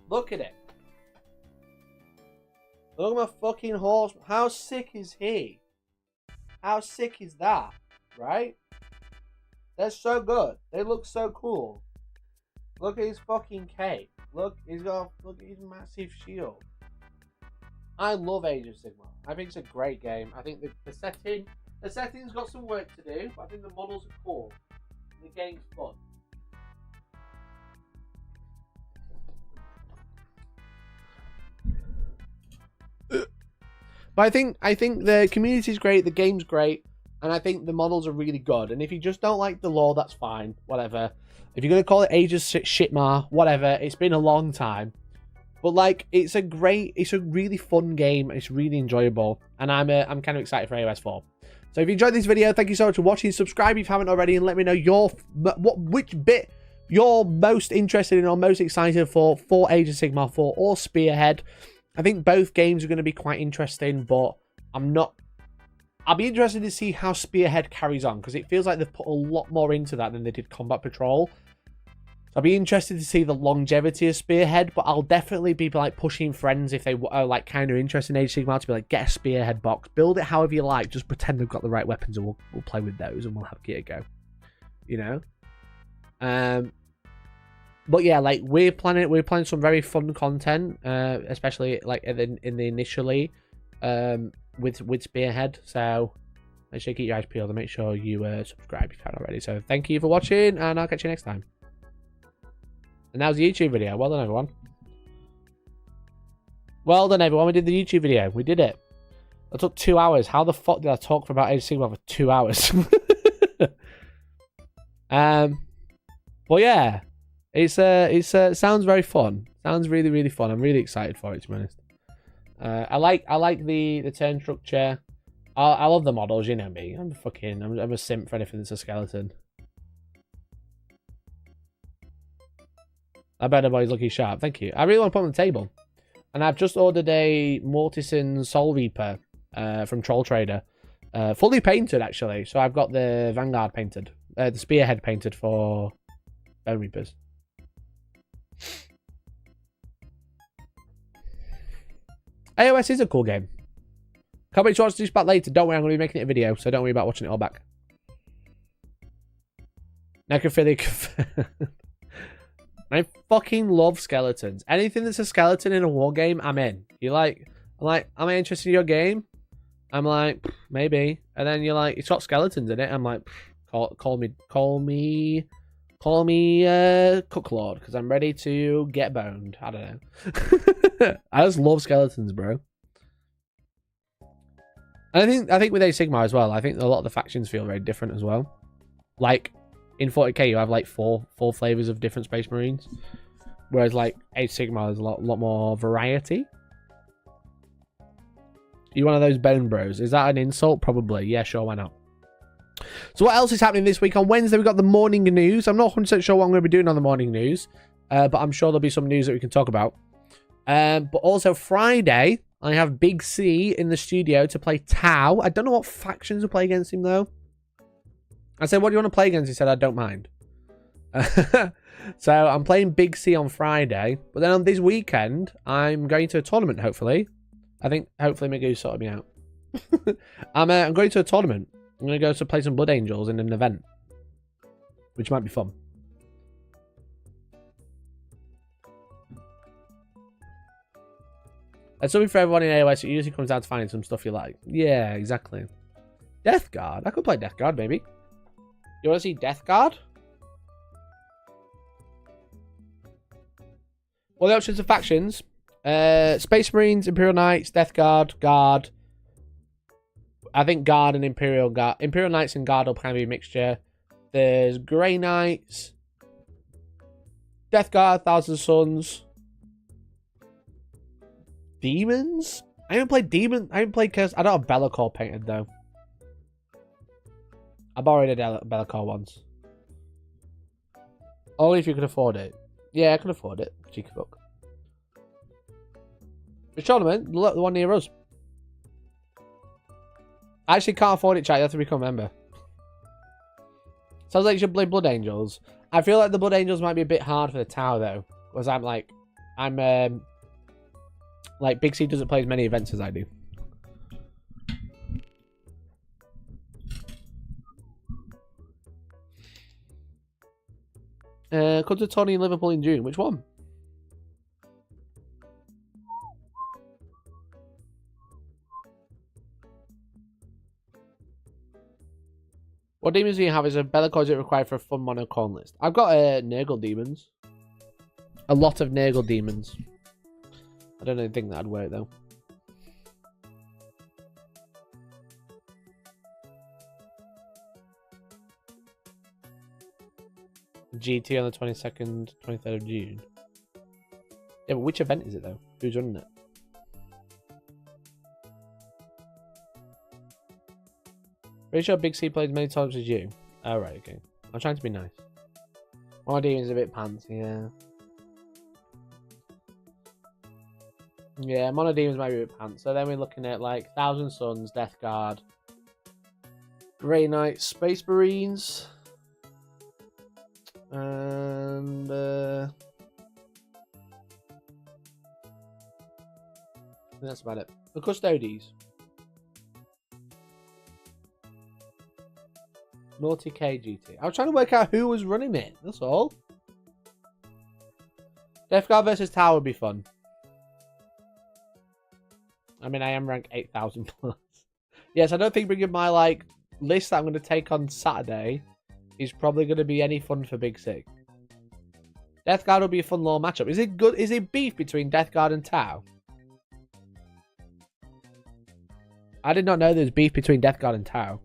Look at it. Look at my fucking horseman. How sick is he? How sick is that? Right? They're so good. They look so cool. Look at his fucking cape. Look at his massive shield. I love Age of Sigmar. I think it's a great game. I think the setting's got some work to do, but I think the models are cool. The game's fun. But I think the community's great, the game's great, and I think the models are really good. And if you just don't like the lore, that's fine. Whatever. If you're gonna call it Age of Shitmar, whatever. It's been a long time. But like, it's a really fun game. It's really enjoyable, and I'm kind of excited for AOS 4. So if you enjoyed this video, thank you so much for watching. Subscribe if you haven't already, and let me know which bit you're most interested in or most excited for Age of Sigmar 4 or Spearhead. I think both games are going to be quite interesting, but I'll be interested to see how Spearhead carries on, because it feels like they've put a lot more into that than they did Combat Patrol. I'll be interested to see the longevity of Spearhead, but I'll definitely be like pushing friends if they are like kind of interested in Age of Sigmar to be like, get a Spearhead box, build it however you like, just pretend they've got the right weapons, and we'll play with those and we'll give it a go, you know. But yeah, like we're planning some very fun content, especially like in the initially with Spearhead. So make sure you keep your eyes peeled and make sure you subscribe if you haven't already. So thank you for watching, and I'll catch you next time. And that was the YouTube video. Well done, everyone. Well done, everyone. We did the YouTube video. We did it. That took 2 hours. How the fuck did I talk for about Age of Sigmar for 2 hours? But yeah, it sounds very fun. Sounds really, really fun. I'm really excited for it, to be honest. I like the turn structure. I love the models. You know me. I'm a simp for anything that's a skeleton. I bet boy's looking sharp. Thank you. I really want to put on the table. And I've just ordered a Mortison Soul Reaper from Troll Trader. Fully painted, actually. So I've got the Vanguard painted. The Spearhead painted for Bone Reapers. AOS is a cool game. Can't wait to watch this back later. Don't worry, I'm going to be making it a video, so don't worry about watching it all back. Necrophilic. I fucking love skeletons. Anything that's a skeleton in a war game, I'm in. You're like, am I interested in your game? I'm like, maybe. And then you're like, it's got skeletons in it. I'm like, call me Cooklord, because I'm ready to get boned. I don't know. I just love skeletons, bro. And I think with Age of Sigmar as well, I think a lot of the factions feel very different as well. Like in 40k, you have like four flavors of different Space Marines, whereas like Age of Sigmar, there's a lot more variety. You one of those bone bros? Is that an insult? Probably. Yeah, sure. Why not? So what else is happening this week? On Wednesday, we've got the morning news. I'm not 100% sure what I'm going to be doing on the morning news, but I'm sure there'll be some news that we can talk about. But also Friday, I have Big C in the studio to play Tau. I don't know what factions will play against him, though. I said, what do you want to play against? He said, I don't mind. So I'm playing Big C on Friday. But then on this weekend, I'm going to a tournament, hopefully. I think, hopefully, Magoo sorted me out. I'm going to a tournament. I'm going to go to play some Blood Angels in an event, which might be fun. And something for everyone in AOS, it usually comes down to finding some stuff you like. Yeah, exactly. Death Guard. I could play Death Guard, maybe. You want to see Death Guard? Well, the options of factions. Space Marines, Imperial Knights, Death Guard, Guard. I think Guard and Imperial Guard. Imperial Knights and Guard will kind of be a mixture. There's Grey Knights. Death Guard, Thousand Suns. Demons? I haven't played Demon. I haven't played Curse. I don't have Be'lakor painted, though. I borrowed a Be'lakor once. Only if you can afford it. Yeah, I can afford it. Cheeky fuck. The tournament, the one near us. I actually can't afford it, chat. You have to become a member. Sounds like you should play Blood Angels. I feel like the Blood Angels might be a bit hard for the tower, though. Because like, Big C doesn't play as many events as I do. Come to Tony in Liverpool in June. Which one? What demons do you have? Is a Bellicoid required for a fun monocorn list? I've got Nurgle demons. A lot of Nurgle demons. I don't even think that'd work though. GT on the 22nd, 23rd of June. Yeah, but which event is it though? Who's running it? Pretty sure Big C played many times as you. Oh, right, okay. I'm trying to be nice. My demon's a bit pants, yeah. Yeah, Monodemons might be a bit pants. So then we're looking at like Thousand Suns, Death Guard, Grey Knight, Space Marines, and that's about it. The Custodes. Naughty KGT. I was trying to work out who was running it. That's all. Death Guard versus Tower would be fun. I mean, I am ranked 8,000 plus. Yes, I don't think bringing my like list that I'm going to take on Saturday is probably going to be any fun for Big Sig. Death Guard will be a fun little matchup. Is it good? Is it beef between Death Guard and Tau? I did not know there was beef between Death Guard and Tau.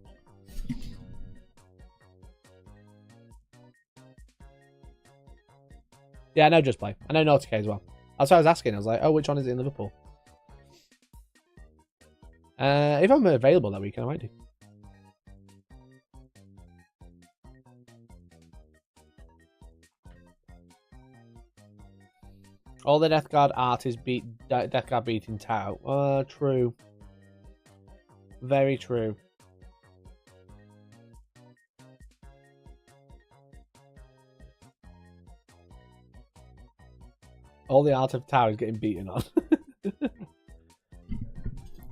Yeah, I know Just Play. I know Naughty K as well. That's what I was asking. I was like, oh, which one is it in Liverpool? If I'm available that weekend, I might do. All the Death Guard art is Death Guard beating Tau. True. Very true. All the art of Tau is getting beaten on.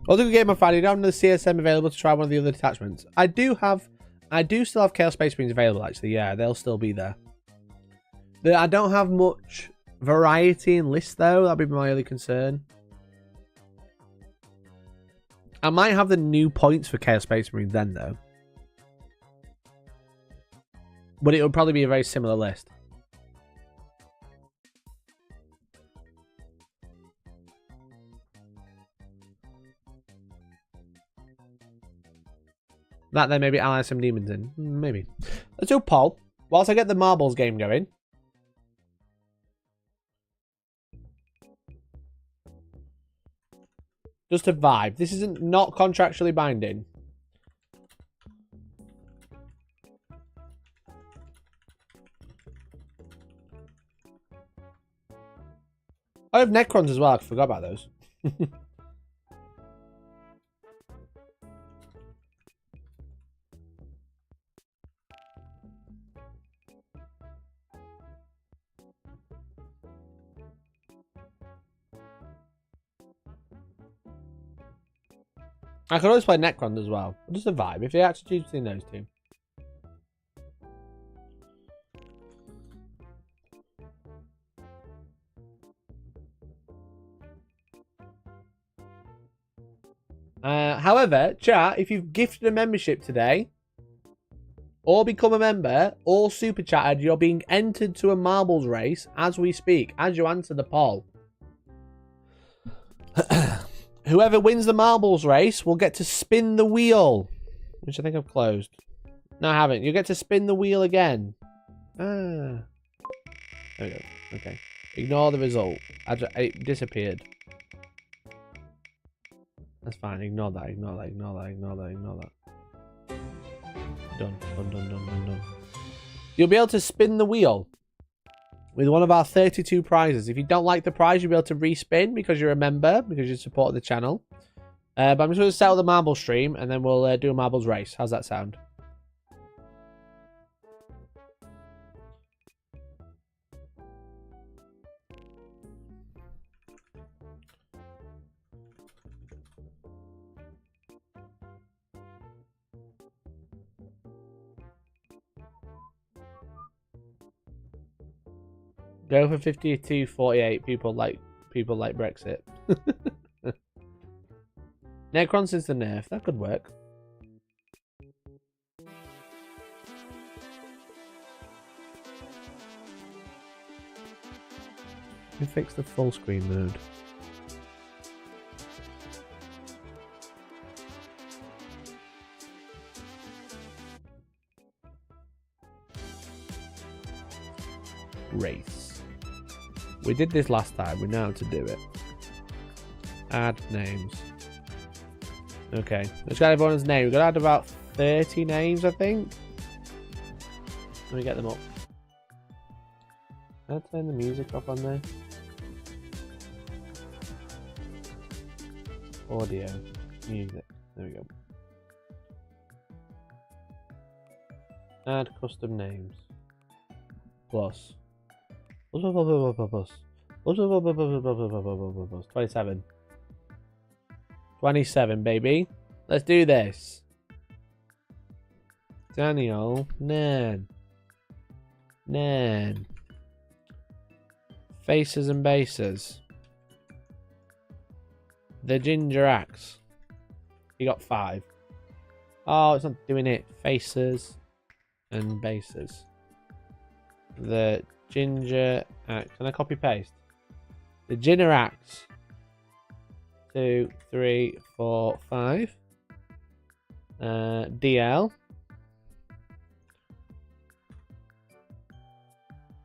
Other good game on Friday. You don't have the CSM available to try one of the other detachments. I do still have Chaos Space Marines available, actually. Yeah, they'll still be there. I don't have much variety in lists, though. That'd be my only concern. I might have the new points for Chaos Space Marines then, though. But it would probably be a very similar list. That then maybe ally some demons in. Maybe. Let's do a poll. Whilst I get the marbles game going. Just a vibe. This isn't not contractually binding. I have Necrons as well. I forgot about those. I could always play Necron as well. Just a vibe. If you actually choose between those two. However, chat, if you've gifted a membership today, or become a member, or super chatted, you're being entered to a marbles race as we speak, as you answer the poll. Whoever wins the marbles race will get to spin the wheel. Which I think I've closed. No, I haven't. You get to spin the wheel again. There we go. Okay. Ignore the result. It disappeared. That's fine. Ignore that. Ignore that. Ignore that. Ignore that. Ignore that. Done. Done, done, done, done, done. You'll be able to spin the wheel with one of our 32 prizes. If you don't like the prize, you'll be able to respin because you're a member, because you support the channel. But I'm just going to settle the marble stream, and then we'll do a marbles race. How's that sound? Go for 52-48. People like Brexit. Necron since the nerf. That could work. You fix the full screen mode. Race. We did this last time. We know how to do it. Add names. Okay. Let's get everyone's name. We've got to add about 30 names, I think. Let me get them up. Can I turn the music up on there? Audio. Music. There we go. Add custom names. Plus. 27. 27, baby. Let's do this. Daniel. Nan. Faces and bases. The ginger axe. You got 5. Oh, it's not doing it. Faces and bases. The ginger axe. Can I copy paste? The ginger axe. 2, 3, 4, 5. DL.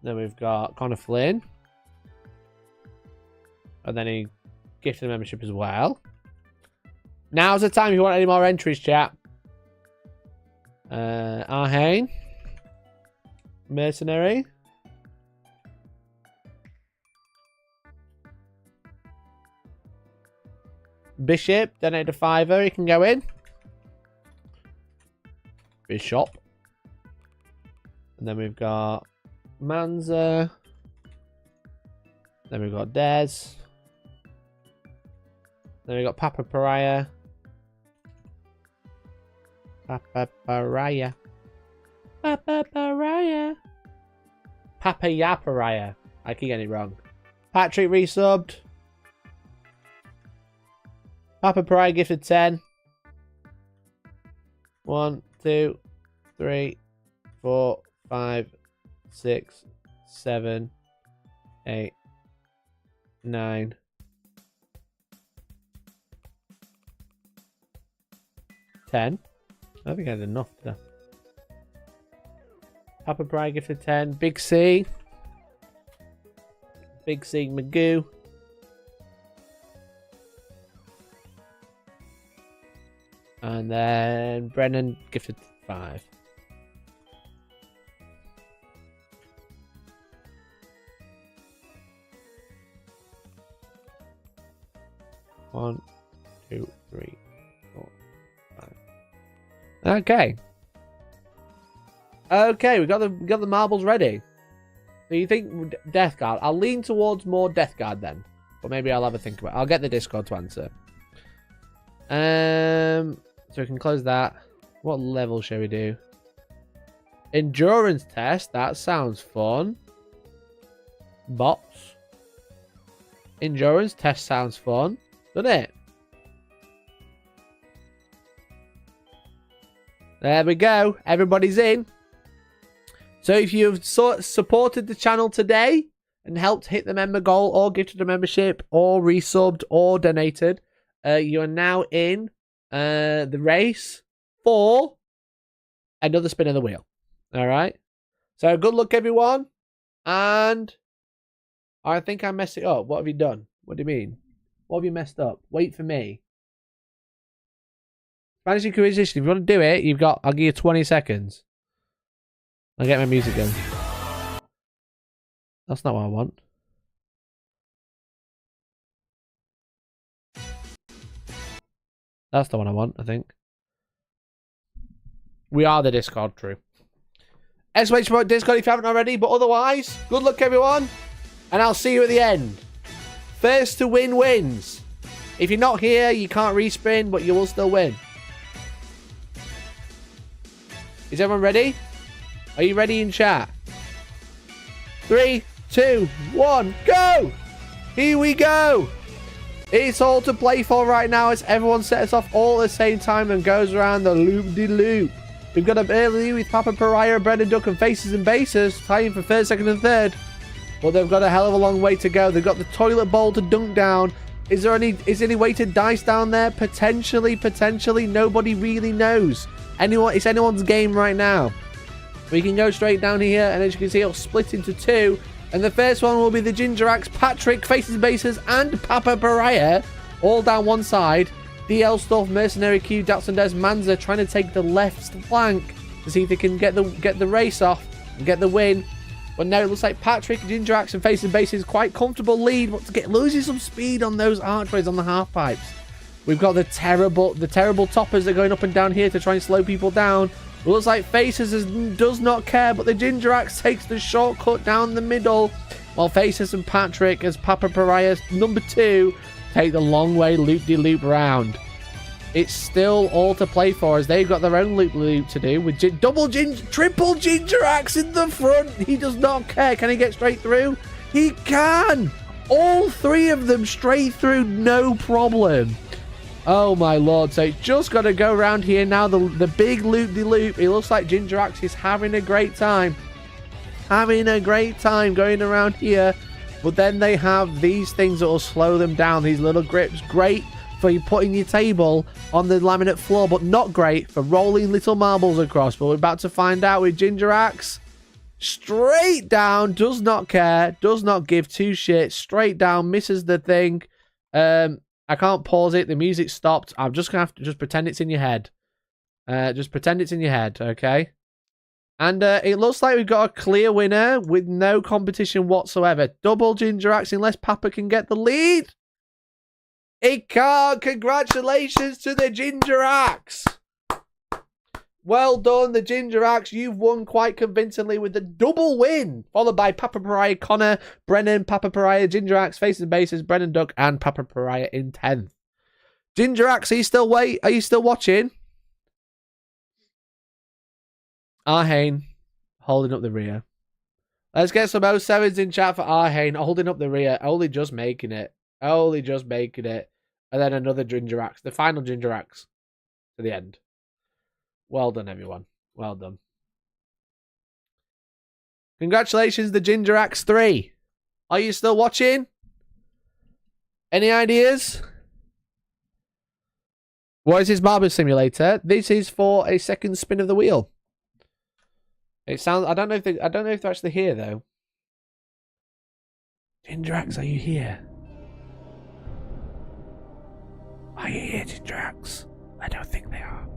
Then we've got Connor Flynn. And then he gifted the membership as well. Now's the time if you want any more entries, chat. Arhane. Mercenary. Bishop, donate a $5. You can go in. Bishop. And then we've got Manza. Then we've got Dez. Then we've got Papa Pariah. Papa Pariah. Papa Pariah. Papa Yapariah. I keep getting it wrong. Patrick resubbed. Papa Pariah gifted 10. 1, 2, 3, 4, 5, 6, 7, 8, 9. 10. I think I had enough there. Papa Pariah gifted 10. Big C. Big C Magoo. And then Brennan gifted 5. One, 2, 3, 4, 5. Okay. Okay, we got the marbles ready. So you think Death Guard? I'll lean towards more Death Guard then, but maybe I'll have a think about it. I'll get the Discord to answer. So we can close that. What level shall we do? Endurance test. That sounds fun. Bots. Endurance test sounds fun, doesn't it? There we go. Everybody's in. So if you've supported the channel today and helped hit the member goal or gifted a membership or resubbed or donated, you are now in the race for another spin of the wheel. All right. So good luck, everyone. And I think I messed it up. What have you done? What do you mean? What have you messed up? Wait for me. Spanish Inquisition. If you want to do it, I'll give you 20 seconds. I'll get my music going. That's not what I want. That's the one I want, I think. We are the Discord crew. SMH Discord if you haven't already, but otherwise, good luck everyone, and I'll see you at the end. First to win wins. If you're not here, you can't respin, but you will still win. Is everyone ready? Are you ready in chat? 3, 2, 1, go! Here we go! It's all to play for right now as everyone sets off all at the same time and goes around the loop-de-loop. We've got up early with Papa Pariah, Brennan Duck, and Faces and Bases, tying for first, second, and third. But they've got a hell of a long way to go. They've got the toilet bowl to dunk down. Is there any way to dice down there? Potentially. Nobody really knows. It's anyone's game right now. We can go straight down here, and as you can see, it'll split into 2. And the first one will be the Ginger Axe, Patrick, Faces and Bases, and Papa Pariah, all down one side. The Hellstorm, Mercenary Q, Datsun Des, Manza trying to take the left flank to see if they can get the race off and get the win. But now it looks like Patrick, Ginger Axe, and Faces and Bases quite comfortable lead, but to losing some speed on those archways on the half pipes. We've got the terrible toppers that are going up and down here to try and slow people down. It looks like Faces does not care, but the Ginger Axe takes the shortcut down the middle, while Faces and Patrick, as Papa Pariah number 2, take the long way loop-de-loop round. It's still all to play for as they've got their own loop-de-loop to do with triple Ginger Axe in the front. He does not care. Can he get straight through? He can! All 3 of them straight through, no problem. Oh my lord, so it's just got to go around here now, the big loop-de-loop. It looks like Ginger Axe is having a great time. Going around here. But then they have these things that will slow them down, these little grips. Great for you putting your table on the laminate floor, but not great for rolling little marbles across. But we're about to find out with Ginger Axe. Straight down, does not care, does not give 2 shits. Straight down, misses the thing. I can't pause it. The music stopped. I'm just going to have to just pretend it's in your head. Just pretend it's in your head, okay? And it looks like we've got a clear winner with no competition whatsoever. Double Ginger Axe unless Papa can get the lead. It can't. Congratulations to the Ginger Axe. Well done, the Ginger Axe. You've won quite convincingly with the double win. Followed by Papa Pariah, Connor, Brennan, Papa Pariah, Ginger Axe, Faces and Bases, Brennan Duck, and Papa Pariah in 10th. Ginger Axe, are you still watching? Arhane, holding up the rear. Let's get some 07s in chat for Arhane, holding up the rear. Only just making it. And then another Ginger Axe. The final Ginger Axe. To the end. Well done, everyone. Well done. Congratulations, the Ginger Axe 3. Are you still watching? Any ideas? What is this marble simulator? This is for a second spin of the wheel. It sounds. I don't know if they're actually here though. Ginger Axe, are you here? Are you here, Ginger Axe? I don't think they are.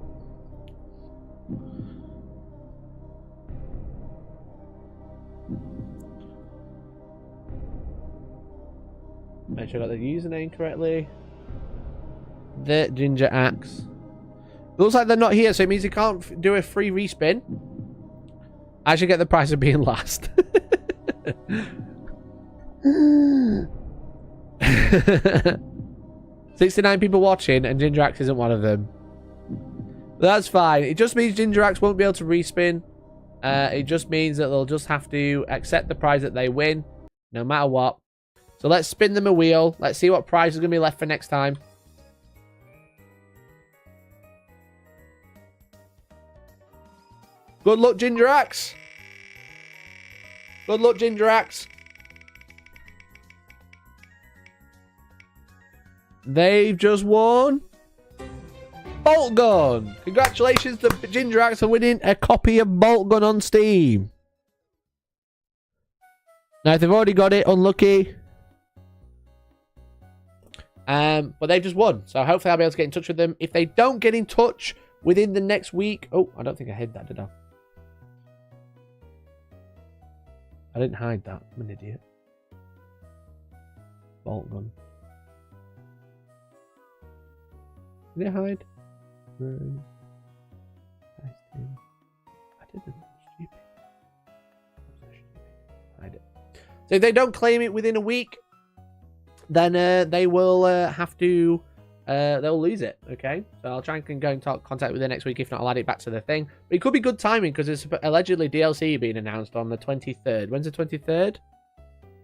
Make sure I got the username correctly. The Ginger Axe. It looks like they're not here, so it means you can't do a free respin. I should get the prize of being last. 69 people watching, and Ginger Axe isn't one of them. But that's fine. It just means Ginger Axe won't be able to respin. It just means that they'll just have to accept the prize that they win, no matter what. So let's spin them a wheel. Let's see what prize is going to be left for next time. Good luck, Ginger Axe. Good luck, Ginger Axe. They've just won Bolt Gun. Congratulations to Ginger Axe for winning a copy of Bolt Gun on Steam. Now, if they've already got it, unlucky. But they've just won. So hopefully I'll be able to get in touch with them. If they don't get in touch within the next week... Oh, I don't think I hid that, did I? I didn't hide that. I'm an idiot. Bolt Gun. Did it hide? No. I didn't. Stupid. Hide it. So if they don't claim it within a week, then they will have to... they'll lose it, okay? So I'll try and go in contact with them next week. If not, I'll add it back to the thing. But it could be good timing because it's allegedly DLC being announced on the 23rd. When's the 23rd?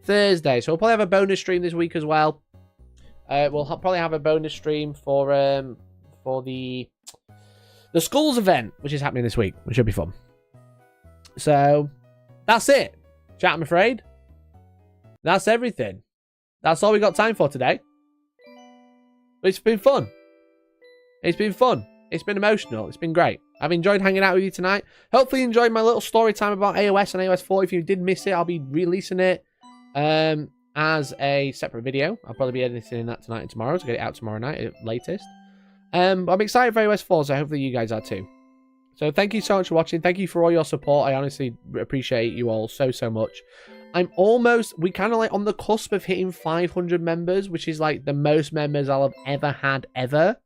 Thursday. So we'll probably have a bonus stream this week as well. We'll probably have a bonus stream for the schools event, which is happening this week, which should be fun. So that's it, chat. I'm afraid that's everything. That's all we got time for today. But it's been fun. It's been fun. It's been emotional. It's been great. I've enjoyed hanging out with you tonight. Hopefully you enjoyed my little story time about AOS and AOS 4. If you did miss it, I'll be releasing it as a separate video. I'll probably be editing that tonight and tomorrow to get it out tomorrow night at latest. But I'm excited for AOS 4, so hopefully you guys are too. So thank you so much for watching. Thank you for all your support. I honestly appreciate you all so much. We kind of like on the cusp of hitting 500 members, which is like the most members I'll have ever had ever.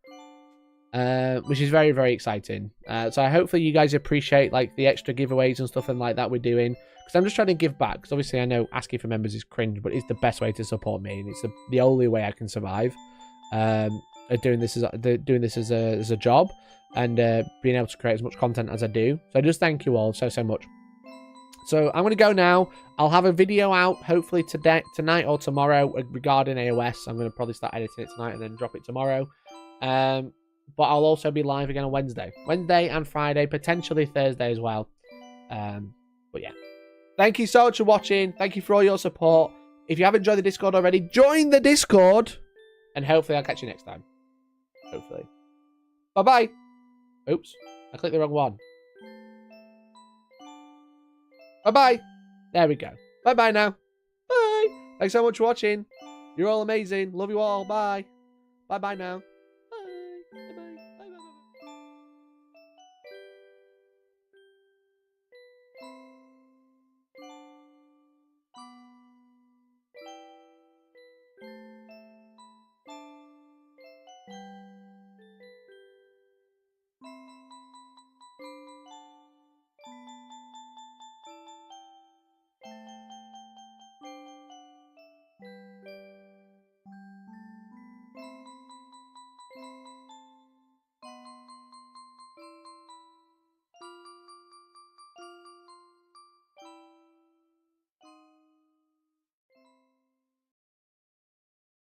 Which is very, very exciting. So hopefully you guys appreciate like the extra giveaways and stuff and like that we're doing. Because I'm just trying to give back. Because obviously I know asking for members is cringe, but it's the best way to support me. And it's the only way I can survive. Doing this as a job. And being able to create as much content as I do. So just thank you all so much. So I'm going to go now. I'll have a video out hopefully tonight or tomorrow regarding AOS. I'm going to probably start editing it tonight and then drop it tomorrow. But I'll also be live again on Wednesday. Wednesday and Friday, potentially Thursday as well. But yeah. Thank you so much for watching. Thank you for all your support. If you haven't joined the Discord already, join the Discord. And hopefully I'll catch you next time. Hopefully. Bye-bye. Oops. I clicked the wrong one. Bye-bye. There we go. Bye-bye now. Bye. Thanks so much for watching. You're all amazing. Love you all. Bye. Bye-bye now.